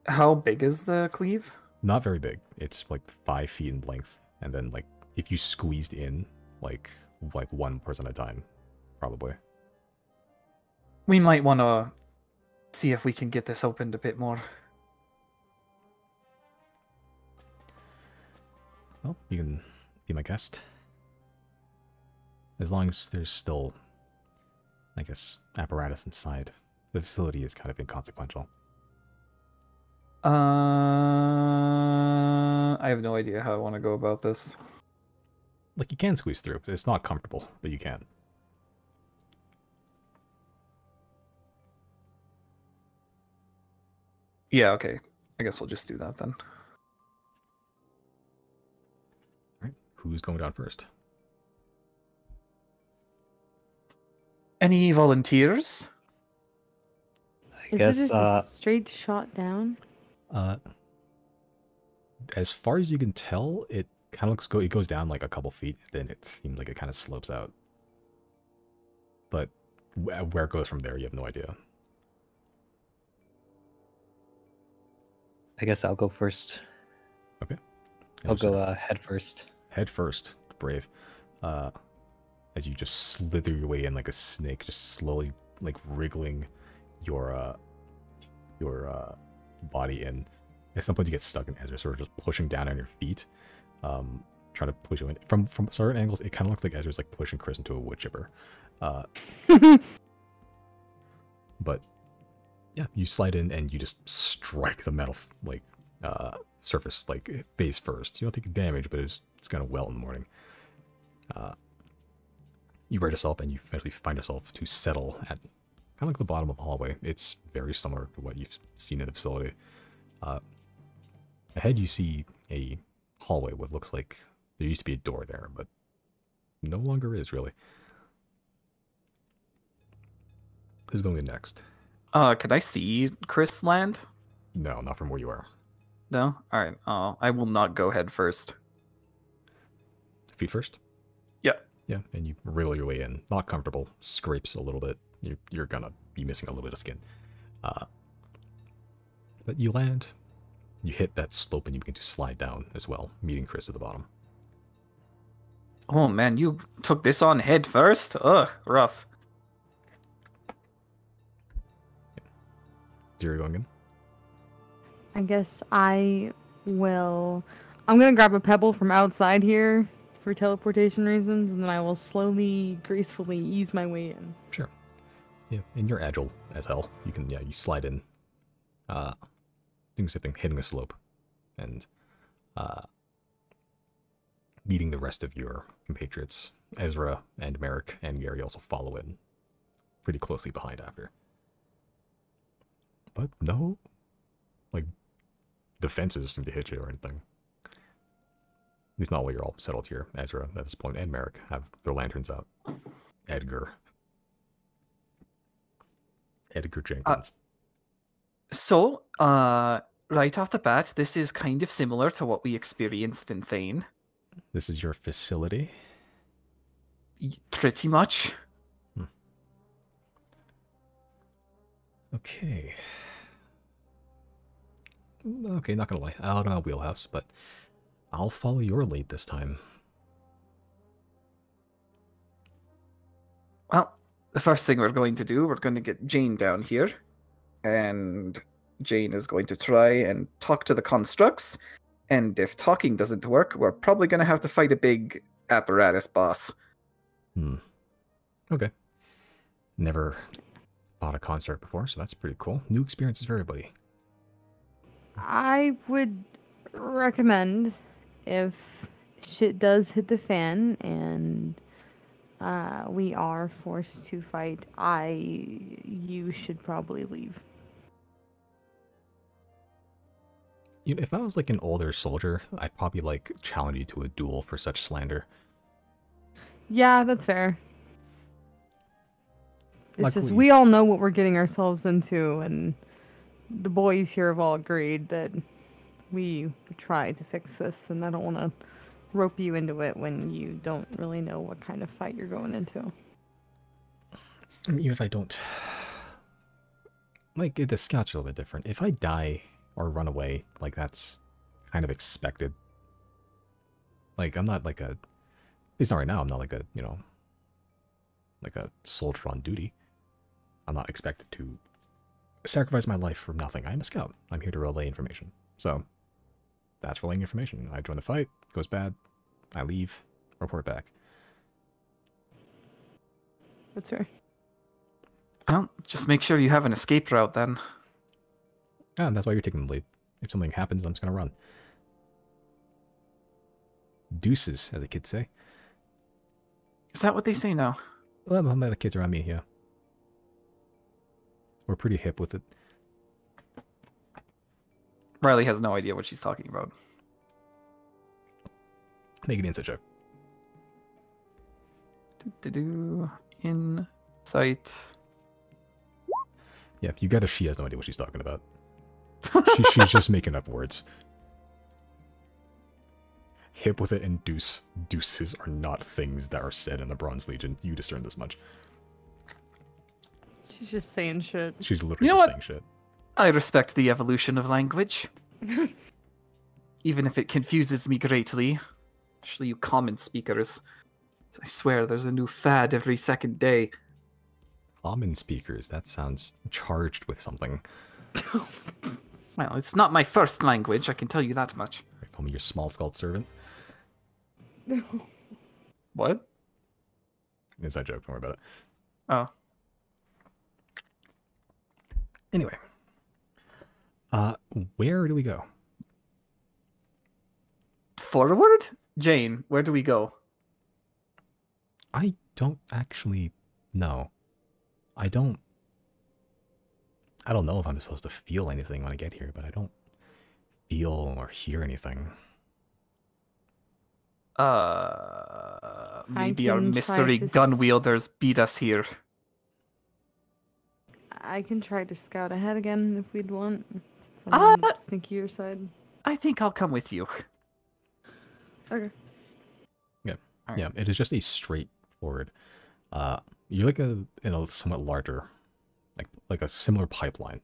How big is the cleave? Not very big. It's like 5 feet in length, and then like if you squeezed in, like one person at a time, probably. We might want to see if we can get this opened a bit more. Well, you can be my guest. As long as there's still, I guess, apparatus inside. The facility is kind of inconsequential. I have no idea how I want to go about this. Like, you can squeeze through. It's not comfortable, but you can. Yeah, okay. I guess we'll just do that then. Alright, who's going down first? Any volunteers? I Is guess it just a straight shot down? As far as you can tell, it kind of it goes down like a couple feet, then it seems like it kind of slopes out. But where it goes from there, you have no idea. I guess I'll go first. Okay. I'll go head first. Head first, brave. As you just slither your way in like a snake, just slowly like wriggling your body in. At some point you get stuck in Ezra, sort of just pushing down on your feet, trying to push you in. From certain angles, it kind of looks like Ezra's like pushing Chris into a wood chipper. But yeah, you slide in and you just strike the metal like surface like face first. You don't take damage, but it's gonna welt in the morning. You right yourself and you eventually find yourself to settle at kind of like the bottom of the hallway. It's very similar to what you've seen in the facility. Ahead you see a hallway with looks like there used to be a door there, but no longer is really. Who's going in next? Could I see Chris land? No, not from where you are. No? Alright, I will not go head first. Feet first? Yeah. Yeah, and you wriggle your way in. Not comfortable. Scrapes a little bit. You're gonna be missing a little bit of skin. But you land. You hit that slope and you begin to slide down as well, meeting Chris at the bottom. Oh man, you took this on head first? Ugh, rough. Zero going in? I guess I will. I'm gonna grab a pebble from outside here for teleportation reasons, and then I will slowly, gracefully ease my way in. Sure. Yeah, and you're agile as hell. You can, yeah, you slide in. Doing something, hitting a slope, and meeting the rest of your compatriots. Ezra and Merrick and Gary also follow in pretty closely behind after. But no, like, defenses seem to hit you or anything. At least not while you're all settled here. Ezra, at this point, and Merrick have their lanterns out. Edgar Jenkins. So, right off the bat, this is kind of similar to what we experienced in Thane. This is your facility? Pretty much. Okay. Okay, not gonna lie. Out of my wheelhouse, but I'll follow your lead this time. Well, the first thing we're going to do, we're going to get Jane down here. And Jane is going to try and talk to the constructs. And if talking doesn't work, we're probably going to have to fight a big apparatus boss. Okay. Never fought a construct before, so that's pretty cool. New experiences for everybody. I would recommend if shit does hit the fan and we are forced to fight, you should probably leave. You know, if I was like an older soldier, I'd probably like challenge you to a duel for such slander. Yeah, that's fair. It's just, Luckily- we all know what we're getting ourselves into, and the boys here have all agreed that we try to fix this, and I don't want to rope you into it when you don't really know what kind of fight you're going into. I mean, even if I don't... Like, the scouts are a little bit different. If I die or run away, like, that's kind of expected. Like, I'm not like a... At least not right now, I'm not like a, you know... Like a soldier on duty. I'm not expected to sacrifice my life for nothing. I'm a scout. I'm here to relay information. So, that's relaying information. I join the fight, goes bad, I leave, report back. That's fair. Well, just make sure you have an escape route then. Yeah, and that's why you're taking the lead. If something happens, I'm just gonna run. Deuces, as the kids say. Is that what they say now? Well, the kids around me, yeah. We're pretty hip with it. Riley has no idea what she's talking about. Make an insight check. Insight. Yeah, you got she has no idea what she's talking about. She's just making up words. Hip with it and deuce. Deuces are not things that are said in the Bronze Legion. You discern this much. She's just saying shit. She's literally You know just what? saying shit. I respect the evolution of language. Even if it confuses me greatly. Especially you common speakers. I swear there's a new fad every second day. Common speakers, that sounds charged with something. Well, it's not my first language, I can tell you that much. Call me your small skulled servant. What? Inside joke, don't worry about it. Oh. Anyway. Where do we go? Forward? Jane, where do we go? I don't actually know. I don't know if I'm supposed to feel anything when I get here, but I don't feel or hear anything. Maybe our can mystery try to gun wielders beat us here. I can try to scout ahead again if we'd want. Since I'm on the sneakier side. I think I'll come with you. Okay. Alright. Yeah, it is just a straightforward. You're like in a somewhat larger, like a similar pipeline.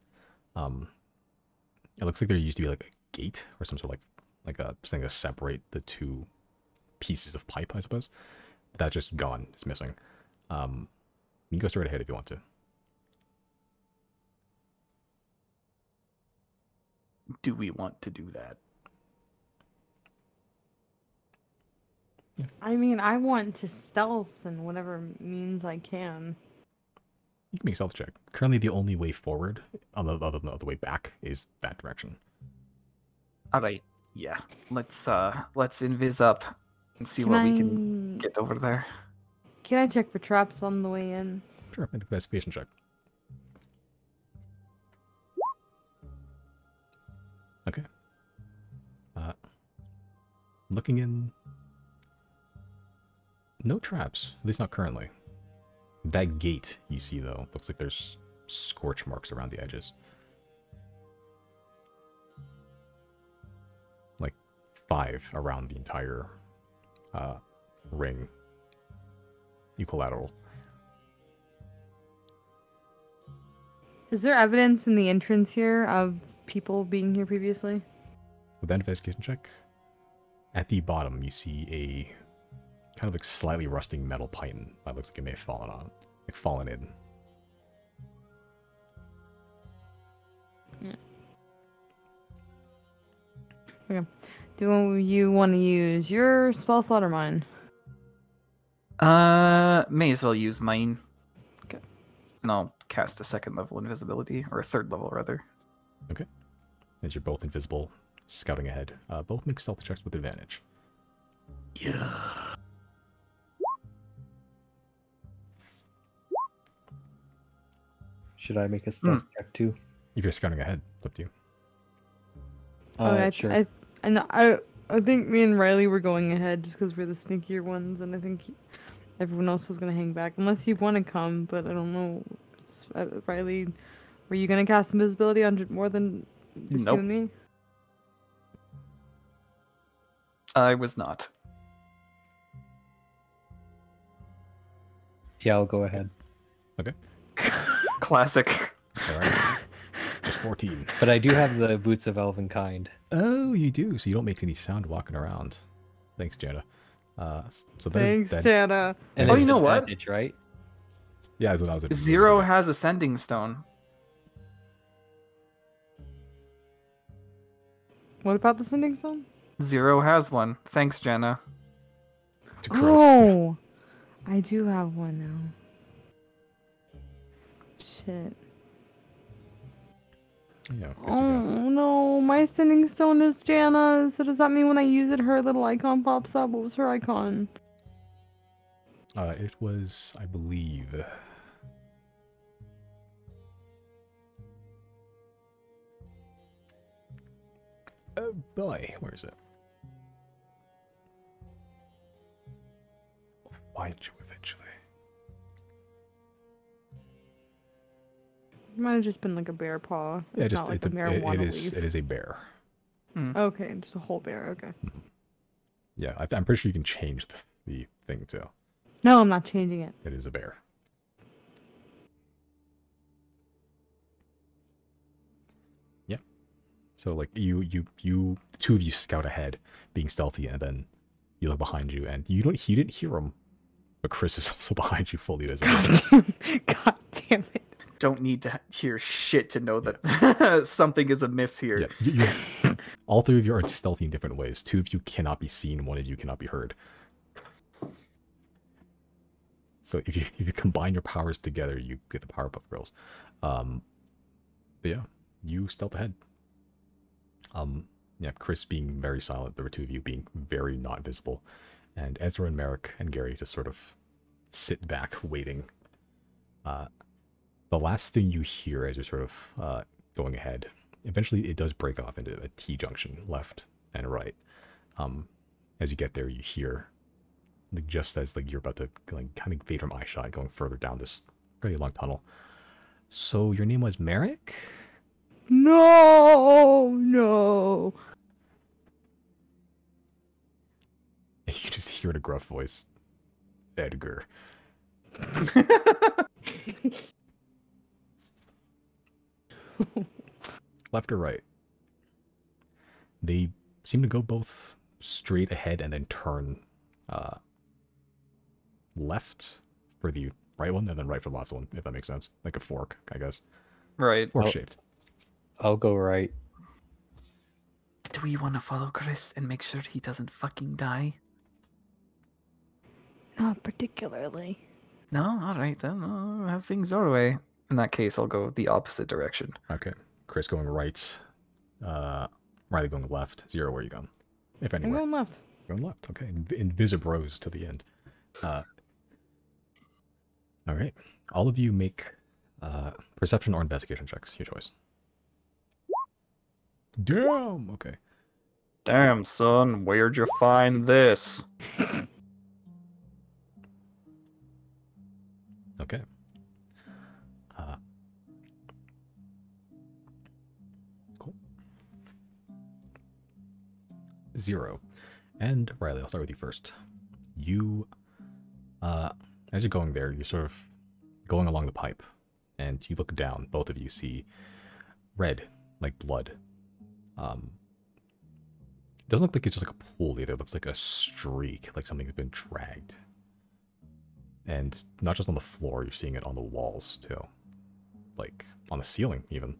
It looks like there used to be like a gate or some sort of like a thing to separate the two pieces of pipe, I suppose. But that's just gone. It's missing. You can go straight ahead if you want to. Do we want to do that? I mean, I want to stealth in whatever means I can. You can make a stealth check. Currently, the only way forward, other than the way back, is that direction. Alright, yeah. Let's invis up and see Can what we can get over there. Can I check for traps on the way in? Sure, make an investigation check. Okay. Looking in. No traps, at least not currently. That gate you see, though, looks like there's scorch marks around the edges. Like 5 around the entire ring. Equilateral. Is there evidence in the entrance here of people being here previously? With that investigation check, at the bottom you see a kind of like slightly rusting metal python that looks like it may have fallen in. Okay. Do you want to use your spell slot or mine? May as well use mine. Okay. And I'll cast a 2nd level invisibility, or a 3rd level rather. Okay. As you're both invisible, scouting ahead, both make stealth checks with advantage. Yeah. Should I make a stealth check too? If you're scouting ahead, it's up to you. Sure. I think me and Riley were going ahead just because we're the sneakier ones, and I think everyone else was gonna hang back unless you want to come. But I don't know. Riley, were you gonna cast invisibility on more than just Nope. you and me? I was not. Yeah, I'll go ahead. Okay. Classic. Alright. Just 14. But I do have the boots of elven kind. Oh, you do. So you don't make any sound walking around. Thanks, Jana. So that Thanks, that, Tana. And Oh, it's you know what? advantage, right? yeah, that's what I was. Zero has Ascending Stone. What about the sending stone? Zero has one. Thanks, Jenna. to Chris. Oh, I do have one now. Shit. Yeah. Chris, Oh no, my sending stone is Jana's. So does that mean when I use it, her little icon pops up? What was her icon? it was, I believe. Oh boy, where is it? I'll find you eventually. It might have just been like a bear paw. Yeah, if just not like it's a marijuana leaf. it is a bear. Okay, just a whole bear. Okay. Yeah, I'm pretty sure you can change the thing too. No, I'm not changing it. It is a bear. Yeah. So like you the two of you scout ahead, being stealthy, and then you look behind you, and you didn't hear him, but Chris is also behind you, fully visible. God damn it. Don't need to hear shit to know that something is amiss here. Yeah, all three of you are stealthy in different ways. Two of you cannot be seen. One of you cannot be heard. So if you combine your powers together, you get the Powerpuff Girls. But yeah, you stealth ahead. Yeah, Chris being very silent, the two of you being very not visible, and Ezra and Merrick and Gary just sort of sit back waiting. The last thing you hear as you're sort of going ahead, eventually it does break off into a T-junction, left and right. As you get there, you hear, like, just as like you're about to like kind of fade from eyeshot, going further down this very long tunnel. So your name was Merrick? No. And you just hear in a gruff voice, Edgar. Left or right? They seem to go both straight ahead and then turn left for the right one and then right for the left one, if that makes sense. Like a fork, I guess. Right. Fork shaped. I'll go right. Do we want to follow Chris and make sure he doesn't fucking die? Not particularly. No? Alright then. I'll have things our way. In that case, I'll go the opposite direction. Okay. Chris going right. Riley going left. Zero, where are you going? If I'm anywhere. going left. Going left. Okay. Invisibros to the end. All right. All of you make perception or investigation checks. Your choice. Damn. Okay. Damn, son, where'd you find this? Okay. Cool. 0. And Riley, I'll start with you first. You, as you're going there, you're sort of going along the pipe, and you look down. Both of you see red, like blood. It doesn't look like it's just like a pool either. It looks like a streak, like something's been dragged. And not just on the floor, you're seeing it on the walls too. Like on the ceiling even.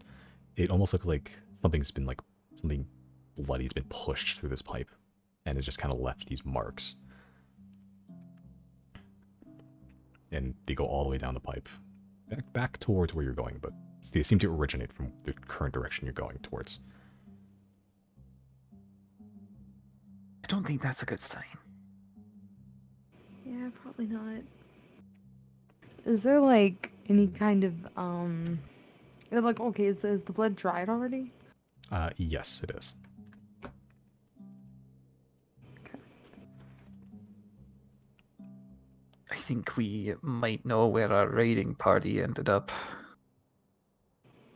It almost looks like something bloody's been pushed through this pipe. And it's just kind of left these marks. And they go all the way down the pipe. Back towards where you're going, but they seem to originate from the current direction you're going towards. I don't think that's a good sign. Yeah, probably not. Is there like any kind of like, okay, is the blood dried already? Yes, it is. Okay. I think we might know where our raiding party ended up.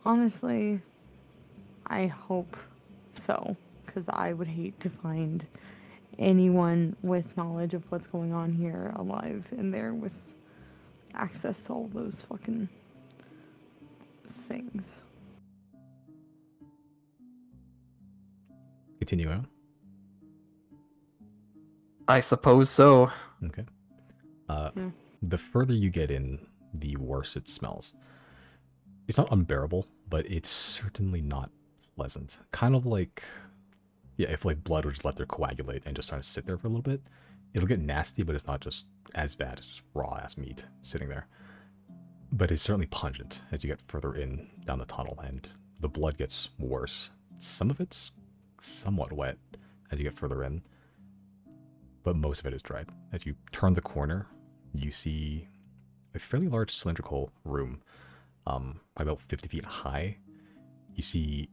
Honestly, I hope so, because I would hate to find anyone with knowledge of what's going on here alive in there with access to all those fucking things. Continue on. I suppose so. Okay. Yeah. The further you get in, the worse it smells. It's not unbearable, but it's certainly not pleasant. Kind of like, yeah, if like blood would just let there coagulate and just try to sit there for a little bit, it'll get nasty, but it's not just as bad as just raw ass meat sitting there. But it's certainly pungent as you get further in down the tunnel, and the blood gets worse. Some of it's somewhat wet as you get further in, but most of it is dried. As you turn the corner, you see a fairly large cylindrical room, probably about 50 feet high. You see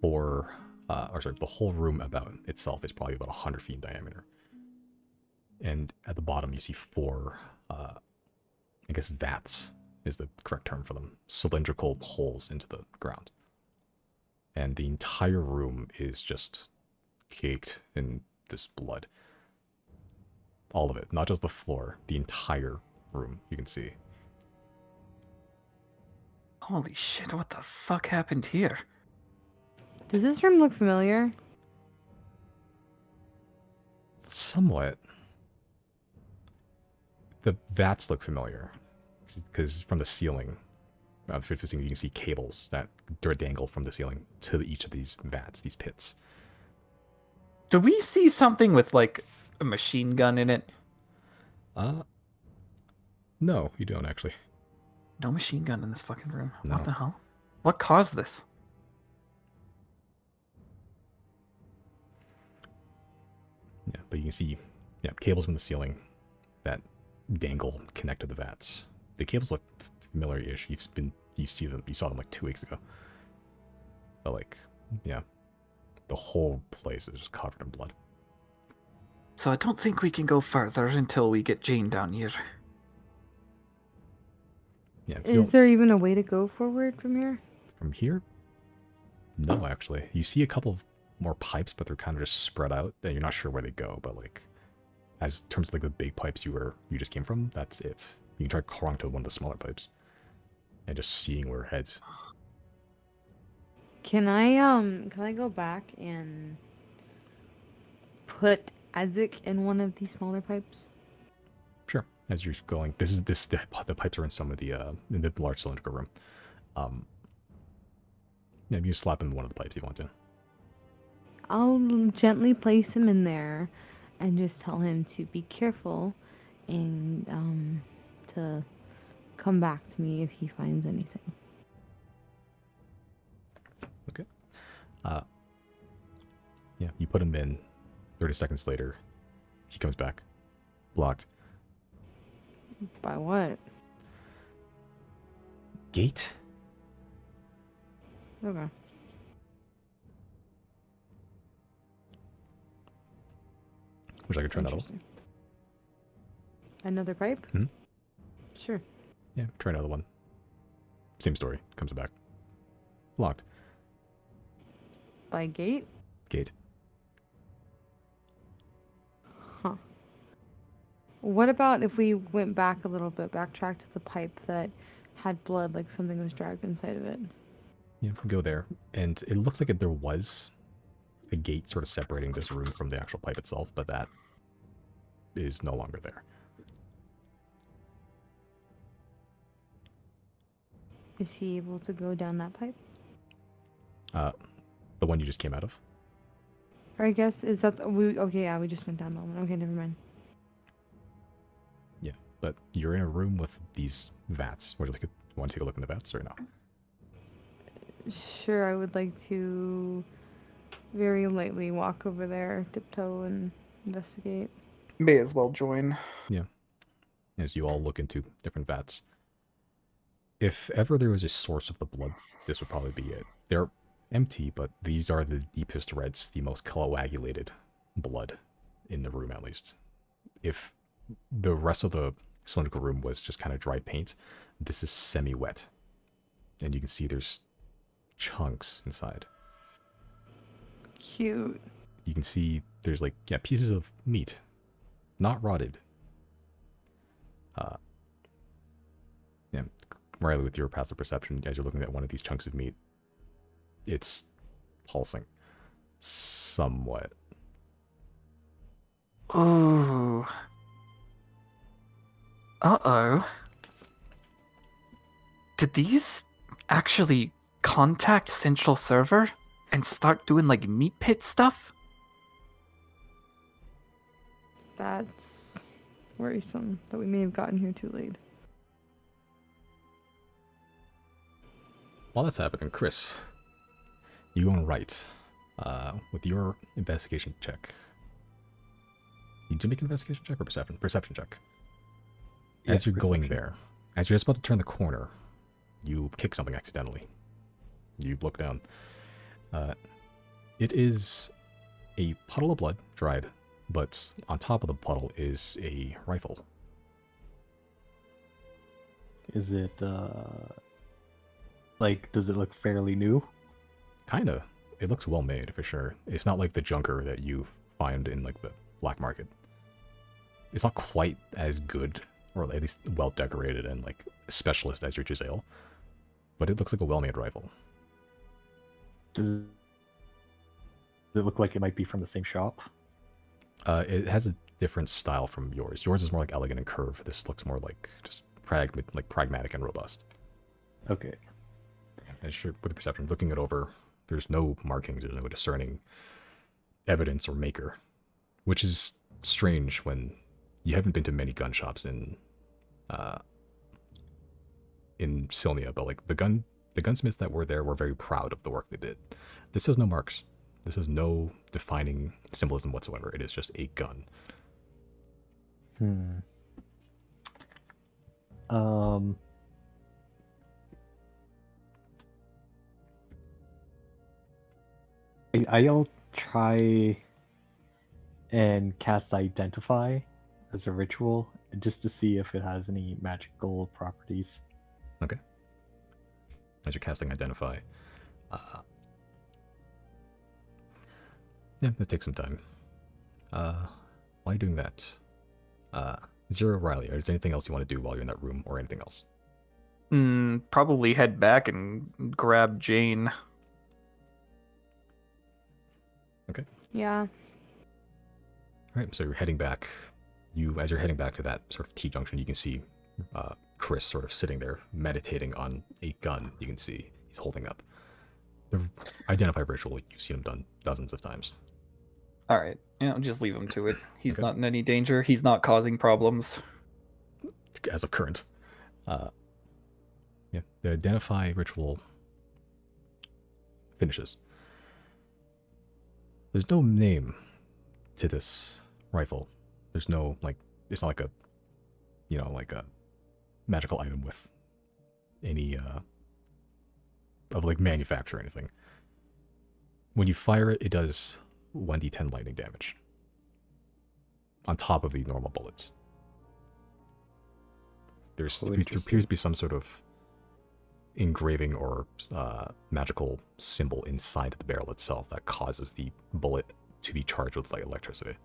the whole room about itself is probably about 100 feet in diameter. And at the bottom, you see four, I guess vats is the correct term for them, cylindrical holes into the ground. And the entire room is just caked in this blood. All of it, not just the floor, the entire room, you can see. Holy shit, what the fuck happened here? Does this room look familiar? Somewhat. The vats look familiar, because from the ceiling, you can see cables that dangle from the ceiling to each of these vats, these pits. Do we see something with like a machine gun in it? No, you don't actually. No machine gun in this fucking room. No. What the hell? What caused this? Yeah, but you can see, yeah, cables from the ceiling that dangle connect to the vats. The cables look familiar-ish. You saw them like 2 weeks ago. But like, yeah, the whole place is just covered in blood. So I don't think we can go further until we get Jane down here. Yeah. Is there even a way to go forward from here? From here? No, actually. You see a couple of more pipes, but they're kind of just spread out, and you're not sure where they go. But like, as in terms of like the big pipes you just came from, that's it. You can try crawling to one of the smaller pipes and just seeing where it heads. Can I go back and put Isaac in one of these smaller pipes? Sure. As you're going, the pipes are in some of the in the large cylindrical room. Yeah, you slap him in one of the pipes if you want to. I'll gently place him in there and just tell him to be careful and to come back to me if he finds anything. Okay. Yeah, you put him in. 30 seconds later, he comes back. Blocked. By what? Gate? Okay. Wish I could try that out. Interesting. Another pipe? Hmm? Sure. Yeah, try another one. Same story. Comes back. Blocked. By gate? Gate. Huh. What about if we went back a little bit, backtracked to the pipe that had blood, like something was dragged inside of it. Yeah, go there. And it looks like there was a gate sort of separating this room from the actual pipe itself, but that is no longer there. Is he able to go down that pipe? The one you just came out of? Or I guess, is that, okay, yeah, we just went down that one. Okay, never mind. Yeah, but you're in a room with these vats. Would you like want to take a look in the vats or no? Sure, I would like to very lightly walk over there, tiptoe, and investigate. May as well join. Yeah. As you all look into different vats. If ever there was a source of the blood, this would probably be it. They're empty, but these are the deepest reds, the most coagulated blood in the room, at least. If the rest of the cylindrical room was just kind of dry paint, this is semi-wet. And you can see there's chunks inside. Cute. You can see there's like, yeah, pieces of meat. Not rotted. Yeah, Riley, with your passive perception, as you're looking at one of these chunks of meat, it's pulsing. Somewhat. Oh. Uh-oh. Did these actually contact Central Server and start doing like meat pit stuff? That's worrisome that we may have gotten here too late. While that's happening, Chris, you going right with your investigation check. You did make an investigation check or perception? Perception check. As you're going there, as you're just about to turn the corner, you kick something accidentally. You look down. It is a puddle of blood, dried, but on top of the puddle is a rifle. Is it, like, does it look fairly new? Kinda. It looks well made, for sure. It's not like the junker that you find in, like, the black market. It's not quite as good, or at least well decorated and, like, specialist as your Giselle, but it looks like a well-made rifle. Does it look like it might be from the same shop? It has a different style from yours. Yours is more like elegant and curved. This looks more like just pragmatic and robust. Okay. And sure, with the perception, looking it over, there's no markings, there's no discerning evidence or maker, which is strange when you haven't been to many gun shops in Silnia, but like the gunsmiths that were there were very proud of the work they did. This has no marks. This has no defining symbolism whatsoever. It is just a gun. I'll try and cast Identify as a ritual, just to see if it has any magical properties. Okay. As you're casting Identify. Yeah, that takes some time. While you're doing that, Zero Riley, is there anything else you want to do while you're in that room, or anything else? Probably head back and grab Jane. Okay. Yeah. Alright, so you're heading back. As you're heading back to that sort of T-junction, you can see Chris sort of sitting there meditating on a gun. You can see he's holding up. The Identify ritual, you've seen him done dozens of times. All right, just leave him to it. He's Okay. not in any danger. He's not causing problems. As of current. Yeah, the Identify ritual finishes. There's no name to this rifle. There's no, like, it's not like a, like a magical item with any, of, like, manufacture or anything. When you fire it, it does 1d10 lightning damage. On top of the normal bullets. There appears to be some sort of engraving or magical symbol inside the barrel itself that causes the bullet to be charged with like electricity.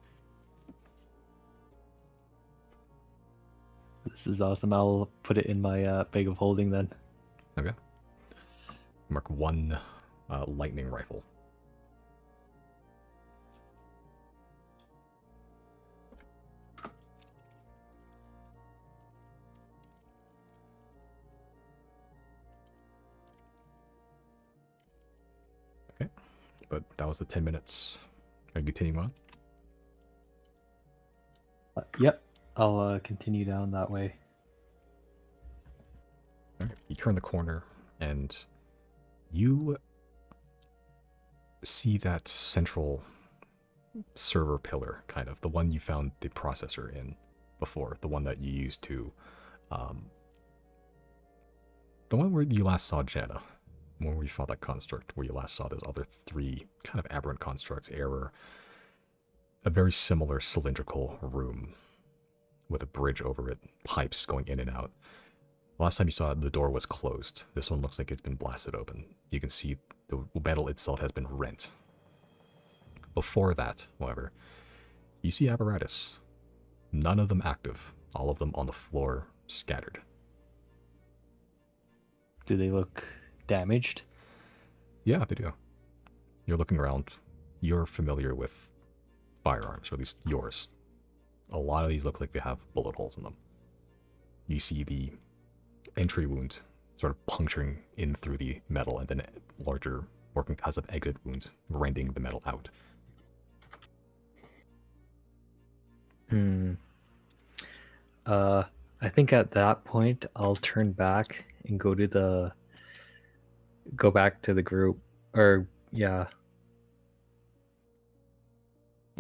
This is awesome. I'll put it in my bag of holding then. Okay. Mark 1 lightning rifle. Okay, but that was the 10 minutes. Are you continuing on? Yep, I'll continue down that way. All right, you turn the corner and you see that central server pillar, kind of the one you found the processor in before, the one that you used to, the one where you last saw Jana, when we fought that construct, where you last saw those other 3 kind of aberrant constructs, error, a very similar cylindrical room with a bridge over it, pipes going in and out. Last time you saw it, the door was closed. This one looks like it's been blasted open. You can see the metal itself has been rent. Before that, however, you see apparatus. None of them active. All of them on the floor, scattered. Do they look damaged? Yeah, they do. You're looking around. You're familiar with firearms, or at least yours. A lot of these look like they have bullet holes in them. You see the entry wound sort of puncturing in through the metal, and then larger, more concussive exit wounds rending the metal out. I think at that point I'll turn back and go back to the group, or yeah,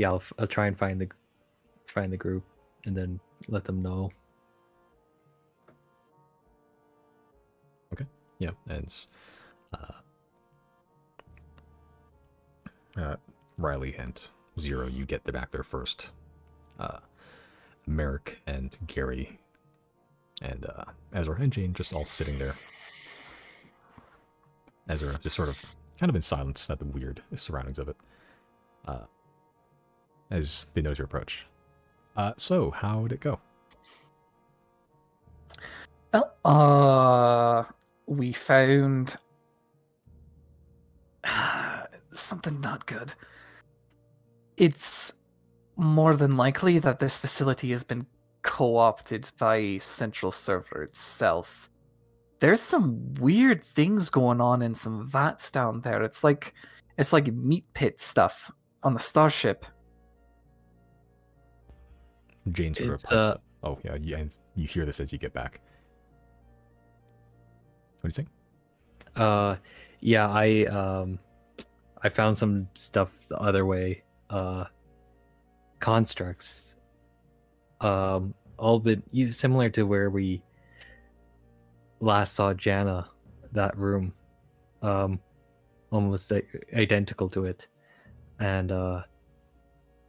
I'll try and find the group and then let them know. Okay, yeah, and Riley and Zero, you get back there first. Merrick and Gary and Ezra and Jane just all sitting there. Ezra just sort of kind of in silence at the weird surroundings of it. As they notice your approach. So, how'd it go? Well, we found something not good. It's more than likely that this facility has been co-opted by Central Server itself. There's some weird things going on in some vats down there. It's like meat pit stuff on the starship. Jane sort of pipes up. Oh yeah, and you hear this as you get back. What do you think? Yeah, I found some stuff the other way. Constructs. All bit similar to where we last saw Jana, that room. Almost identical to it. And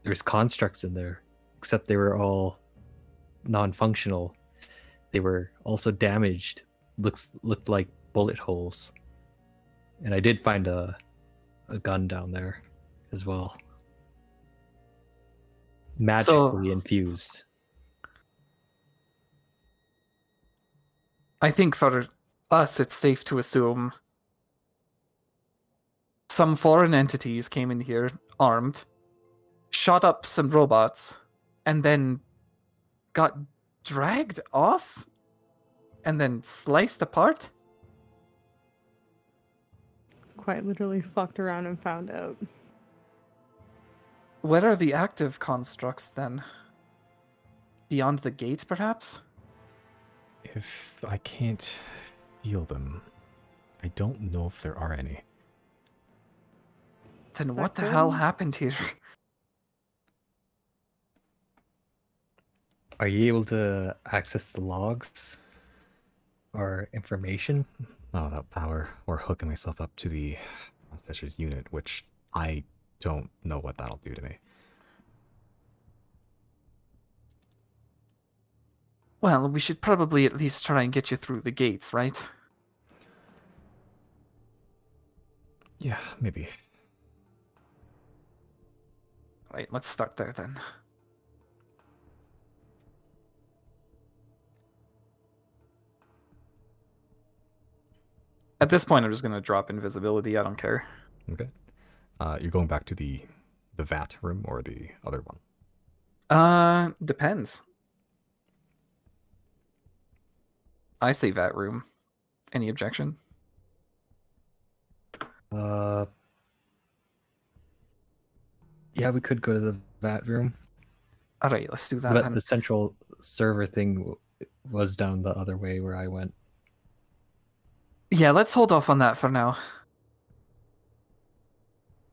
there's constructs in there, except they were all non-functional. They were also damaged. Looked like bullet holes. And I did find a gun down there as well. Magically infused. I think for us, it's safe to assume some foreign entities came in here armed, shot up some robots, and then got dragged off and then sliced apart. Quite literally fucked around and found out. Where are the active constructs then? Beyond the gate, perhaps? If I can't feel them, I don't know if there are any. Then what the hell happened here? Are you able to access the logs or information? Not without power, or hooking myself up to the processor's unit, which I don't know what that'll do to me. Well, we should probably at least try and get you through the gates, right? Yeah, maybe. Right, let's start there then. At this point, I'm just gonna drop invisibility. I don't care. Okay. You're going back to the vat room or the other one? Depends. I say vat room. Any objection? Yeah, we could go to the vat room. All right, let's do that But then. the central server thing was down the other way where I went. Yeah, let's hold off on that for now.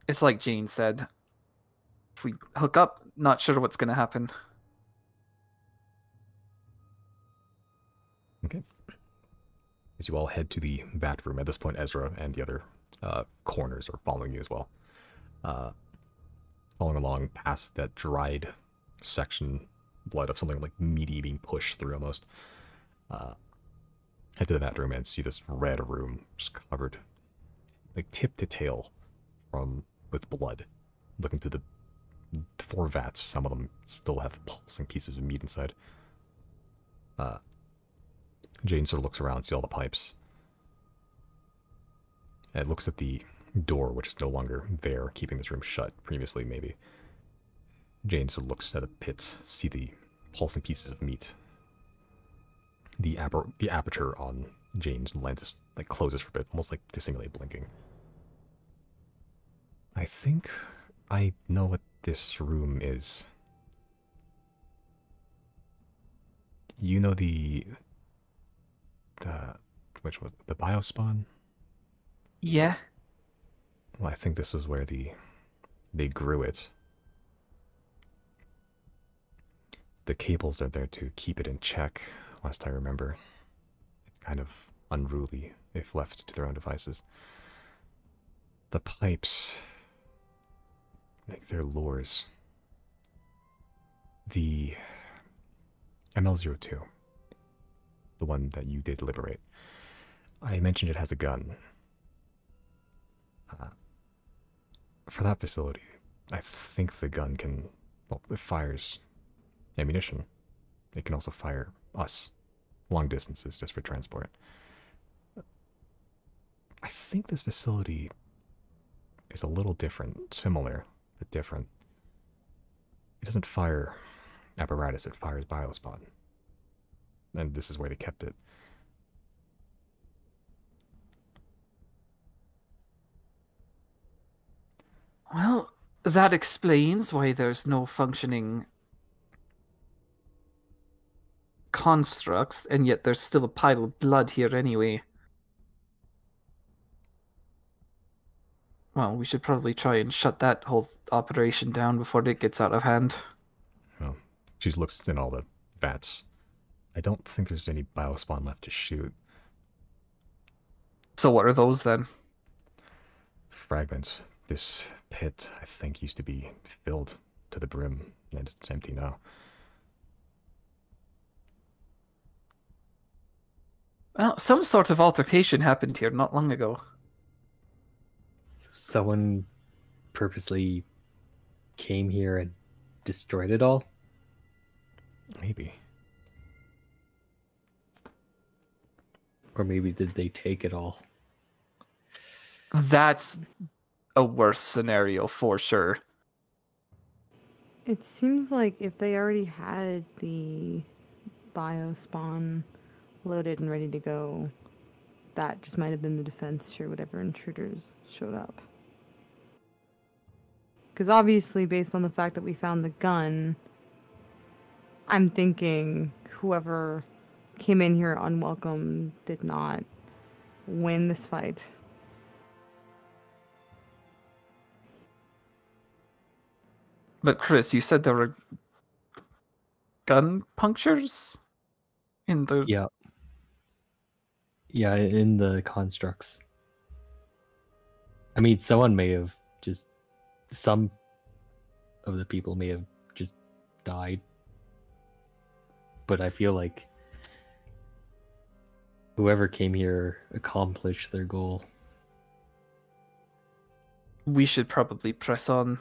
It's like Jane said. If we hook up, not sure what's gonna happen. Okay. As you all head to the vat room, at this point, Ezra and the other corners are following you as well. Following along past that dried section, blood of something like meaty being pushed through almost. Head to the vat room and see this red room just covered, like tip to tail, with blood. Looking to the 4 vats, some of them still have pulsing pieces of meat inside. Jane sort of looks around, see all the pipes. And looks at the door, which is no longer there, keeping this room shut, previously maybe. Jane sort of looks at the pits, see the pulsing pieces of meat. The aperture on Jane's lens like closes for a bit, almost like to simulate blinking. I think I know what this room is. You know which was the biospawn? Yeah. Well, I think this is where they grew it. The cables are there to keep it in check, last I remember. It's kind of unruly if left to their own devices. The pipes, like they're lures. The ML02, the one that you did liberate, I mentioned it has a gun. For that facility, I think the gun can, well, it fires ammunition. It can also fire us long distances just for transport. I think this facility is a little different, similar, but different. It doesn't fire apparatus, it fires biospawn. And this is where they kept it. Well, that explains why there's no functioning constructs, and yet there's still a pile of blood here anyway. Well, we should probably try and shut that whole operation down before it gets out of hand. Well, she looks in all the vats. I don't think there's any biospawn left to shoot. So what are those then? Fragments. This pit, I think, used to be filled to the brim, and it's empty now. Well, some sort of altercation happened here not long ago. Someone purposely came here and destroyed it all? Maybe. Or maybe did they take it all? That's a worse scenario for sure. It seems like if they already had the biospawn loaded and ready to go, that just might have been the defense for whatever intruders showed up. Because obviously, based on the fact that we found the gun, I'm thinking whoever came in here unwelcome did not win this fight. But Chris, you said there were gun punctures in the... Yeah. Yeah, in the constructs. I mean, someone may have just... Some of the people may have just died. But I feel like whoever came here accomplished their goal. We should probably press on.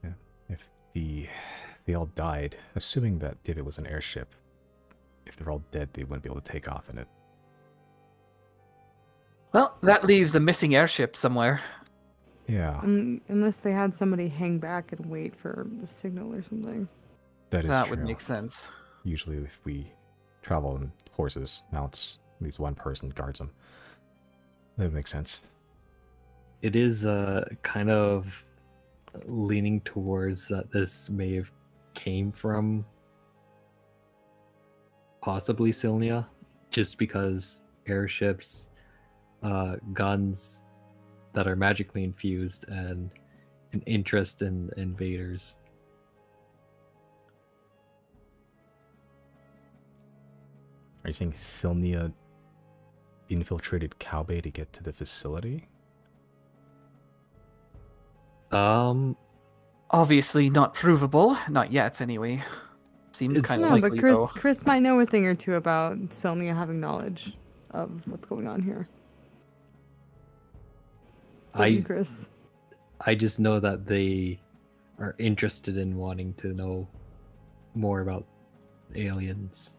Yeah. If they all died, assuming that Divot was an airship, if they're all dead, they wouldn't be able to take off in it. Well, that leaves a missing airship somewhere. Yeah, Unless they had somebody hang back and wait for the signal or something. that is That true. would make sense. Usually if we travel on horses, mounts, at least one person guards them. That would make sense. It is kind of leaning towards that this may have came from possibly Silnia, just because airships, guns that are magically infused, and an interest in invaders. Are you saying Silnia infiltrated Cowbay to get to the facility? Obviously not provable. Not yet, anyway. Seems It's- kind of No, likely, but though. Chris might know a thing or two about Selnia having knowledge of what's going on here. Wouldn't Chris. I just know that they are interested in wanting to know more about aliens.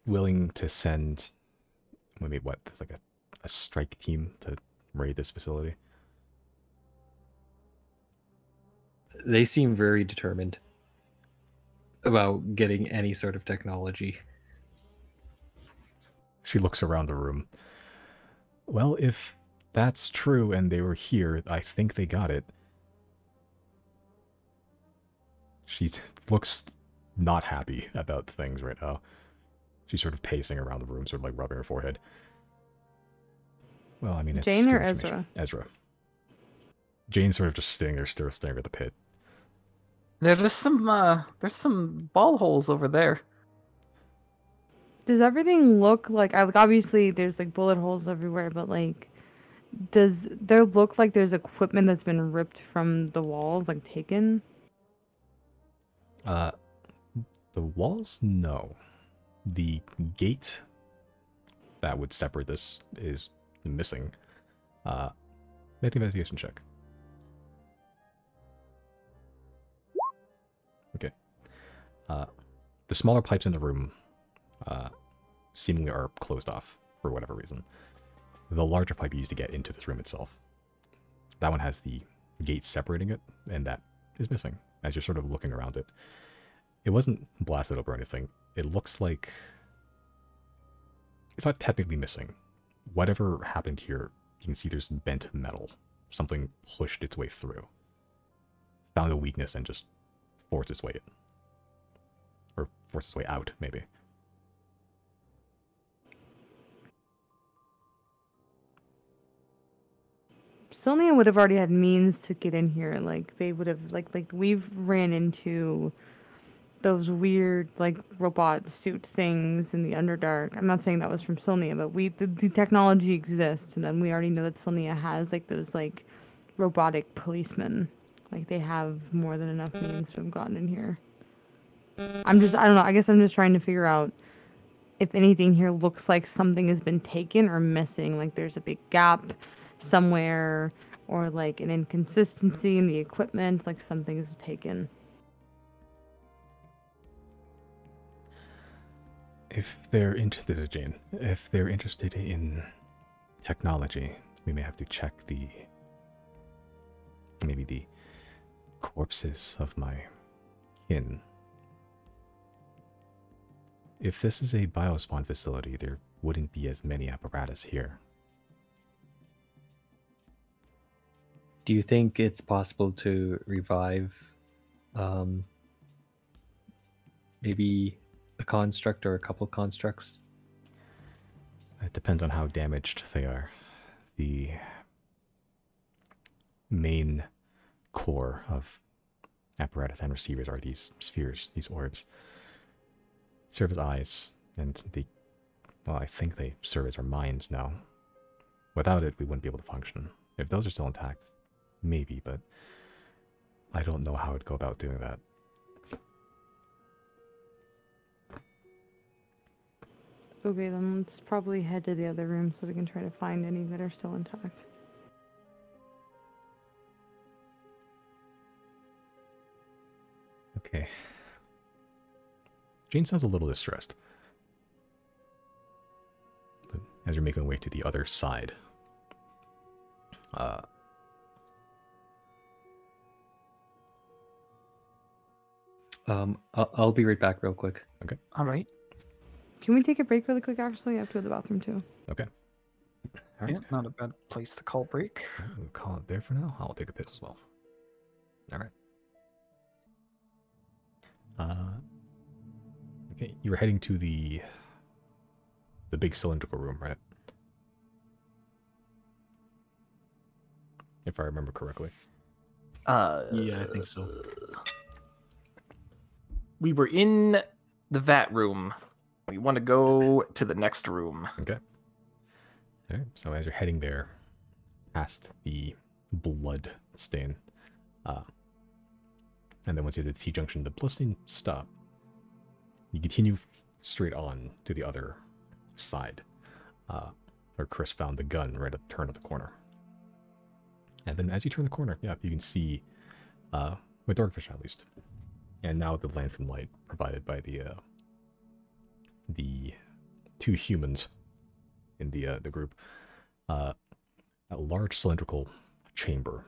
Willing to send maybe what? There's like a strike team to raid this facility. They seem very determined about getting any sort of technology. She looks around the room. Well, if that's true and they were here, I think they got it. She looks not happy about things right now. She's sort of pacing around the room, sort of like rubbing her forehead. Well, I mean, it's Jane or good information. Ezra? Ezra. Jane's sort of just sitting there, staring at the pit. There's some ball holes over there. Does everything look like obviously there's like bullet holes everywhere, but like does there look like there's equipment that's been ripped from the walls, like taken? The walls? No. The gate that would separate this is missing. Make an investigation check. Okay. The smaller pipes in the room seemingly are closed off for whatever reason. The larger pipe used to get into this room itself. That one has the gate separating it, and that is missing as you're sort of looking around it. It wasn't blasted up or anything. It looks like it's not technically missing. Whatever happened here, you can see there's bent metal. Something pushed its way through. Found a weakness and just forced its way in. Or forced its way out, maybe. Selnia would have already had means to get in here. Like they would have like we've ran into those weird like robot suit things in the Underdark. I'm not saying that was from Selnia, but the technology exists, and then we already know that Selnia has like those like robotic policemen. Like they have more than enough means to have gotten in here. I don't know. I guess I'm just trying to figure out if anything here looks like something has been taken or missing. Like there's a big gap somewhere, or like an inconsistency in the equipment, like something is taken. If they're this is Jane. If they're interested in technology, we may have to check maybe the corpses of my kin. If this is a biospawn facility, there wouldn't be as many apparatus here. Do you think it's possible to revive maybe a construct or a couple constructs? It depends on how damaged they are. The main core of apparatus and receivers are these spheres, these orbs. Serve as eyes, and I think they serve as our minds now. Without it, we wouldn't be able to function. If those are still intact, maybe, but I don't know how I'd go about doing that. Okay, then let's probably head to the other room so we can try to find any that are still intact. Okay. Jane sounds a little distressed. But as you're making your way to the other side. I'll be right back real quick. All right. Can we take a break really quick? Actually, I have to go to the bathroom too. Okay. All right. Yeah, not a bad place to call break. We'll call it there for now. I'll take a piss as well. All right. Okay, you were heading to the big cylindrical room, right? If I remember correctly. Yeah, I think so. We were in the vat room. We want to go to the next room. Okay. All right. So as you're heading there, past the blood stain, and then once you hit the T-junction, the blood stain stop. You continue straight on to the other side, where Chris found the gun right at the turn of the corner. And then as you turn the corner, yeah, you can see, with Dogfish at least, and now the lantern light provided by the two humans in the group, a large cylindrical chamber.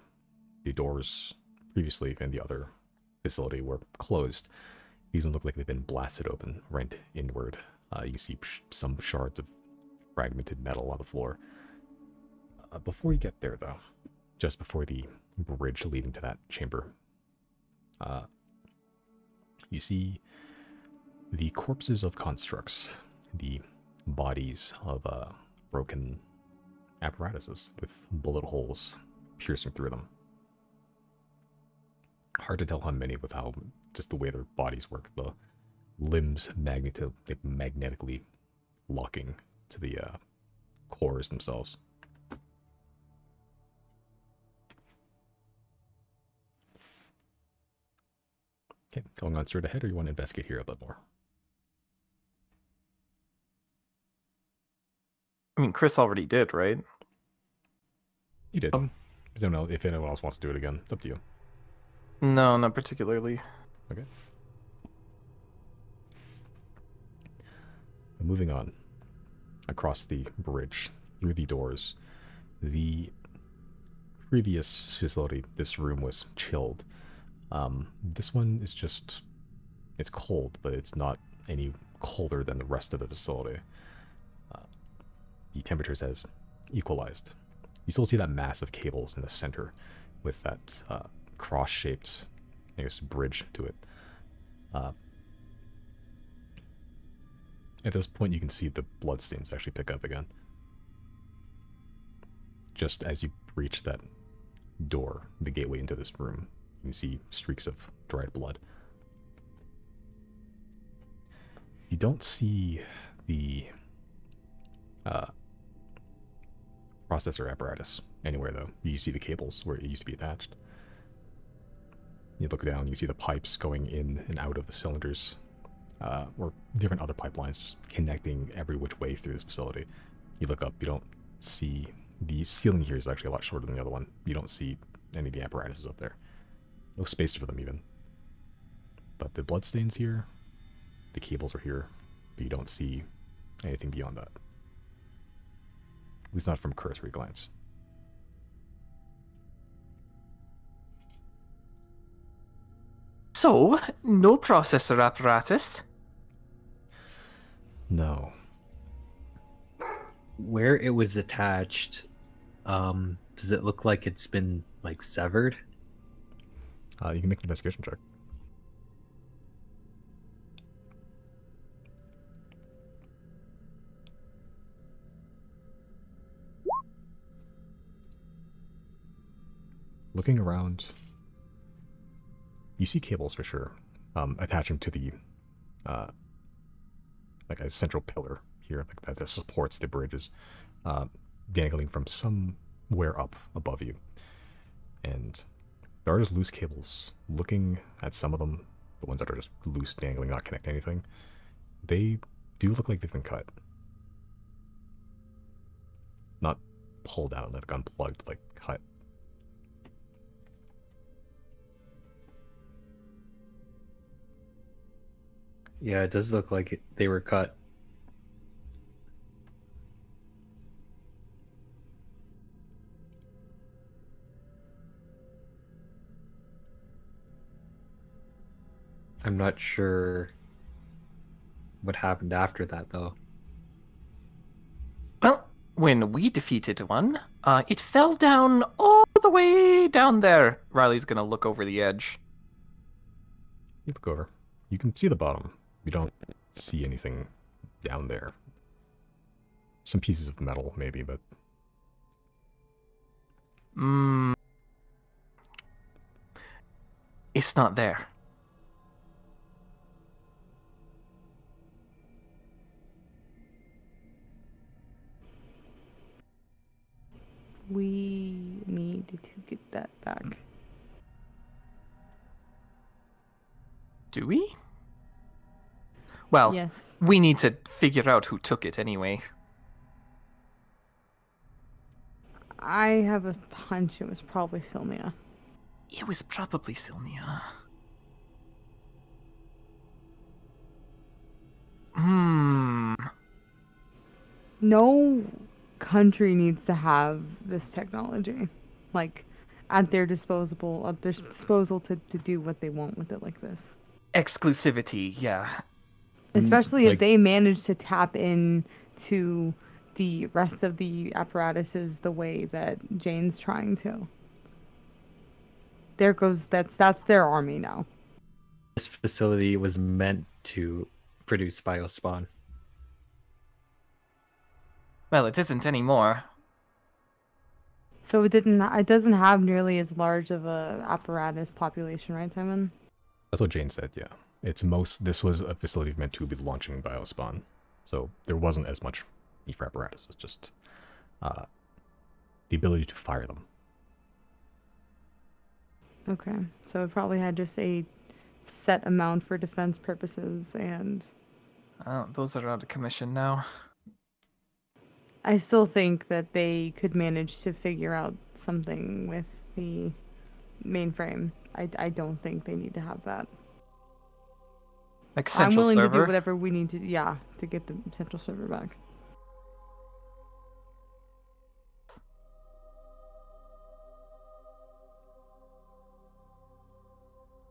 The doors previously in the other facility were closed. These ones look like they've been blasted open, rent inward. You can see some shards of fragmented metal on the floor. Before you get there, though, just before the bridge leading to that chamber, you see the corpses of constructs, the bodies of broken apparatuses with bullet holes piercing through them. Hard to tell how many with how just the way their bodies work. The limbs magnetically locking to the cores themselves. Okay, going on straight ahead, or you want to investigate here a bit more? I mean, Chris already did, right? You did. I don't know if anyone else wants to do it again. It's up to you. No, not particularly. Okay. Moving on across the bridge through the doors. The previous facility, this room was chilled. This one is just, it's cold, but it's not any colder than the rest of the facility. The temperatures has equalized. You still see that mass of cables in the center with that cross-shaped, I guess, bridge to it. At this point, you can see the bloodstains actually pick up again. Just as you reach that door, the gateway into this room, you can see streaks of dried blood. You don't see the processor apparatus anywhere, though. You see the cables where it used to be attached. You look down, you see the pipes going in and out of the cylinders, or different other pipelines just connecting every which way through this facility. You look up, you don't see, the ceiling here is actually a lot shorter than the other one. You don't see any of the apparatuses up there. No space for them even. But the bloodstains here, the cables are here, but you don't see anything beyond that. At least not from cursory glance. So, no processor apparatus? No. Where it was attached, does it look like it's been, like, severed? You can make an investigation check. Looking around, you see cables for sure, attaching to the, like a central pillar here, like that supports the bridges, dangling from somewhere up above you. And there are just loose cables. Looking at some of them, the ones that are just loose, dangling, not connecting anything, they do look like they've been cut. Not pulled out, like unplugged, like cut. Yeah, it does look like they were cut. I'm not sure what happened after that, though. Well, when we defeated one, it fell down all the way down there. Riley's gonna look over the edge. You look over. You can see the bottom. You don't see anything down there. Some pieces of metal, maybe, but... It's not there. We need to get that back. Do we? Well, Yes. we need to figure out who took it anyway. I have a hunch it was probably Sylnia. It was probably Sylnia. No country needs to have this technology, like, at their disposal to do what they want with it like this. Exclusivity, yeah. Especially if like- they manage to tap into the rest of the apparatuses the way that Jane's trying to. There goes that's their army now. This facility was meant to produce biospawn. Well, it isn't anymore. So it doesn't have nearly as large of a apparatus population, right, Simon? That's what Jane said, yeah. This was a facility meant to be launching biospawn. So there wasn't as much need for apparatus. It's just the ability to fire them. Okay. So it probably had just a set amount for defense purposes, and Oh, those are out of commission now. I still think that they could manage to figure out something with the mainframe. I don't think they need to have that. Like I'm central willing to server. do whatever we need to, yeah, to get the central server back.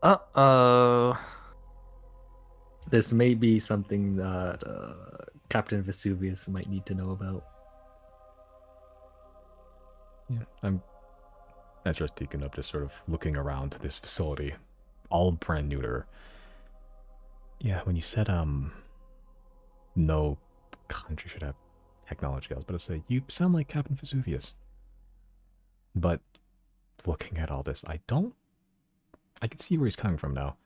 Uh-oh. This may be something that Captain Vesuvius might need to know about. Yeah, I start speaking up, just sort of looking around this facility, all brand new to her. Yeah, when you said no country should have technology, I was about to say you sound like Captain Vesuvius. But looking at all this, I can see where he's coming from now.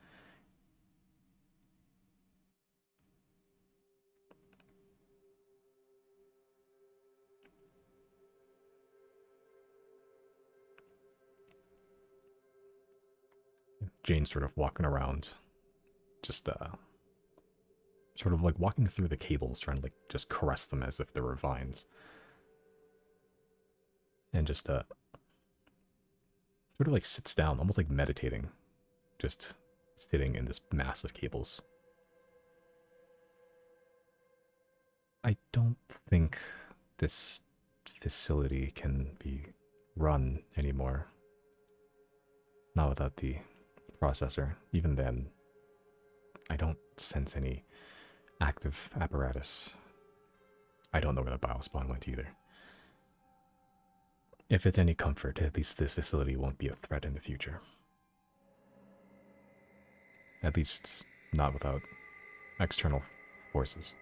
Jane's sort of walking around, just sort of like walking through the cables, trying to like just caress them as if they were vines. And just sort of like sits down, almost like meditating, just sitting in this mass of cables. I don't think this facility can be run anymore. Not without the processor. Even then, I don't sense any active apparatus. I don't know where the biospawn went either. If it's any comfort, at least this facility won't be a threat in the future. At least not without external forces.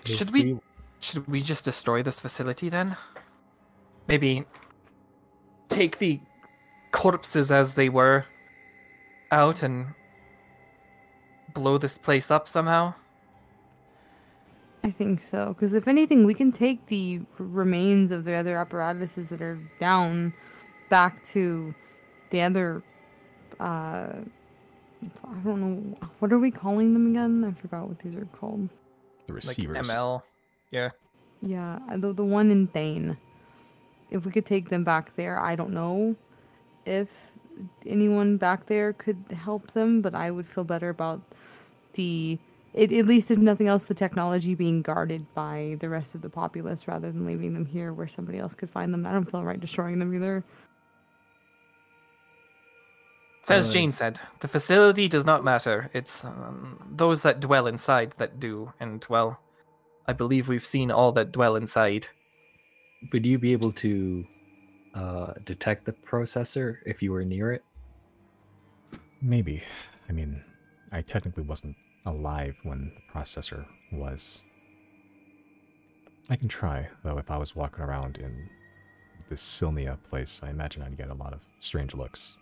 Should we just destroy this facility then? Maybe take the corpses as they were out and blow this place up somehow? I think so, because if anything, we can take the remains of the other apparatuses that are down back to the other, I don't know, what are we calling them again? I forgot what these are called. The Like receivers. ML. Yeah. Yeah, the one in Thane. If we could take them back there, I don't know if anyone back there could help them, but I would feel better about at least if nothing else, the technology being guarded by the rest of the populace rather than leaving them here where somebody else could find them. I don't feel right destroying them either. As Jane said, the facility does not matter. It's those that dwell inside that do. And, well, I believe we've seen all that dwell inside. Would you be able to detect the processor if you were near it? Maybe. I mean, I technically wasn't alive when the processor was. I can try, though. If I was walking around in this Silnia place, I imagine I'd get a lot of strange looks.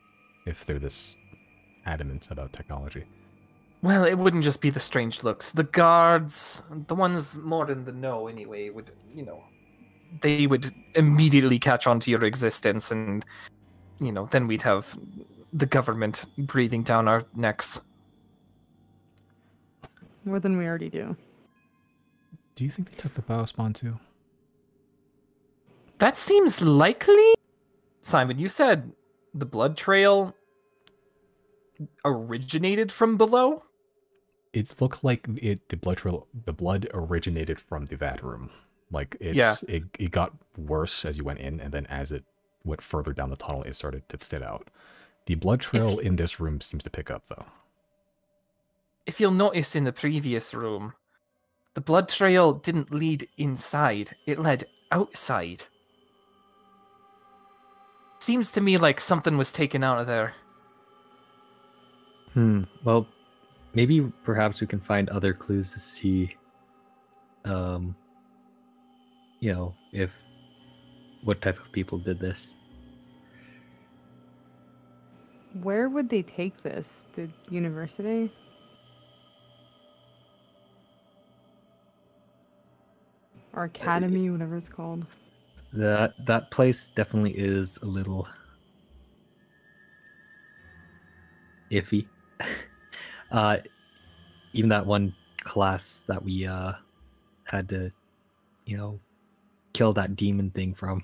If they're this adamant about technology. Well, it wouldn't just be the strange looks. The guards, the ones more in the know anyway, would, they would immediately catch on to your existence, and, then we'd have the government breathing down our necks. More than we already do. Do you think they took the biospawn too? That seems likely. Simon, you said the blood trail originated from below? It looked like the blood originated from the vat room. Like it got worse as you went in, and then as it went further down the tunnel, it started to thin out. The blood trail in this room seems to pick up, though. If you'll notice in the previous room, the blood trail didn't lead inside, it led outside. Seems to me like something was taken out of there. Well, maybe perhaps we can find other clues to see, if what type of people did this. Where would they take this? The university? Or academy, whatever it's called. That place definitely is a little iffy. Even that one class that we had to, kill that demon thing from.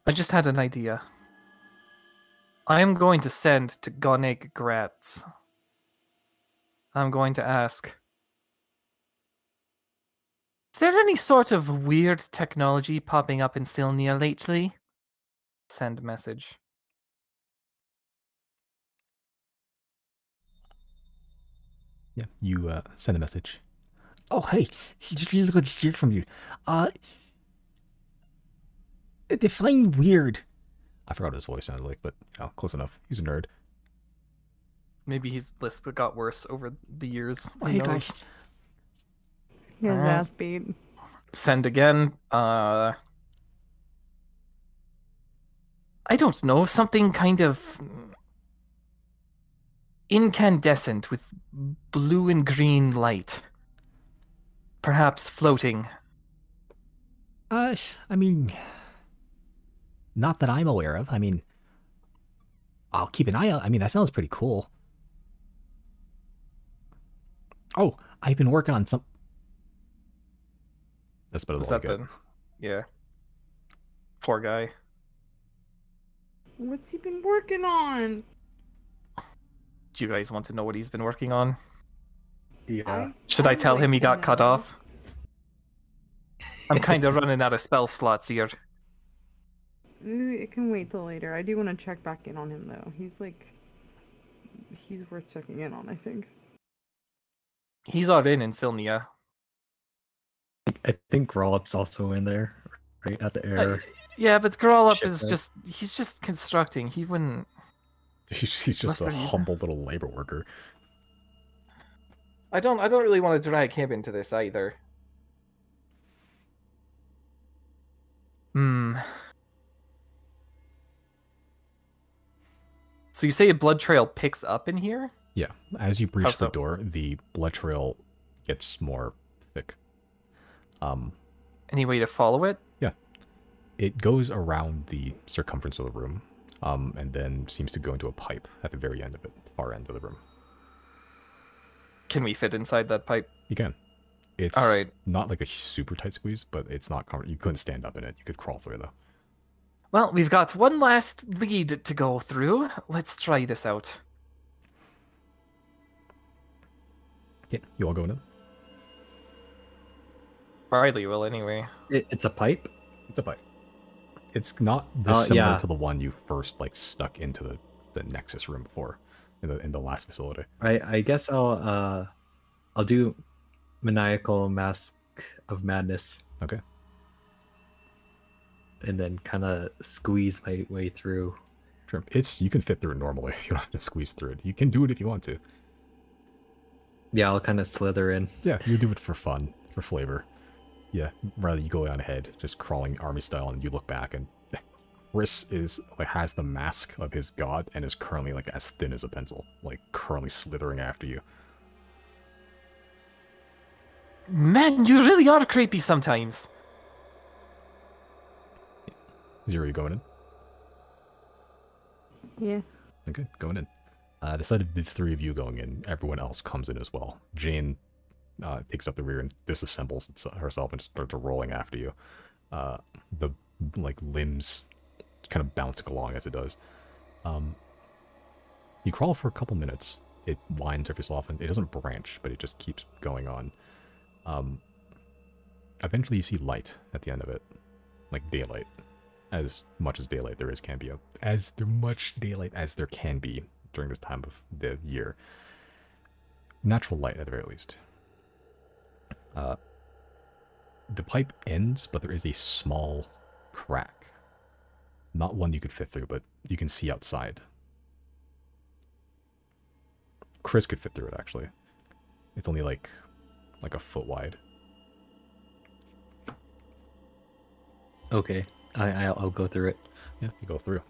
I just had an idea. I am going to send to Gonig Gratz. I'm going to ask, is there any sort of weird technology popping up in Silnia lately? Send message. Yeah, you send a message. Oh, hey, it's really good to hear from you. Define weird. I forgot what his voice sounded like, but close enough. He's a nerd. Maybe his lisp got worse over the years. Oh, hey, guys. Yeah, ass beat. Send again. I don't know. Something kind of incandescent with blue and green light. Perhaps floating. I mean, not that I'm aware of. I mean, I'll keep an eye out. I mean, that sounds pretty cool. Oh, I've been working on some. That's about all I get. Yeah. Poor guy. What's he been working on? Do you guys want to know what he's been working on? Yeah. Should I tell him he got cut off? I'm kind of running out of spell slots here. Maybe it can wait till later. I do want to check back in on him, though. He's worth checking in on, I think. He's all in Silnia. I think Grolop's also in there, right at the air. Yeah, but Grolop is he's just constructing. He wouldn't... He's just a humble little labor worker. I don't really want to drag him into this either. So you say a blood trail picks up in here? Yeah, as you breach the door, the blood trail gets more thick. Any way to follow it? Yeah. It goes around the circumference of the room, and then seems to go into a pipe at the very end of it, far end of the room. Can we fit inside that pipe? You can. It's all right. Not like a super tight squeeze, but it's not you couldn't stand up in it. You could crawl through, though. Well, we've got one last lead to go through. Let's try this out. Yeah, you all going in? Riley will, anyway. It's a pipe? It's a pipe. It's not this similar yeah. to the one you first like stuck into the Nexus room before in the last facility. I guess I'll do Maniacal Mask of Madness Okay. and then kind of squeeze my way through. Sure. You can fit through it normally. You don't have to squeeze through it. You can do it if you want to. Yeah, I'll kind of slither in. Yeah, you do it for fun, for flavor. Yeah, rather you go on ahead, just crawling army style, and you look back, and Chris has the mask of his god and is currently like as thin as a pencil, like currently slithering after you. Man, you really are creepy sometimes. Zero, you going in? Yeah. Okay, going in. Decided of the three of you going in, everyone else comes in as well. Jane takes up the rear and disassembles herself and starts rolling after you. The like limbs kind of bouncing along as it does. You crawl for a couple minutes. It whines every so often. It doesn't branch, but it just keeps going on. Eventually you see light at the end of it, like daylight. As much as daylight there can be, as much daylight as there can be during this time of the year. Natural light at the very least. The pipe ends, but there is a small crack. Not one you could fit through, but you can see outside. Chris could fit through it, actually. It's only like a foot wide. Okay, I'll go through it. Yeah, you go through.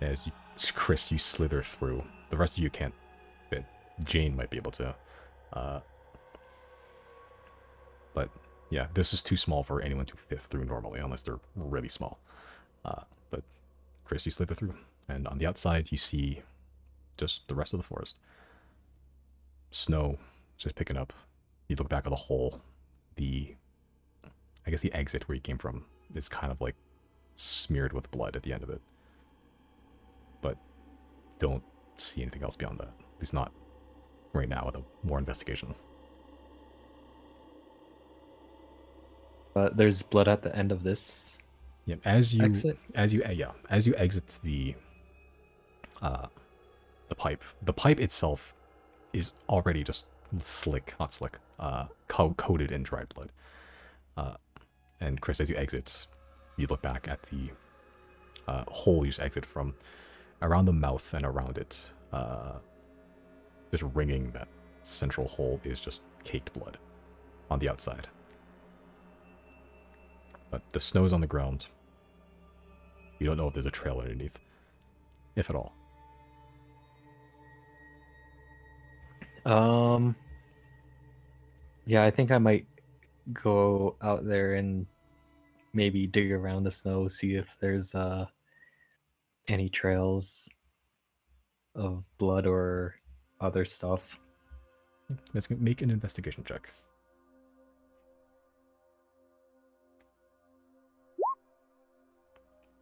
As Chris, you slither through. The rest of you can't fit. Jane might be able to. But yeah, this is too small for anyone to fit through normally, unless they're really small. But Chris, you slither through. And on the outside, you see just the rest of the forest. Snow just picking up. You look back at the hole. I guess the exit where you came from is kind of like smeared with blood at the end of it. But don't see anything else beyond that. At least not right now with more investigation. There's blood at the end of this. Yeah, as you exit? exit the pipe. The pipe itself is already just coated in dried blood. And Chris, as you exit, you look back at the hole you just exited from. Around the mouth and around it, just ringing that central hole is just caked blood on the outside. But the snow's on the ground. You don't know if there's a trail underneath, if at all. Yeah, I think I might go out there and maybe dig around the snow, see if there's any trails of blood or other stuff. Let's make an investigation check.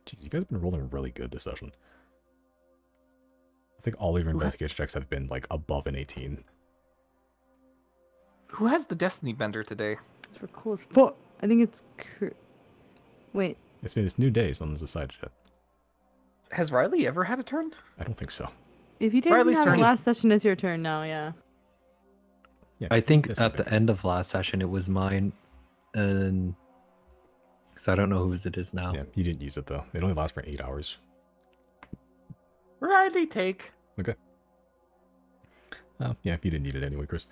Jeez, you guys have been rolling really good this session. I think all of your investigation checks have been like above an 18. Who has the Destiny Bender today? It's for cool as fuck. I think it's... Wait. It's new days on the side chat. Has Riley ever had a turn? I don't think so. If you didn't Riley's have turn. it last session, it's your turn now, yeah. Yeah, I think this at is the big. end of last session it was mine, and so I don't know whose it is now. Yeah, you didn't use it though. It only lasts for 8 hours. Riley, take. Okay. Yeah, you didn't need it anyway, Chris.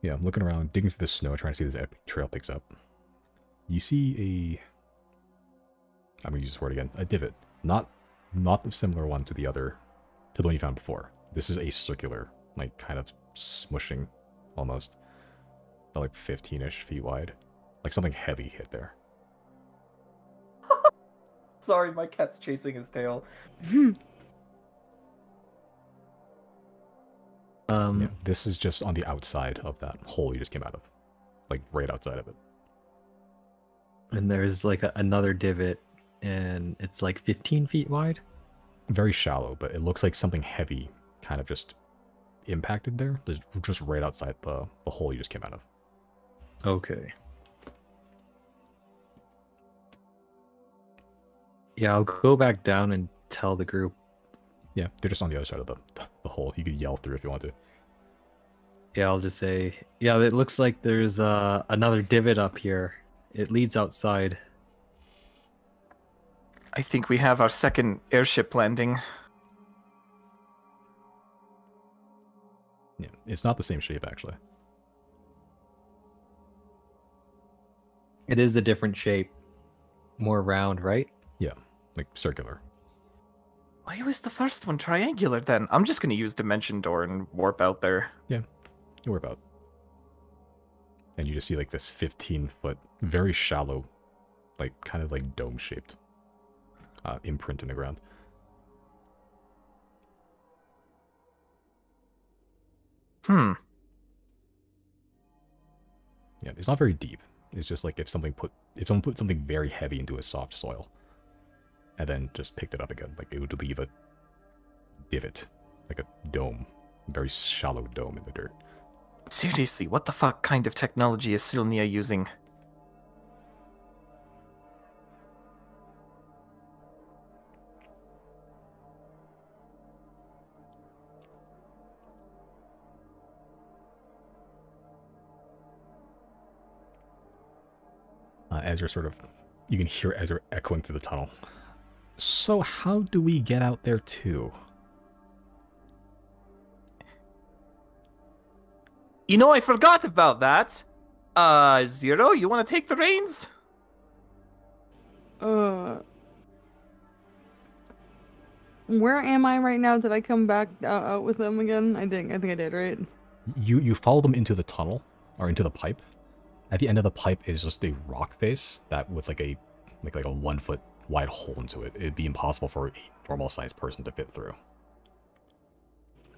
Yeah, I'm looking around, digging through the snow, trying to see if this epic trail picks up. You see I'm gonna use this word again. A divot. Not the similar one to the one you found before. This is a circular, like kind of smushing, almost. About like 15-ish feet wide. Like something heavy hit there. Sorry, my cat's chasing his tail. Yeah, this is just on the outside of that hole you just came out of. Like right outside of it. And there's like another divot, and it's like 15 feet wide. Very shallow, but it looks like something heavy kind of just impacted there. There's just right outside the hole you just came out of. Okay. Yeah, I'll go back down and tell the group. Yeah, they're just on the other side of the hole. You could yell through if you want to. Yeah, I'll just say, yeah, it looks like there's another divot up here. It leads outside. I think we have our second airship landing. Yeah, it's not the same shape actually. It is a different shape. More round, right? Yeah, like circular. Why was the first one triangular then? I'm just gonna use Dimension Door and warp out there. Yeah, you warp out. And you just see like this 15-foot, very shallow, like kind of like dome-shaped imprint in the ground. Hmm. Yeah, it's not very deep. It's just like if someone put something very heavy into a soft soil, and then just picked it up again, like it would leave a divot, like a dome, very shallow dome in the dirt. Seriously, what the fuck kind of technology is Silnia using? Ezra sort of, you can hear Ezra echoing through the tunnel. So how do we get out there too? You know, I forgot about that. Zero, you want to take the reins? Where am I right now? Did I come back out with them again? I think I did, right? You follow them into the tunnel, or into the pipe. At the end of the pipe is just a rock face that with like a 1 foot wide hole into it. It'd be impossible for a normal sized person to fit through.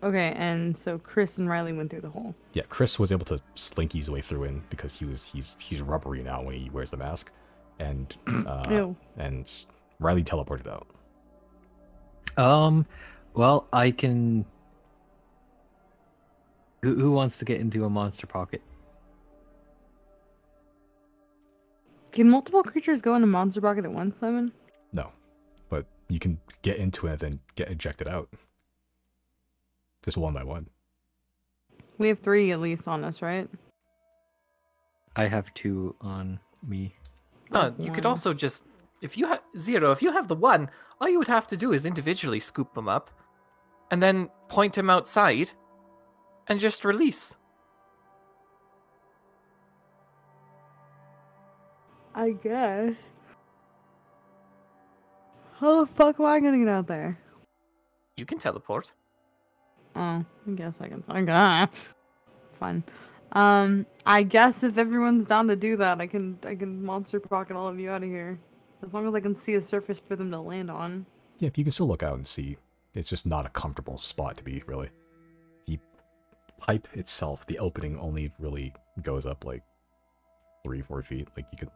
Okay, and so Chris and Riley went through the hole. Yeah, Chris was able to slinky his way through in because he's rubbery now when he wears the mask, and and Riley teleported out. Well, I can. Who wants to get into a monster pocket? Can multiple creatures go in a monster pocket at once, Simon? No, but you can get into it and then get ejected out. Just one by one. We have 3 at least on us, right? I have 2 on me. You could also just, if you have Zero, if you have the one, all you would have to do is individually scoop them up, and then point them outside, and just release. I guess. How the fuck am I gonna get out there? You can teleport. Oh, I guess I can. Fine. I guess if everyone's down to do that, I can monster pocket all of you out of here. As long as I can see a surface for them to land on. Yeah, you can still look out and see. It's just not a comfortable spot to be, really. The pipe itself, the opening only really goes up like 3-4 feet. Like you could,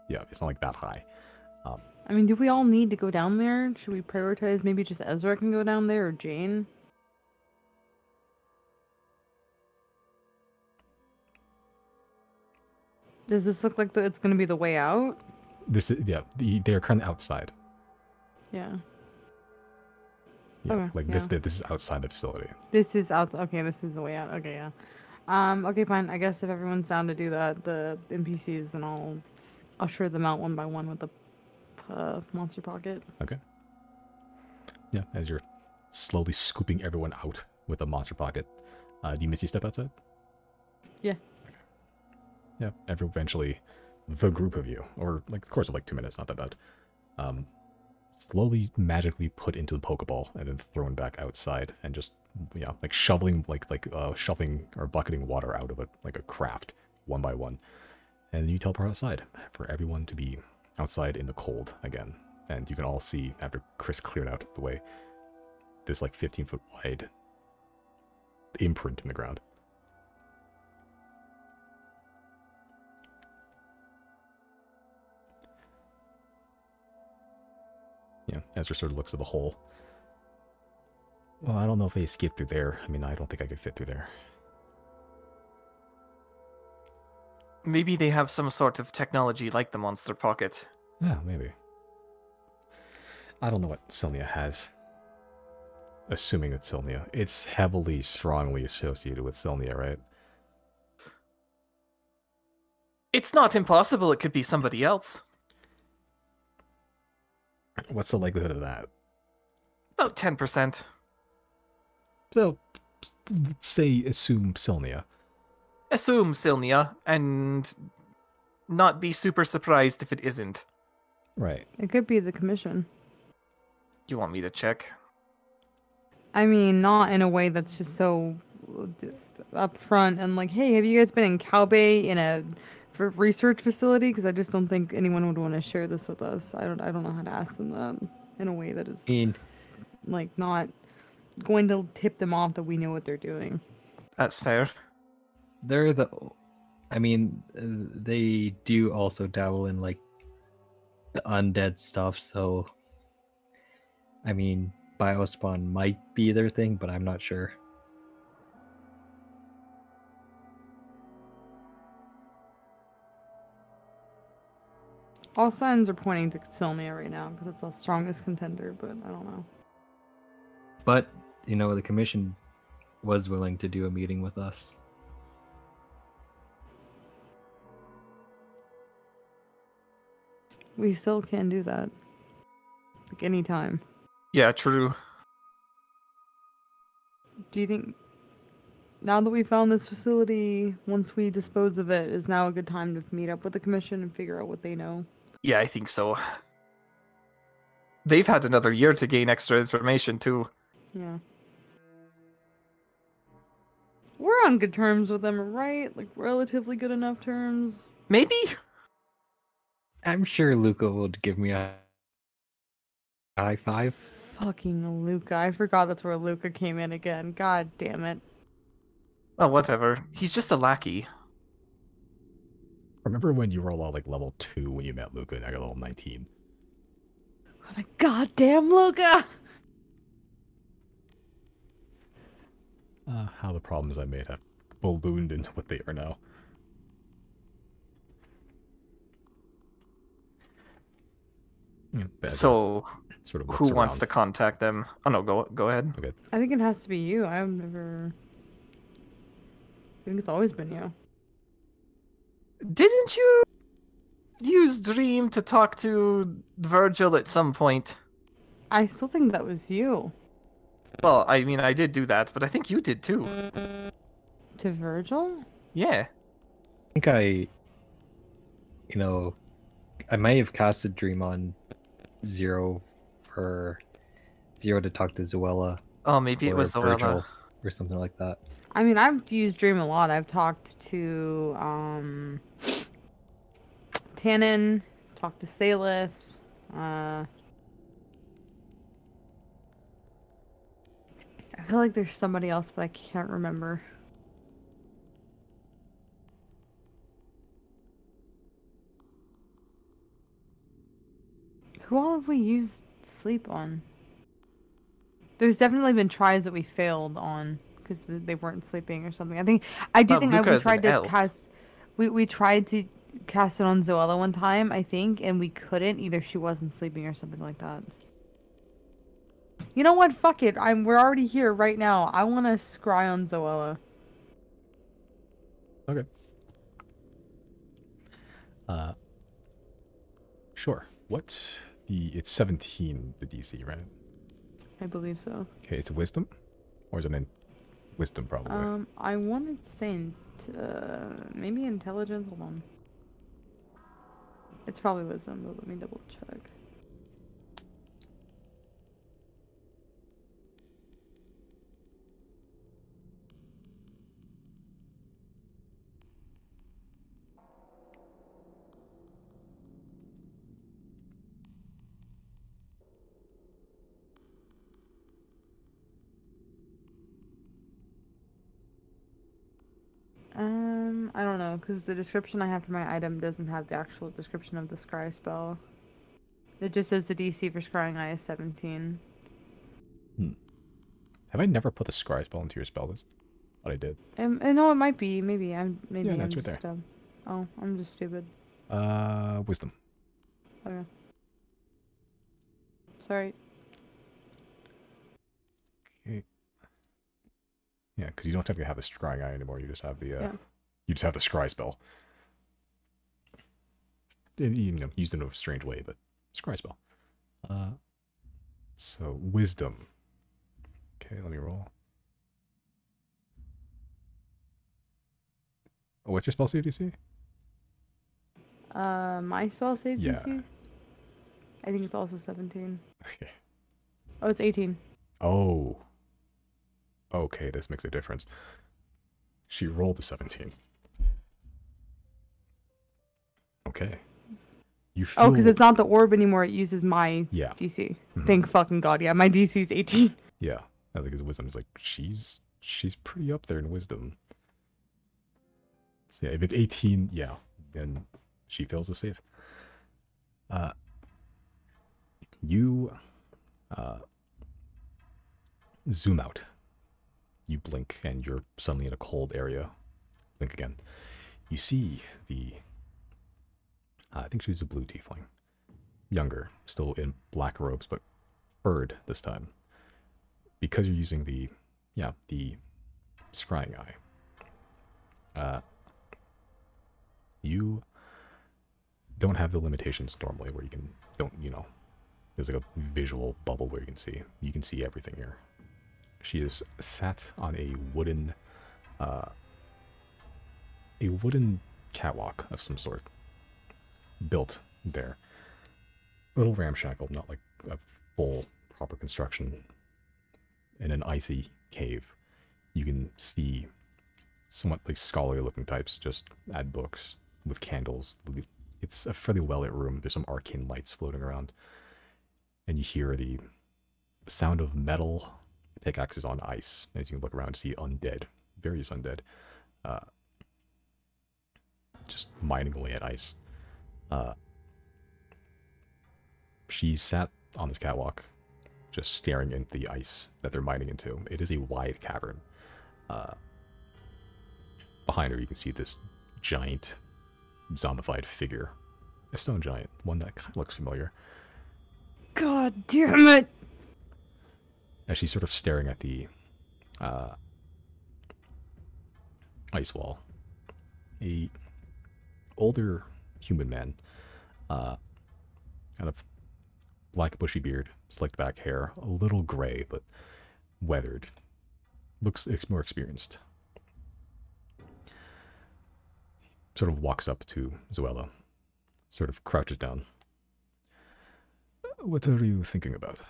yeah, it's not like that high. I mean, do we all need to go down there? Should we prioritize maybe just Ezra can go down there or Jane? Does this look like it's going to be the way out? This is, yeah, they're currently outside. Yeah. Yeah, Okay, like yeah. this is outside the facility. This is out. Okay, this is the way out. Okay, yeah. Okay, fine. I guess if everyone's down to do that, the NPCs, then I'll usher them out one by one with the monster pocket. Okay. Yeah, as you're slowly scooping everyone out with a monster pocket, do you Misty step outside? Yeah. Okay. Yeah, eventually, the group of you, or like the course of like 2 minutes, not that bad, slowly magically put into the Pokeball and then thrown back outside and just, yeah, like shoveling, shoving or bucketing water out of it like a craft, one by one. And you teleport outside for everyone to be outside in the cold again. And you can all see, after Chris cleared out the way, this like 15-foot wide imprint in the ground. Yeah, Ezra sort of looks at the hole. Well, I don't know if they escaped through there. I mean, I don't think I could fit through there. Maybe they have some sort of technology like the monster pocket. Yeah, maybe. I don't know what Silnia has. Assuming it's Silnia. It's heavily, strongly associated with Silnia, right? It's not impossible it could be somebody else. What's the likelihood of that? About 10%. So, let's say assume Silnia. Assume Silnia, and not be super surprised if it isn't. Right. It could be the commission. You want me to check? I mean, not in a way that's just so upfront and like, hey, have you guys been in Cow Bay in a research facility? Because I just don't think anyone would want to share this with us. I don't know how to ask them that in a way that is like not going to tip them off that we know what they're doing. That's fair. They're the, I mean, they do also dabble in like the undead stuff. So, I mean, Biospawn might be their thing, but I'm not sure. All signs are pointing to Silnia right now because it's the strongest contender, but I don't know. But, you know, the commission was willing to do a meeting with us. We still can do that. Like anytime. Yeah, true. Do you think now that we found this facility, once we dispose of it, is now a good time to meet up with the commission and figure out what they know? Yeah, I think so. They've had another year to gain extra information, too. Yeah. We're on good terms with them, right? Like, relatively good enough terms. Maybe? I'm sure Luca would give me a high five. Fucking Luca. I forgot that's where Luca came in again. God damn it. Oh, whatever. He's just a lackey. Remember when you were all like level 2 when you met Luca and I got level 19? I was like, God damn Luca! How the problems I made have ballooned into what they are now. Yeah, So, sort of who wants to contact them? Oh, no, go ahead. Okay. I think it has to be you. I've never... I think it's always been you. Didn't you use Dream to talk to Virgil at some point? I still think that was you. Well, I mean, I did do that, but I think you did too. To Virgil? Yeah. I think I may have casted Dream on Zero for Zero to talk to Zoella. Oh, maybe it was Zoella. Virgil or something like that. I mean, I've used Dream a lot. I've talked to, Tannen, talked to Salith, I feel like there's somebody else, but I can't remember. Who all have we used sleep on? There's definitely been tries that we failed on because they weren't sleeping or something. I do think we tried to cast. We tried to cast it on Zoella one time, I think, and we couldn't. Either she wasn't sleeping or something like that. You know what? Fuck it. We're already here right now. I want to scry on Zoella. Okay. Sure. It's 17, the DC, right? I believe so. Okay, it's wisdom? Or is it wisdom, probably? I wanted to say maybe intelligence. Hold on. It's probably wisdom, but let me double check. I don't know, because the description I have for my item doesn't have the actual description of the scry spell. It just says the DC for scrying eye is 17. Have I never put the scry spell into your spell list? Thought I did. No, it might be. Maybe Yeah, I'm that's right just there. oh, I'm just stupid. Wisdom. Okay. Sorry. Okay. Yeah, because you don't technically have the scrying eye anymore. You just have the Yeah. you just have the scry spell. And, you know, used in a strange way, but scry spell. So wisdom. Okay, let me roll. Oh, what's your spell save DC? My spell save Yeah. DC? I think it's also 17. Okay. Oh, it's 18. Oh. Okay, this makes a difference. She rolled a 17. Okay. You feel... Oh, because it's not the orb anymore. It uses my Yeah. DC. Mhm. Thank fucking God. Yeah, my DC is 18. Yeah. I think his wisdom is like, she's pretty up there in wisdom. So yeah, if it's 18, yeah, then she fails the save. You zoom out. You blink and you're suddenly in a cold area. Blink again. You see the... I think she was a blue tiefling. Younger, still in black robes, but furred this time. Because you're using the scrying eye. You don't have the limitations normally where you can, there's like a visual bubble where you can see. You can see everything here. She is sat on a wooden catwalk of some sort. Built there. A little ramshackle, not like a full proper construction. In an icy cave. You can see somewhat like scholarly looking types just at books with candles. It's a fairly well lit room. There's some arcane lights floating around. And you hear the sound of metal pickaxes on ice as you look around and see undead, various undead, just mining away at ice. She sat on this catwalk, just staring into the ice that they're mining into. It is a wide cavern. Behind her, you can see this giant, zombified figure. A stone giant, one that kind of looks familiar. God damn it! As she's sort of staring at the ice wall. A older human man, kind of black bushy beard, slicked back hair, a little gray, but weathered. Looks more experienced. Sort of walks up to Zoella. Sort of crouches down. What are you thinking about?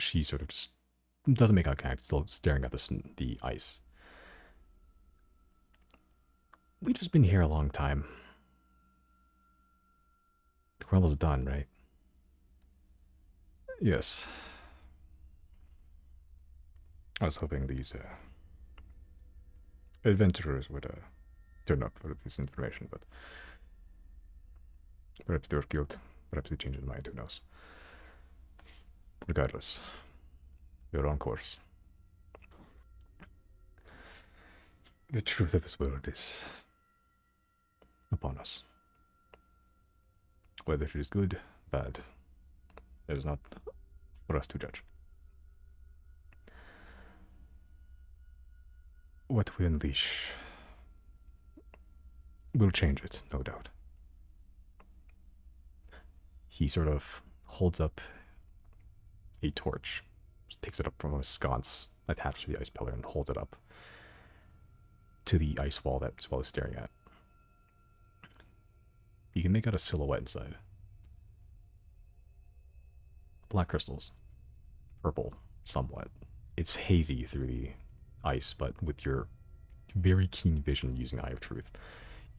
She sort of just doesn't make eye contact, still staring at the ice. We've just been here a long time. The world is done, right? Yes. I was hoping these adventurers would turn up for this information, but perhaps they were killed. Perhaps they changed their mind, who knows. Regardless, you're on course. The truth of this world is upon us. Whether it is good, bad, it is not for us to judge. What we unleash will change it, no doubt. He sort of holds up a torch, takes it up from a sconce attached to the ice pillar and holds it up to the ice wall that Zoella is staring at. You can make out a silhouette inside. Black crystals. Purple, somewhat. It's hazy through the ice, but with your very keen vision using Eye of Truth,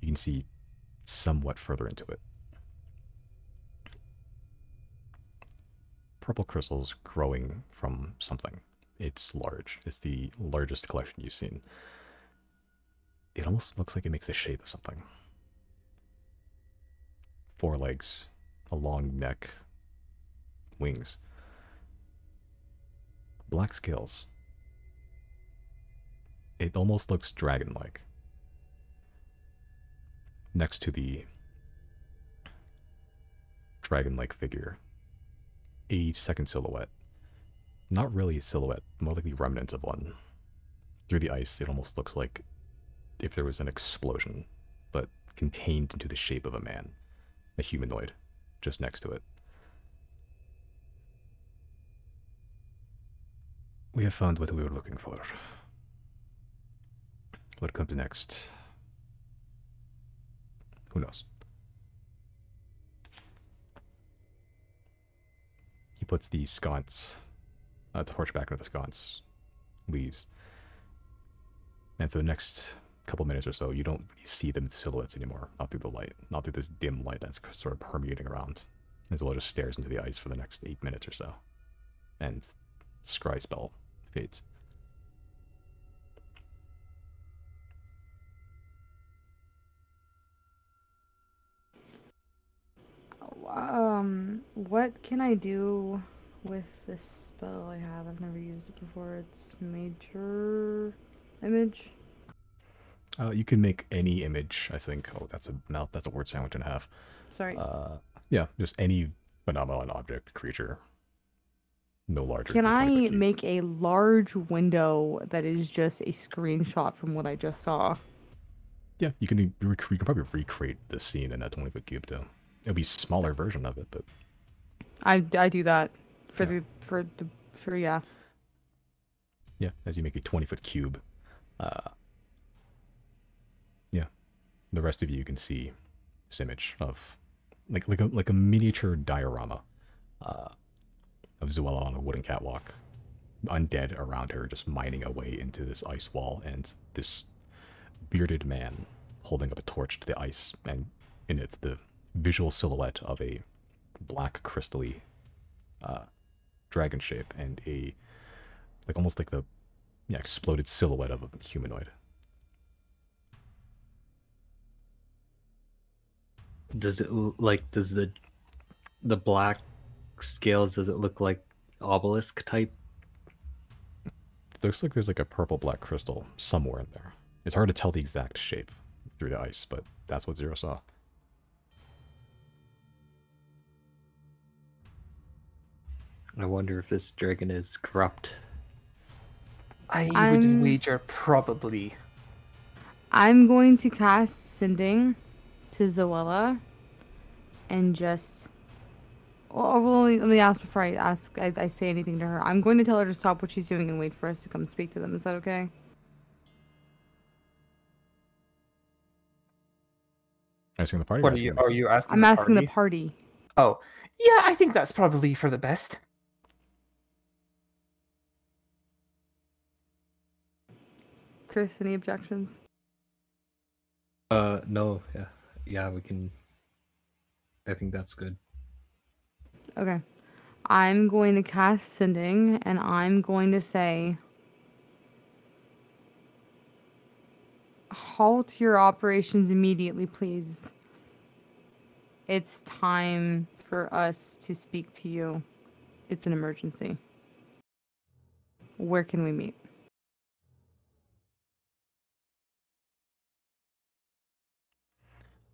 you can see somewhat further into it. Purple crystals growing from something. It's large. It's the largest collection you've seen. It almost looks like it makes the shape of something. 4 legs, a long neck, wings, black scales. It almost looks dragon-like. Next to the dragon-like figure. A second silhouette. Not really a silhouette, more like the remnants of one. Through the ice, it almost looks like if there was an explosion, but contained into the shape of a man, a humanoid, just next to it. We have found what we were looking for. What comes next? Who knows? He puts the sconce, torch back into the sconce, leaves. And for the next couple minutes or so, you don't really see them in silhouettes anymore. Not through the light. Not through this dim light that's sort of permeating around. As well just stares into the ice for the next 8 minutes or so. And scry spell fades. What can I do with this spell I have? I've never used it before. It's major image. You can make any image, I think. Oh, that's a word sandwich and a half. Sorry. Yeah, just any phenomenon, object, creature. No larger. Can than 20 I foot cube. make a large window that is just a screenshot from what I just saw? Yeah, you can probably recreate this scene in that 20-foot cube too. It'll be a smaller version of it, but I do that for Yeah. yeah. yeah, as you make a 20-foot cube, yeah, the rest of you can see this image of like a miniature diorama of Zuela on a wooden catwalk, undead around her, just mining a way into this ice wall, and this bearded man holding up a torch to the ice, and in it the visual silhouette of a black crystally dragon shape and a almost like the exploded silhouette of a humanoid. Does it does the black scales, does it look like obelisk type? Looks like there's like a purple black crystal somewhere in there. It's hard to tell the exact shape through the ice, but that's what Zero saw. I wonder if this dragon is corrupt. I would I'm- wager probably. I'm going to cast Sending to Zoella and just. Well, let me ask before I say anything to her. I'm going to tell her to stop what she's doing and wait for us to come speak to them. Is that okay? Asking the party. What or are you? asking Are you asking? I'm asking the party? party. Oh, yeah. I think that's probably for the best. Chris, any objections? No, yeah, we can. I think that's good. Okay. I'm going to cast Sending, and I'm going to say, halt your operations immediately, please. It's time for us to speak to you. It's an emergency. Where can we meet?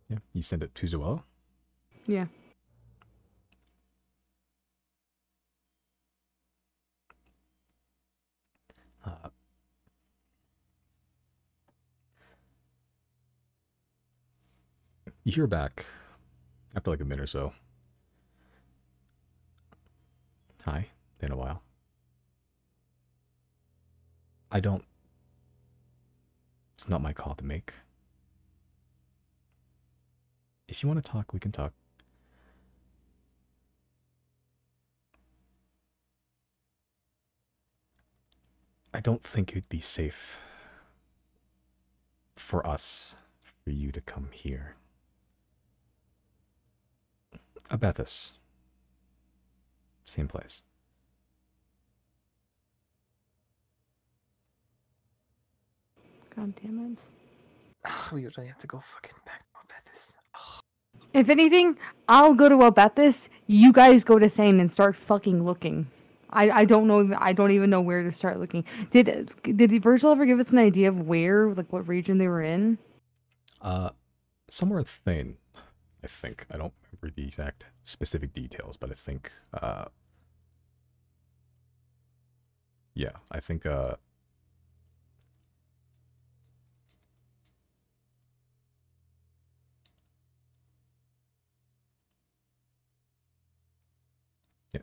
Yeah, you send it to Zoella. Yeah. You hear back after like a minute or so. Hi, been a while. It's not my call to make. If you want to talk, we can talk. I don't think it'd be safe for us, for you to come here. Abethus. Same place. God damn it. We really have to go fucking back up at this. If anything, I'll go to Abethus. You guys go to Thane and start fucking looking. I don't know. I don't even know where to start looking. Did Virgil ever give us an idea of where, like, what region they were in? Somewhere in Thane, I think. I don't remember the exact specific details, but I think, yeah, I think, yeah,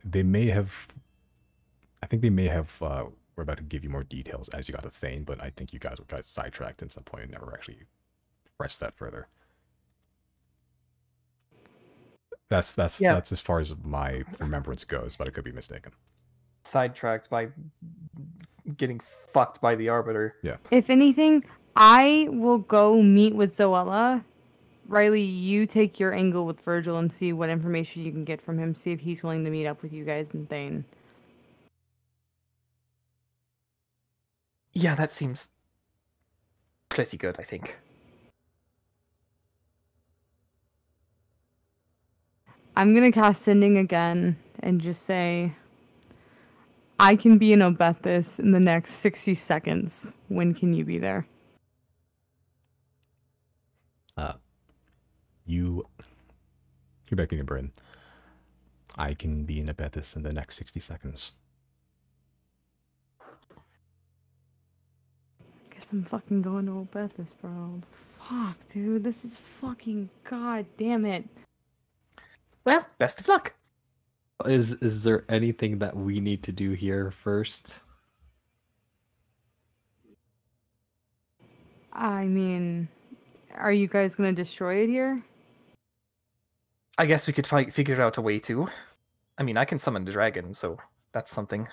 they may have, I think they may have, we're about to give you more details as you got to Thane, but I think you guys got sidetracked at some point and never actually pressed that further. That's as far as my remembrance goes, but I could be mistaken. Sidetracked by getting fucked by the Arbiter. Yeah. If anything, I will go meet with Zoella. Riley, you take your angle with Virgil and see what information you can get from him. See if he's willing to meet up with you guys in Thane. Yeah, that seems pretty good, I think. I'm gonna cast Sending again and just say, I can be in Obethus in the next 60 seconds. When can you be there? You're back in your brain. I can be in Obethus in the next 60 seconds. Guess I'm fucking going to Obethus, bro. Fuck, dude. This is fucking... God damn it. Well, best of luck. Is there anything that we need to do here first? I mean... Are you guys gonna destroy it here? I guess we could figure out a way to. I mean, I can summon the dragon, so that's something.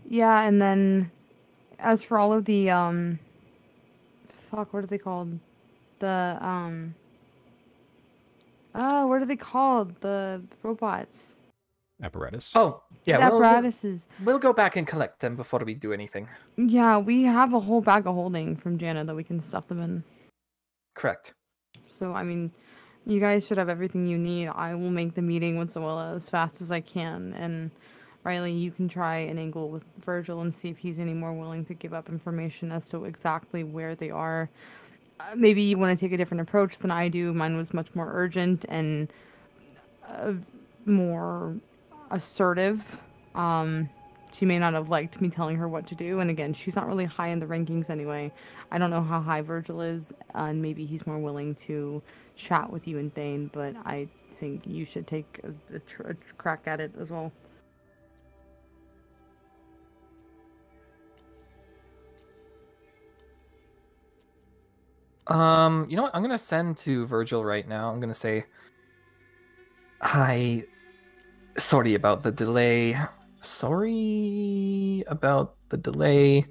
Yeah, and then... As for all of the, Fuck, what are they called? The, what are they called? The robots. Apparatus? Oh, yeah. The apparatuses. We'll go back and collect them before we do anything. Yeah, we have a whole bag of holding from Jana that we can stuff them in. Correct. So, I mean, you guys should have everything you need. I will make the meeting with Zoella as fast as I can. And Riley, you can try an angle with Virgil and see if he's any more willing to give up information as to exactly where they are. Maybe you want to take a different approach than I do. Mine was much more urgent and more assertive. She may not have liked me telling her what to do. And again, she's not really high in the rankings anyway. I don't know how high Virgil is, and maybe he's more willing to chat with you and Thane, but I think you should take a crack at it as well. You know what? I'm gonna send to Virgil right now. I'm gonna say, "Hi, sorry about the delay. Sorry about the delay.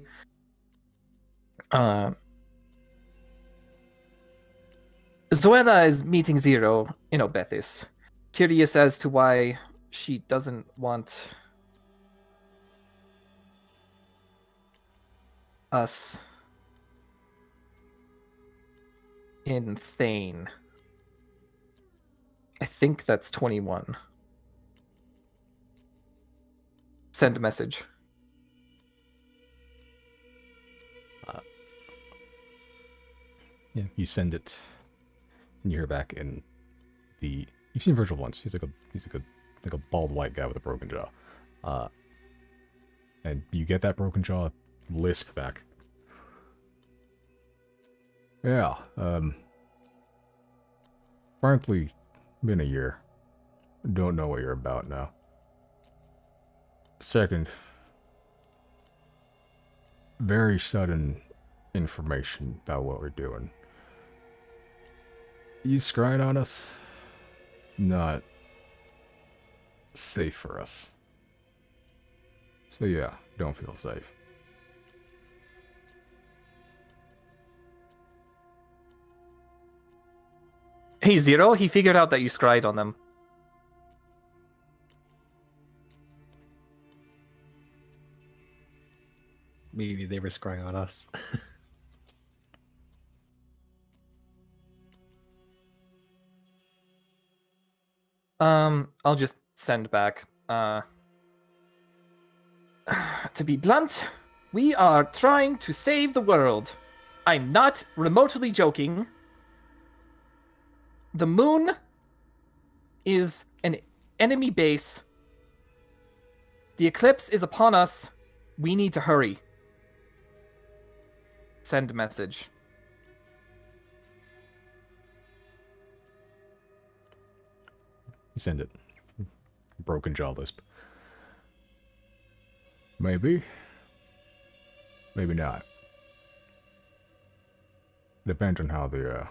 Zoella is meeting Zero in Obethus. Curious as to why she doesn't want us in Thane. I think that's 21. Send a message. Yeah, you send it, and you hear back, and you've seen Virgil once. He's like a bald white guy with a broken jaw. And you get that broken jaw lisp back. Yeah, frankly, been a year. Don't know what you're about now. Second, very sudden information about what we're doing. You scrying on us? Not safe for us. So yeah, don't feel safe. Hey, Zero, he figured out that you scryed on them. Maybe they were scrying on us. I'll just send back. To be blunt, we are trying to save the world. I'm not remotely joking. The moon is an enemy base. The eclipse is upon us. We need to hurry. Send message. You send it. Broken jaw lisp. Maybe. Maybe not. Depends on how the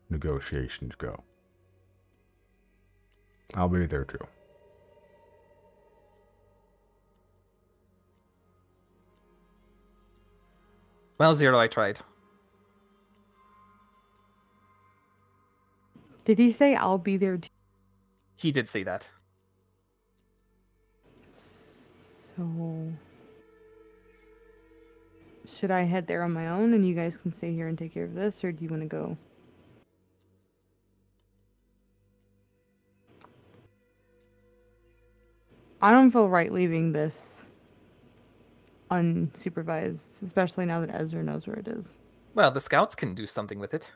negotiations go. I'll be there too. Well, Zero, I tried. Did he say I'll be there too? He did say that. So should I head there on my own and you guys can stay here and take care of this, or do you want to go? I don't feel right leaving this unsupervised, especially now that Ezra knows where it is. Well, the scouts can do something with it.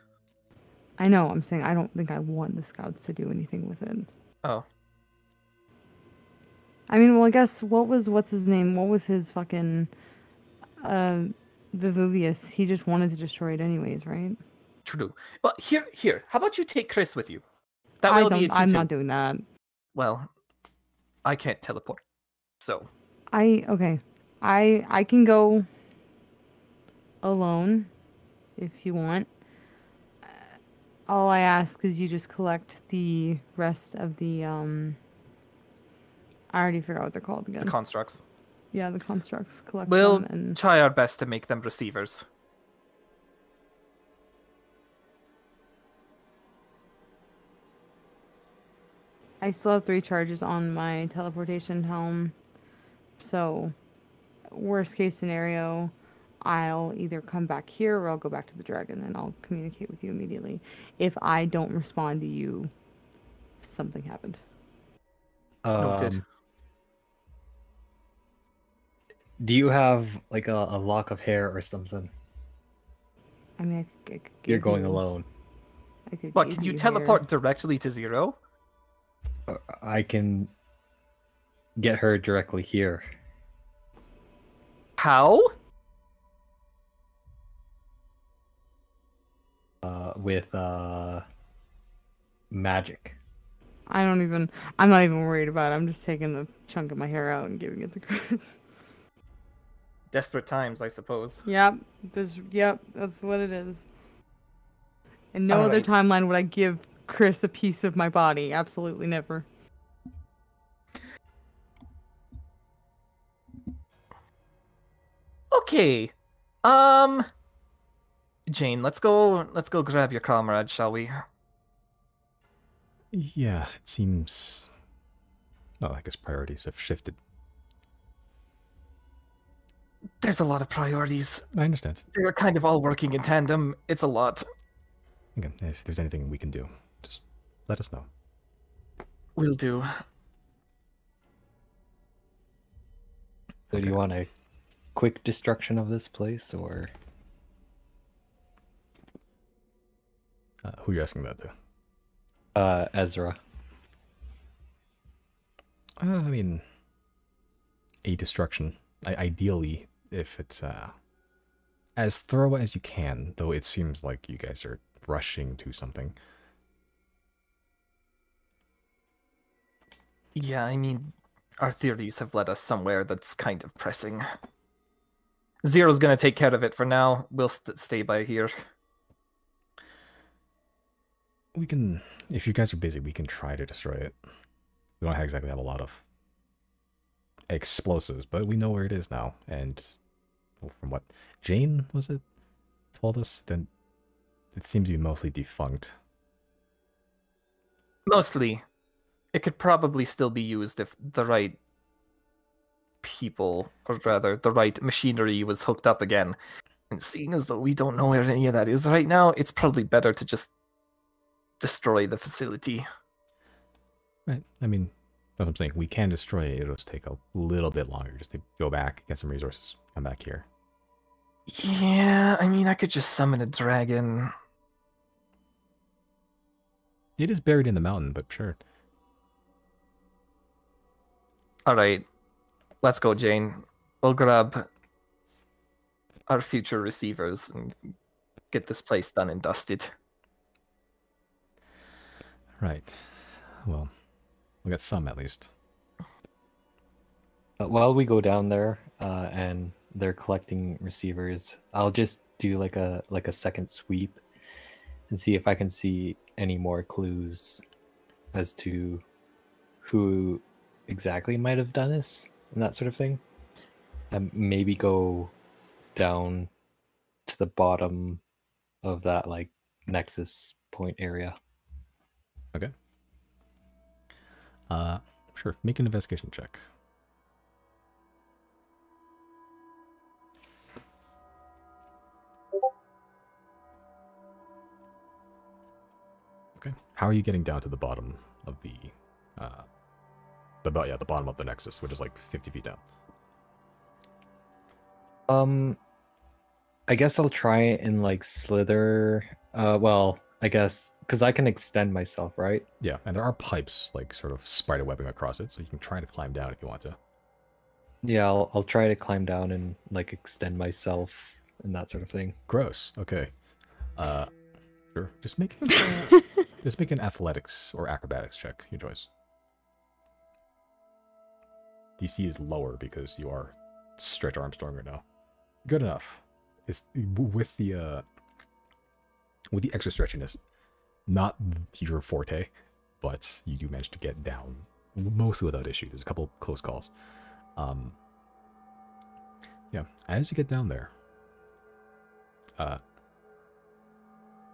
I know, I'm saying I don't think I want the scouts to do anything with it. Oh. I mean, well, I guess what's his name? What was his fucking Vivuvius? He just wanted to destroy it anyways, right? True. Well, here. How about you take Chris with you? That will be a 2-2. I'm not doing that. Well, I can't teleport. So. Okay. I can go alone if you want. All I ask is you just collect the rest of the I already forgot what they're called again. The constructs. Yeah, the constructs. Collect We'll them and try our best to make them receivers. I still have 3 charges on my teleportation helm. So, worst case scenario, I'll either come back here or I'll go back to the dragon and I'll communicate with you immediately. If I don't respond to you, something happened. Noted. Do you have like a lock of hair or something? I mean, I could You're give going you- alone. I could What, give can you hair. teleport directly to Zero? I can get her directly here. How? With magic. I'm not even worried about it. I'm just taking the chunk of my hair out and giving it to Chris. Desperate times, I suppose. Yep, that's what it is. And no other Alright. timeline would I give Chris a piece of my body. Absolutely never. Okay. Jane, let's go grab your comrade, shall we? Yeah, it seems... Oh, I guess priorities have shifted. There's a lot of priorities. I understand. They're kind of all working in tandem. It's a lot. Again, if there's anything we can do, just let us know. Will do. So do you want a quick destruction of this place, or Who are you asking that to? Ezra? I mean, a destruction. Ideally, if it's as thorough as you can, though it seems like you guys are rushing to something. Yeah, I mean, our theories have led us somewhere that's kind of pressing. Zero's gonna take care of it for now. We'll stay by here. We can, if you guys are busy, we can try to destroy it. We don't exactly have a lot of explosives, but we know where it is now. And from what Jane, was it, told us, then it seems to be mostly defunct. Mostly. It could probably still be used if the right people, or rather, the right machinery was hooked up again. And seeing as though we don't know where any of that is right now, it's probably better to just destroy the facility. Right. I mean, that's what I'm saying. We can destroy it. It'll just take a little bit longer just to go back, get some resources, come back here. Yeah, I mean, I could just summon a dragon. It is buried in the mountain, but sure. All right, let's go, Jane. We'll grab our future receivers and get this place done and dusted. Right. Well, we got some at least. While we go down there and they're collecting receivers, I'll just do like a second sweep and see if I can see any more clues as to who exactly might have done this and that sort of thing. And maybe go down to the bottom of that like nexus point area. Okay. Sure. Make an investigation check. Okay. How are you getting down to the bottom of the bottom of the nexus, which is like 50 feet down? I guess I'll try and like slither. Well, I guess because I can extend myself, right? Yeah, and there are pipes like sort of spider webbing across it, so you can try to climb down if you want to. Yeah, I'll try to climb down and like extend myself and that sort of thing. Gross. Okay. Sure. Just make an athletics or acrobatics check, your choice. DC is lower because you are Stretch Armstrong right now. Good enough. It's with the extra stretchiness, not your forte, but you do manage to get down mostly without issue. There's a couple close calls. Yeah, as you get down there,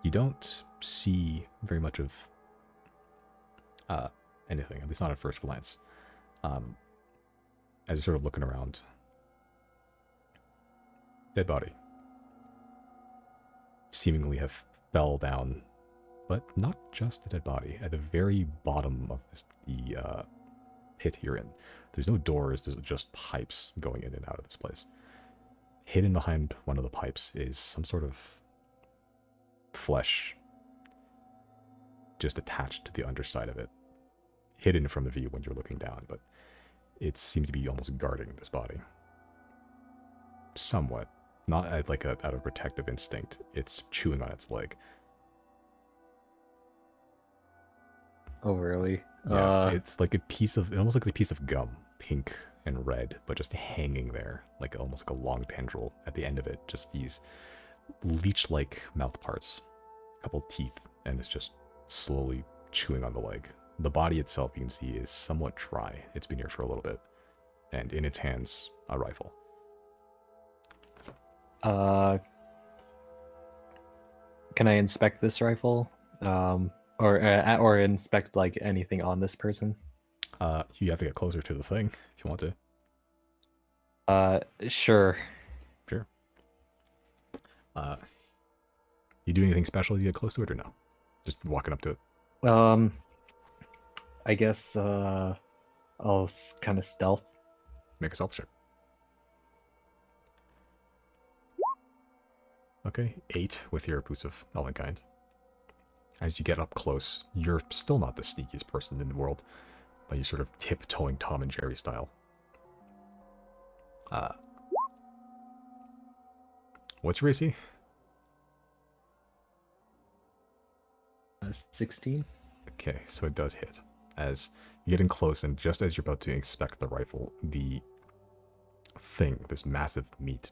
you don't see very much of anything, at least not at first glance. As you're sort of looking around, dead body. Seemingly have fell down, but not just a dead body. At the very bottom of the pit you're in, there's no doors, there's just pipes going in and out of this place. Hidden behind one of the pipes is some sort of flesh just attached to the underside of it. Hidden from the view when you're looking down, but it seems to be almost guarding this body. Somewhat. Not like out of protective instinct. It's chewing on its leg. Oh, really? Yeah, it's like it almost like a piece of gum, pink and red, but just hanging there, like almost like a long tendril at the end of it. Just these leech-like mouth parts, a couple teeth, and it's just slowly chewing on the leg. The body itself, you can see, is somewhat dry. It's been here for a little bit, and in its hands, a rifle. Can I inspect this rifle? Or inspect like anything on this person? You have to get closer to the thing if you want to. Sure. Sure. You do anything special to get close to it or no? Just walking up to it. I guess I'll kind of stealth. Make a stealth check. Okay, 8 with your boots of Elvenkind. As you get up close, you're still not the sneakiest person in the world, but you're sort of tiptoeing Tom and Jerry style. What's your AC? 16. Okay, so it does hit. As you get in close, and just as you're about to inspect the rifle, the thing, this massive meat,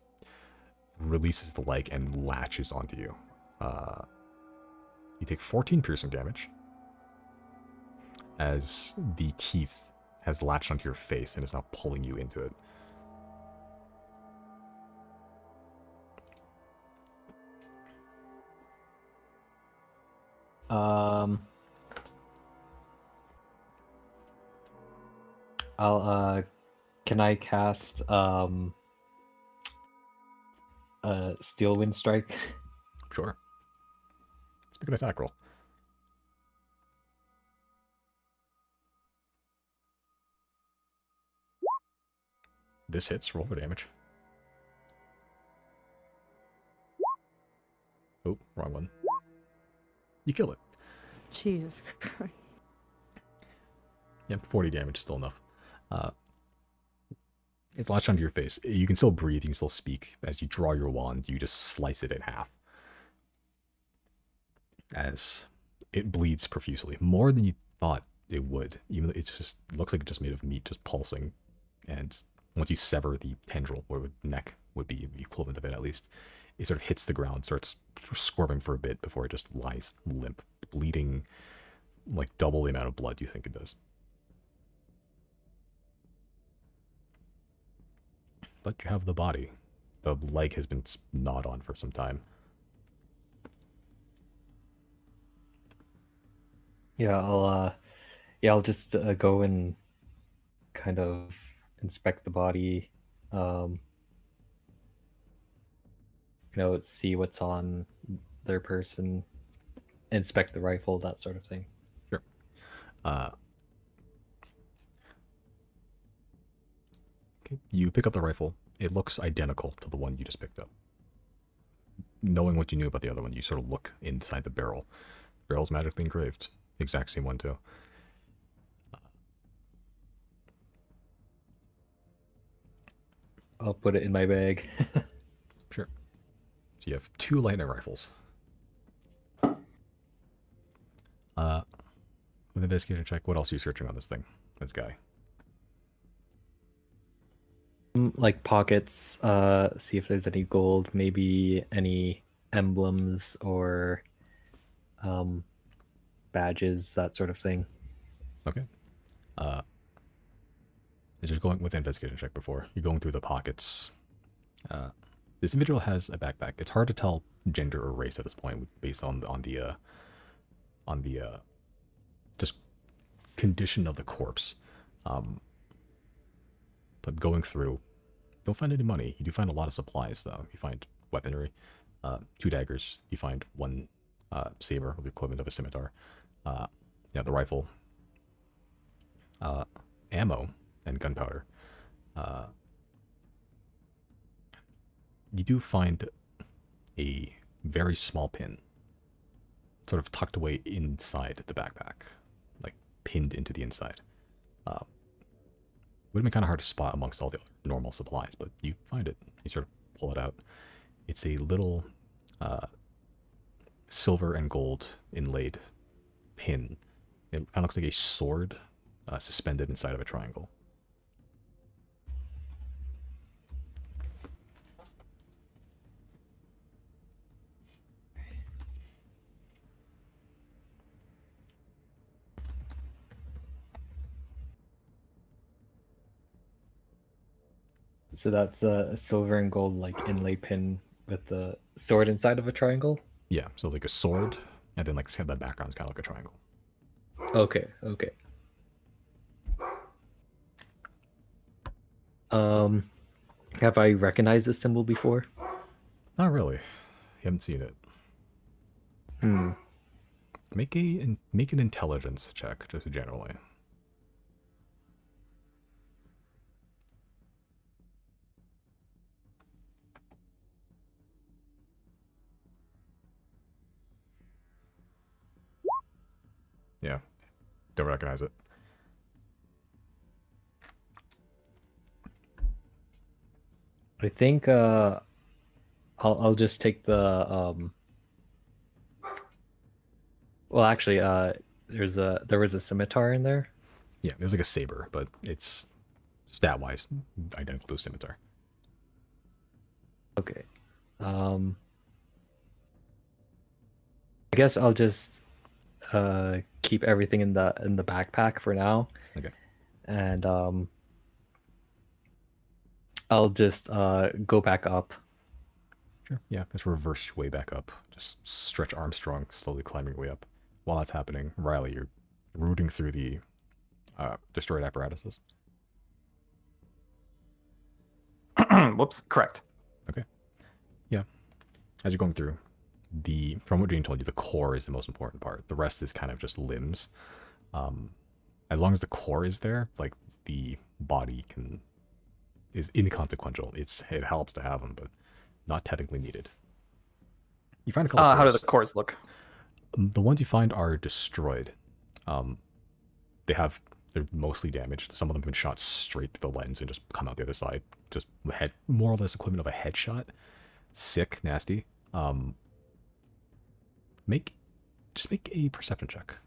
releases the leg and latches onto you. You take 14 piercing damage as the teeth has latched onto your face and is now pulling you into it. Can I cast Steel Wind Strike? Sure. Let's make an attack roll. This hits. Roll for damage. Oh, wrong one. You kill it. Jesus Christ. Yeah, 40 damage, still enough. It's latched onto your face. You can still breathe, you can still speak. As you draw your wand, you just slice it in half. As it bleeds profusely. More than you thought it would. Even though it's just looks like it's just made of meat, just pulsing. And once you sever the tendril, or the neck would be the equivalent of it at least, it sort of hits the ground, starts squirming for a bit before it just lies limp, bleeding like double the amount of blood you think it does. But you have the body. The leg has been gnawed on for some time. Yeah, I'll just go and kind of inspect the body. See what's on their person, inspect the rifle, that sort of thing. Sure. Okay. You pick up the rifle. It looks identical to the one you just picked up. Knowing what you knew about the other one, you sort of look inside the barrel. The barrel's magically engraved. Exact same one, too. I'll put it in my bag. Sure. So you have 2 lightning rifles. With investigation check, what else are you searching on this thing? This guy. Like pockets, see if there's any gold, maybe any emblems or badges, that sort of thing. Okay. Just going with the investigation check before. You're going through the pockets. This individual has a backpack. It's hard to tell gender or race at this point based on the just condition of the corpse. But going through, don't find any money. You do find a lot of supplies, though. You find weaponry, 2 daggers. You find 1 saber, the equivalent of a scimitar. Yeah, the rifle. Ammo and gunpowder. You do find a very small pin, sort of tucked away inside the backpack, like pinned into the inside. Would have been kind of hard to spot amongst all the normal supplies, but you find it. You sort of pull it out. It's a little silver and gold inlaid pin. It kind of looks like a sword suspended inside of a triangle. So that's a silver and gold like inlay pin with the sword inside of a triangle? Yeah, so like a sword, and then like the background's kind of like a triangle. Okay, okay. Have I recognized this symbol before? Not really. You haven't seen it. Make an intelligence check, just generally. Yeah, don't recognize it. I think I'll just take the well, actually there was a scimitar in there. Yeah, it was like a saber, but it's stat-wise identical to a scimitar. Okay. I guess I'll just keep everything in the backpack for now. Okay. And I'll just go back up. Sure. Yeah, just reverse your way back up. Just stretch Armstrong, slowly climbing your way up. While that's happening, Riley, you're rooting through the destroyed apparatuses. Whoops, correct. Okay. Yeah. As you're going through, from what Jane told you, the core is the most important part. The rest is kind of just limbs. As long as the core is there, like the body is inconsequential. It helps to have them, but not technically needed. You find a couple. How do the cores look? The ones you find are destroyed. They have They're mostly damaged. Some of them have been shot straight through the lens and just come out the other side. Just head, more or less equivalent of a headshot. Sick, nasty. Just make a perception check.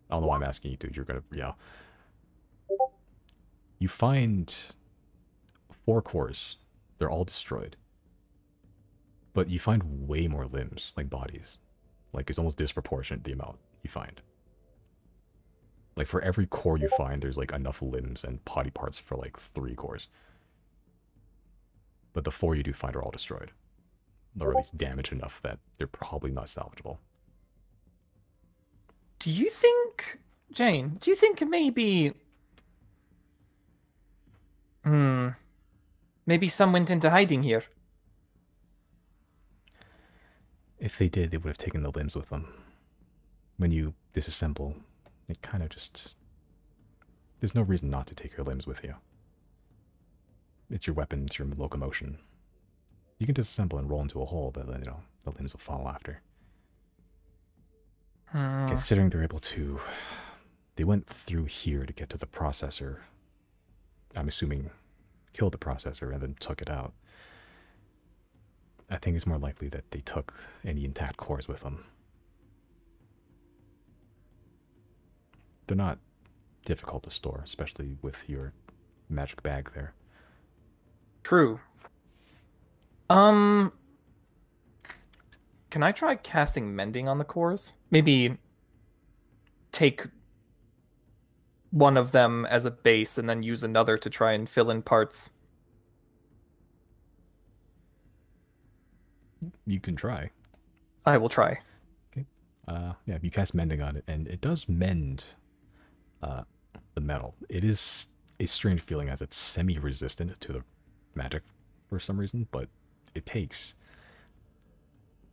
I don't know why I'm asking you to. You're gonna, yeah. You find 4 cores. They're all destroyed. But you find way more limbs, like bodies. Like, it's almost disproportionate the amount you find. Like, for every core you find, there's, like, enough limbs and body parts for, like, 3 cores. But the 4 you do find are all destroyed. Or at least damaged enough that they're probably not salvageable. Do you think, Jane, do you think maybe... maybe some went into hiding here? If they did, they would have taken the limbs with them. When you disassemble, it kind of just... There's no reason not to take your limbs with you. It's your weapon, it's your locomotion. You can disassemble and roll into a hole, but then, you know, the limbs will fall after. Considering they're able to... They went through here to get to the processor. I'm assuming killed the processor and then took it out. I think it's more likely that they took any intact cores with them. They're not difficult to store, especially with your magic bag there. True. Can I try casting Mending on the cores? Maybe take one of them as a base and then use another to try and fill in parts. You can try. I will try. Okay. Yeah, you cast Mending on it, and it does mend the metal. It is a strange feeling as it's semi-resistant to the magic for some reason, but it takes.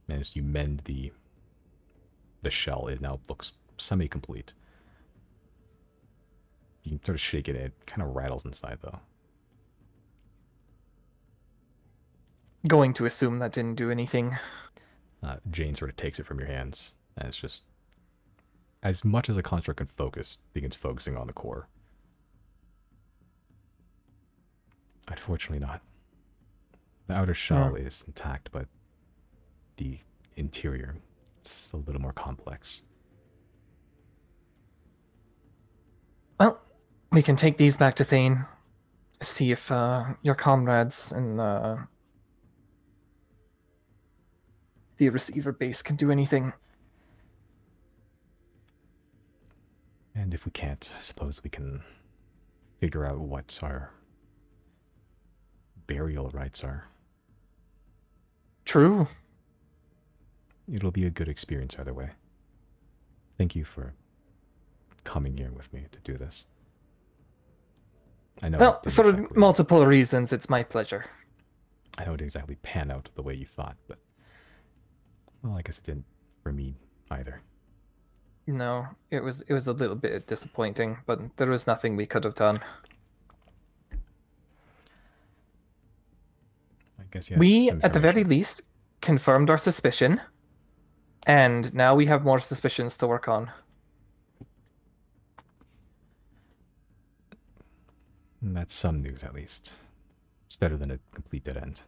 And as you mend the shell, it now looks semi-complete. You can sort of shake it, and it kind of rattles inside, though. Going to assume that didn't do anything. Jane sort of takes it from your hands, and it's just... As much as a construct can focus, begins focusing on the core. Unfortunately not. The outer shell is intact, but the interior, it's a little more complex. Well, we can take these back to Thane. See if your comrades in the receiver base can do anything. And if we can't, I suppose we can figure out what our burial rites are. True. It'll be a good experience either way. Thank you for coming here with me to do this. I know. Well, for multiple reasons, it's my pleasure. I know it didn't exactly pan out the way you thought, but well, I guess it didn't for me either. No, it was a little bit disappointing, but there was nothing we could have done. I guess we, at the very least, confirmed our suspicion, and now we have more suspicions to work on. And that's some news, at least. It's better than a complete dead end.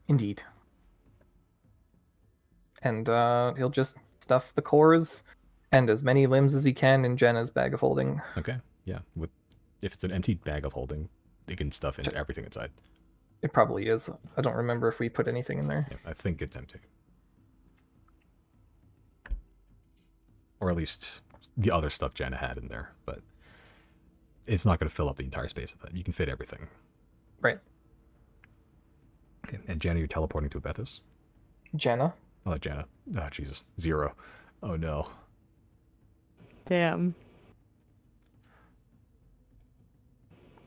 Indeed. And he'll just stuff the cores and as many limbs as he can in Jenna's bag of holding. Okay, yeah. If it's an empty bag of holding, they can stuff into everything inside. It probably is. I don't remember if we put anything in there. Yeah, I think it's empty. Or at least the other stuff Jenna had in there, but it's not going to fill up the entire space of that. You can fit everything. Right. Okay, and Jenna, you're teleporting to Abethus? Jenna? I'll let Jenna. Oh, Jesus. 0. Oh, no. Damn.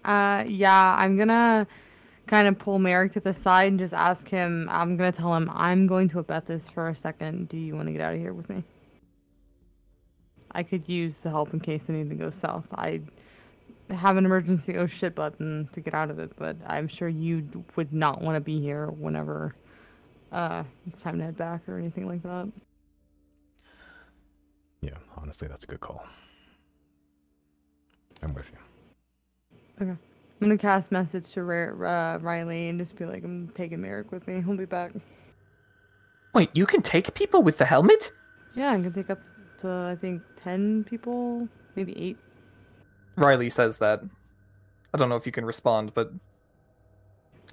Yeah, I'm gonna kind of pull Merrick to the side and just ask him, I'm gonna tell him I'm going to Abethus for a second. Do you want to get out of here with me? I could use the help in case anything goes south. I have an emergency oh shit button to get out of it, but I'm sure you would not want to be here whenever it's time to head back or anything like that. Yeah, honestly, that's a good call. I'm with you. Okay. I'm gonna cast message to Riley and just be like, I'm taking Merrick with me. He'll be back. Wait, you can take people with the helmet? Yeah, I can take up to, I think, 10 people, maybe 8. Riley says that. I don't know if you can respond, but...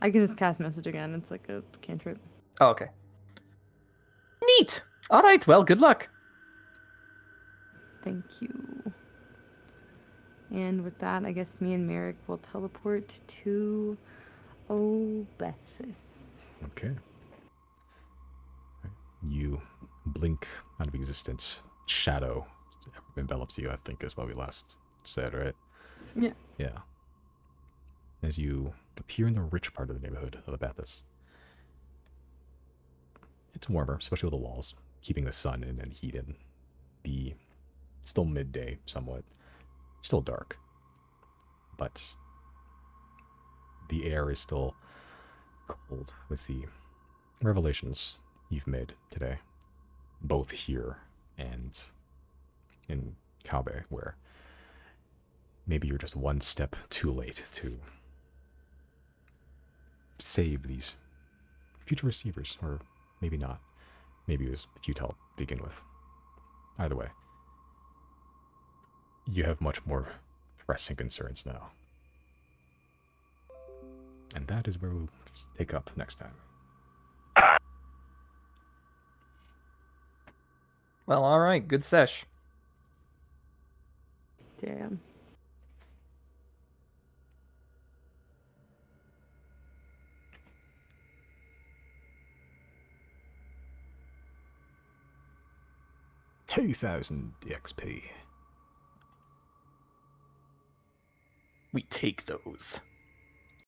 I can just cast message again. It's like a cantrip. Oh, okay. Neat! Alright, well, good luck. Thank you. And with that, I guess me and Merrick will teleport to Obethys. Okay. You blink out of existence. Shadow envelops you, I think is what we last said, right? Yeah. Yeah. As you appear in the rich part of the neighborhood of Obethys. It's warmer, especially with the walls, keeping the sun in and heat in. The still midday, somewhat. Still dark. But the air is still cold with the revelations you've made today. Both here and in Kabe, where maybe you're just one step too late to save these future receivers, or maybe not. Maybe it was futile to begin with. Either way, you have much more pressing concerns now. And that is where we'll pick up next time. Well, alright, good sesh. Damn. $2,000 XP. We take those.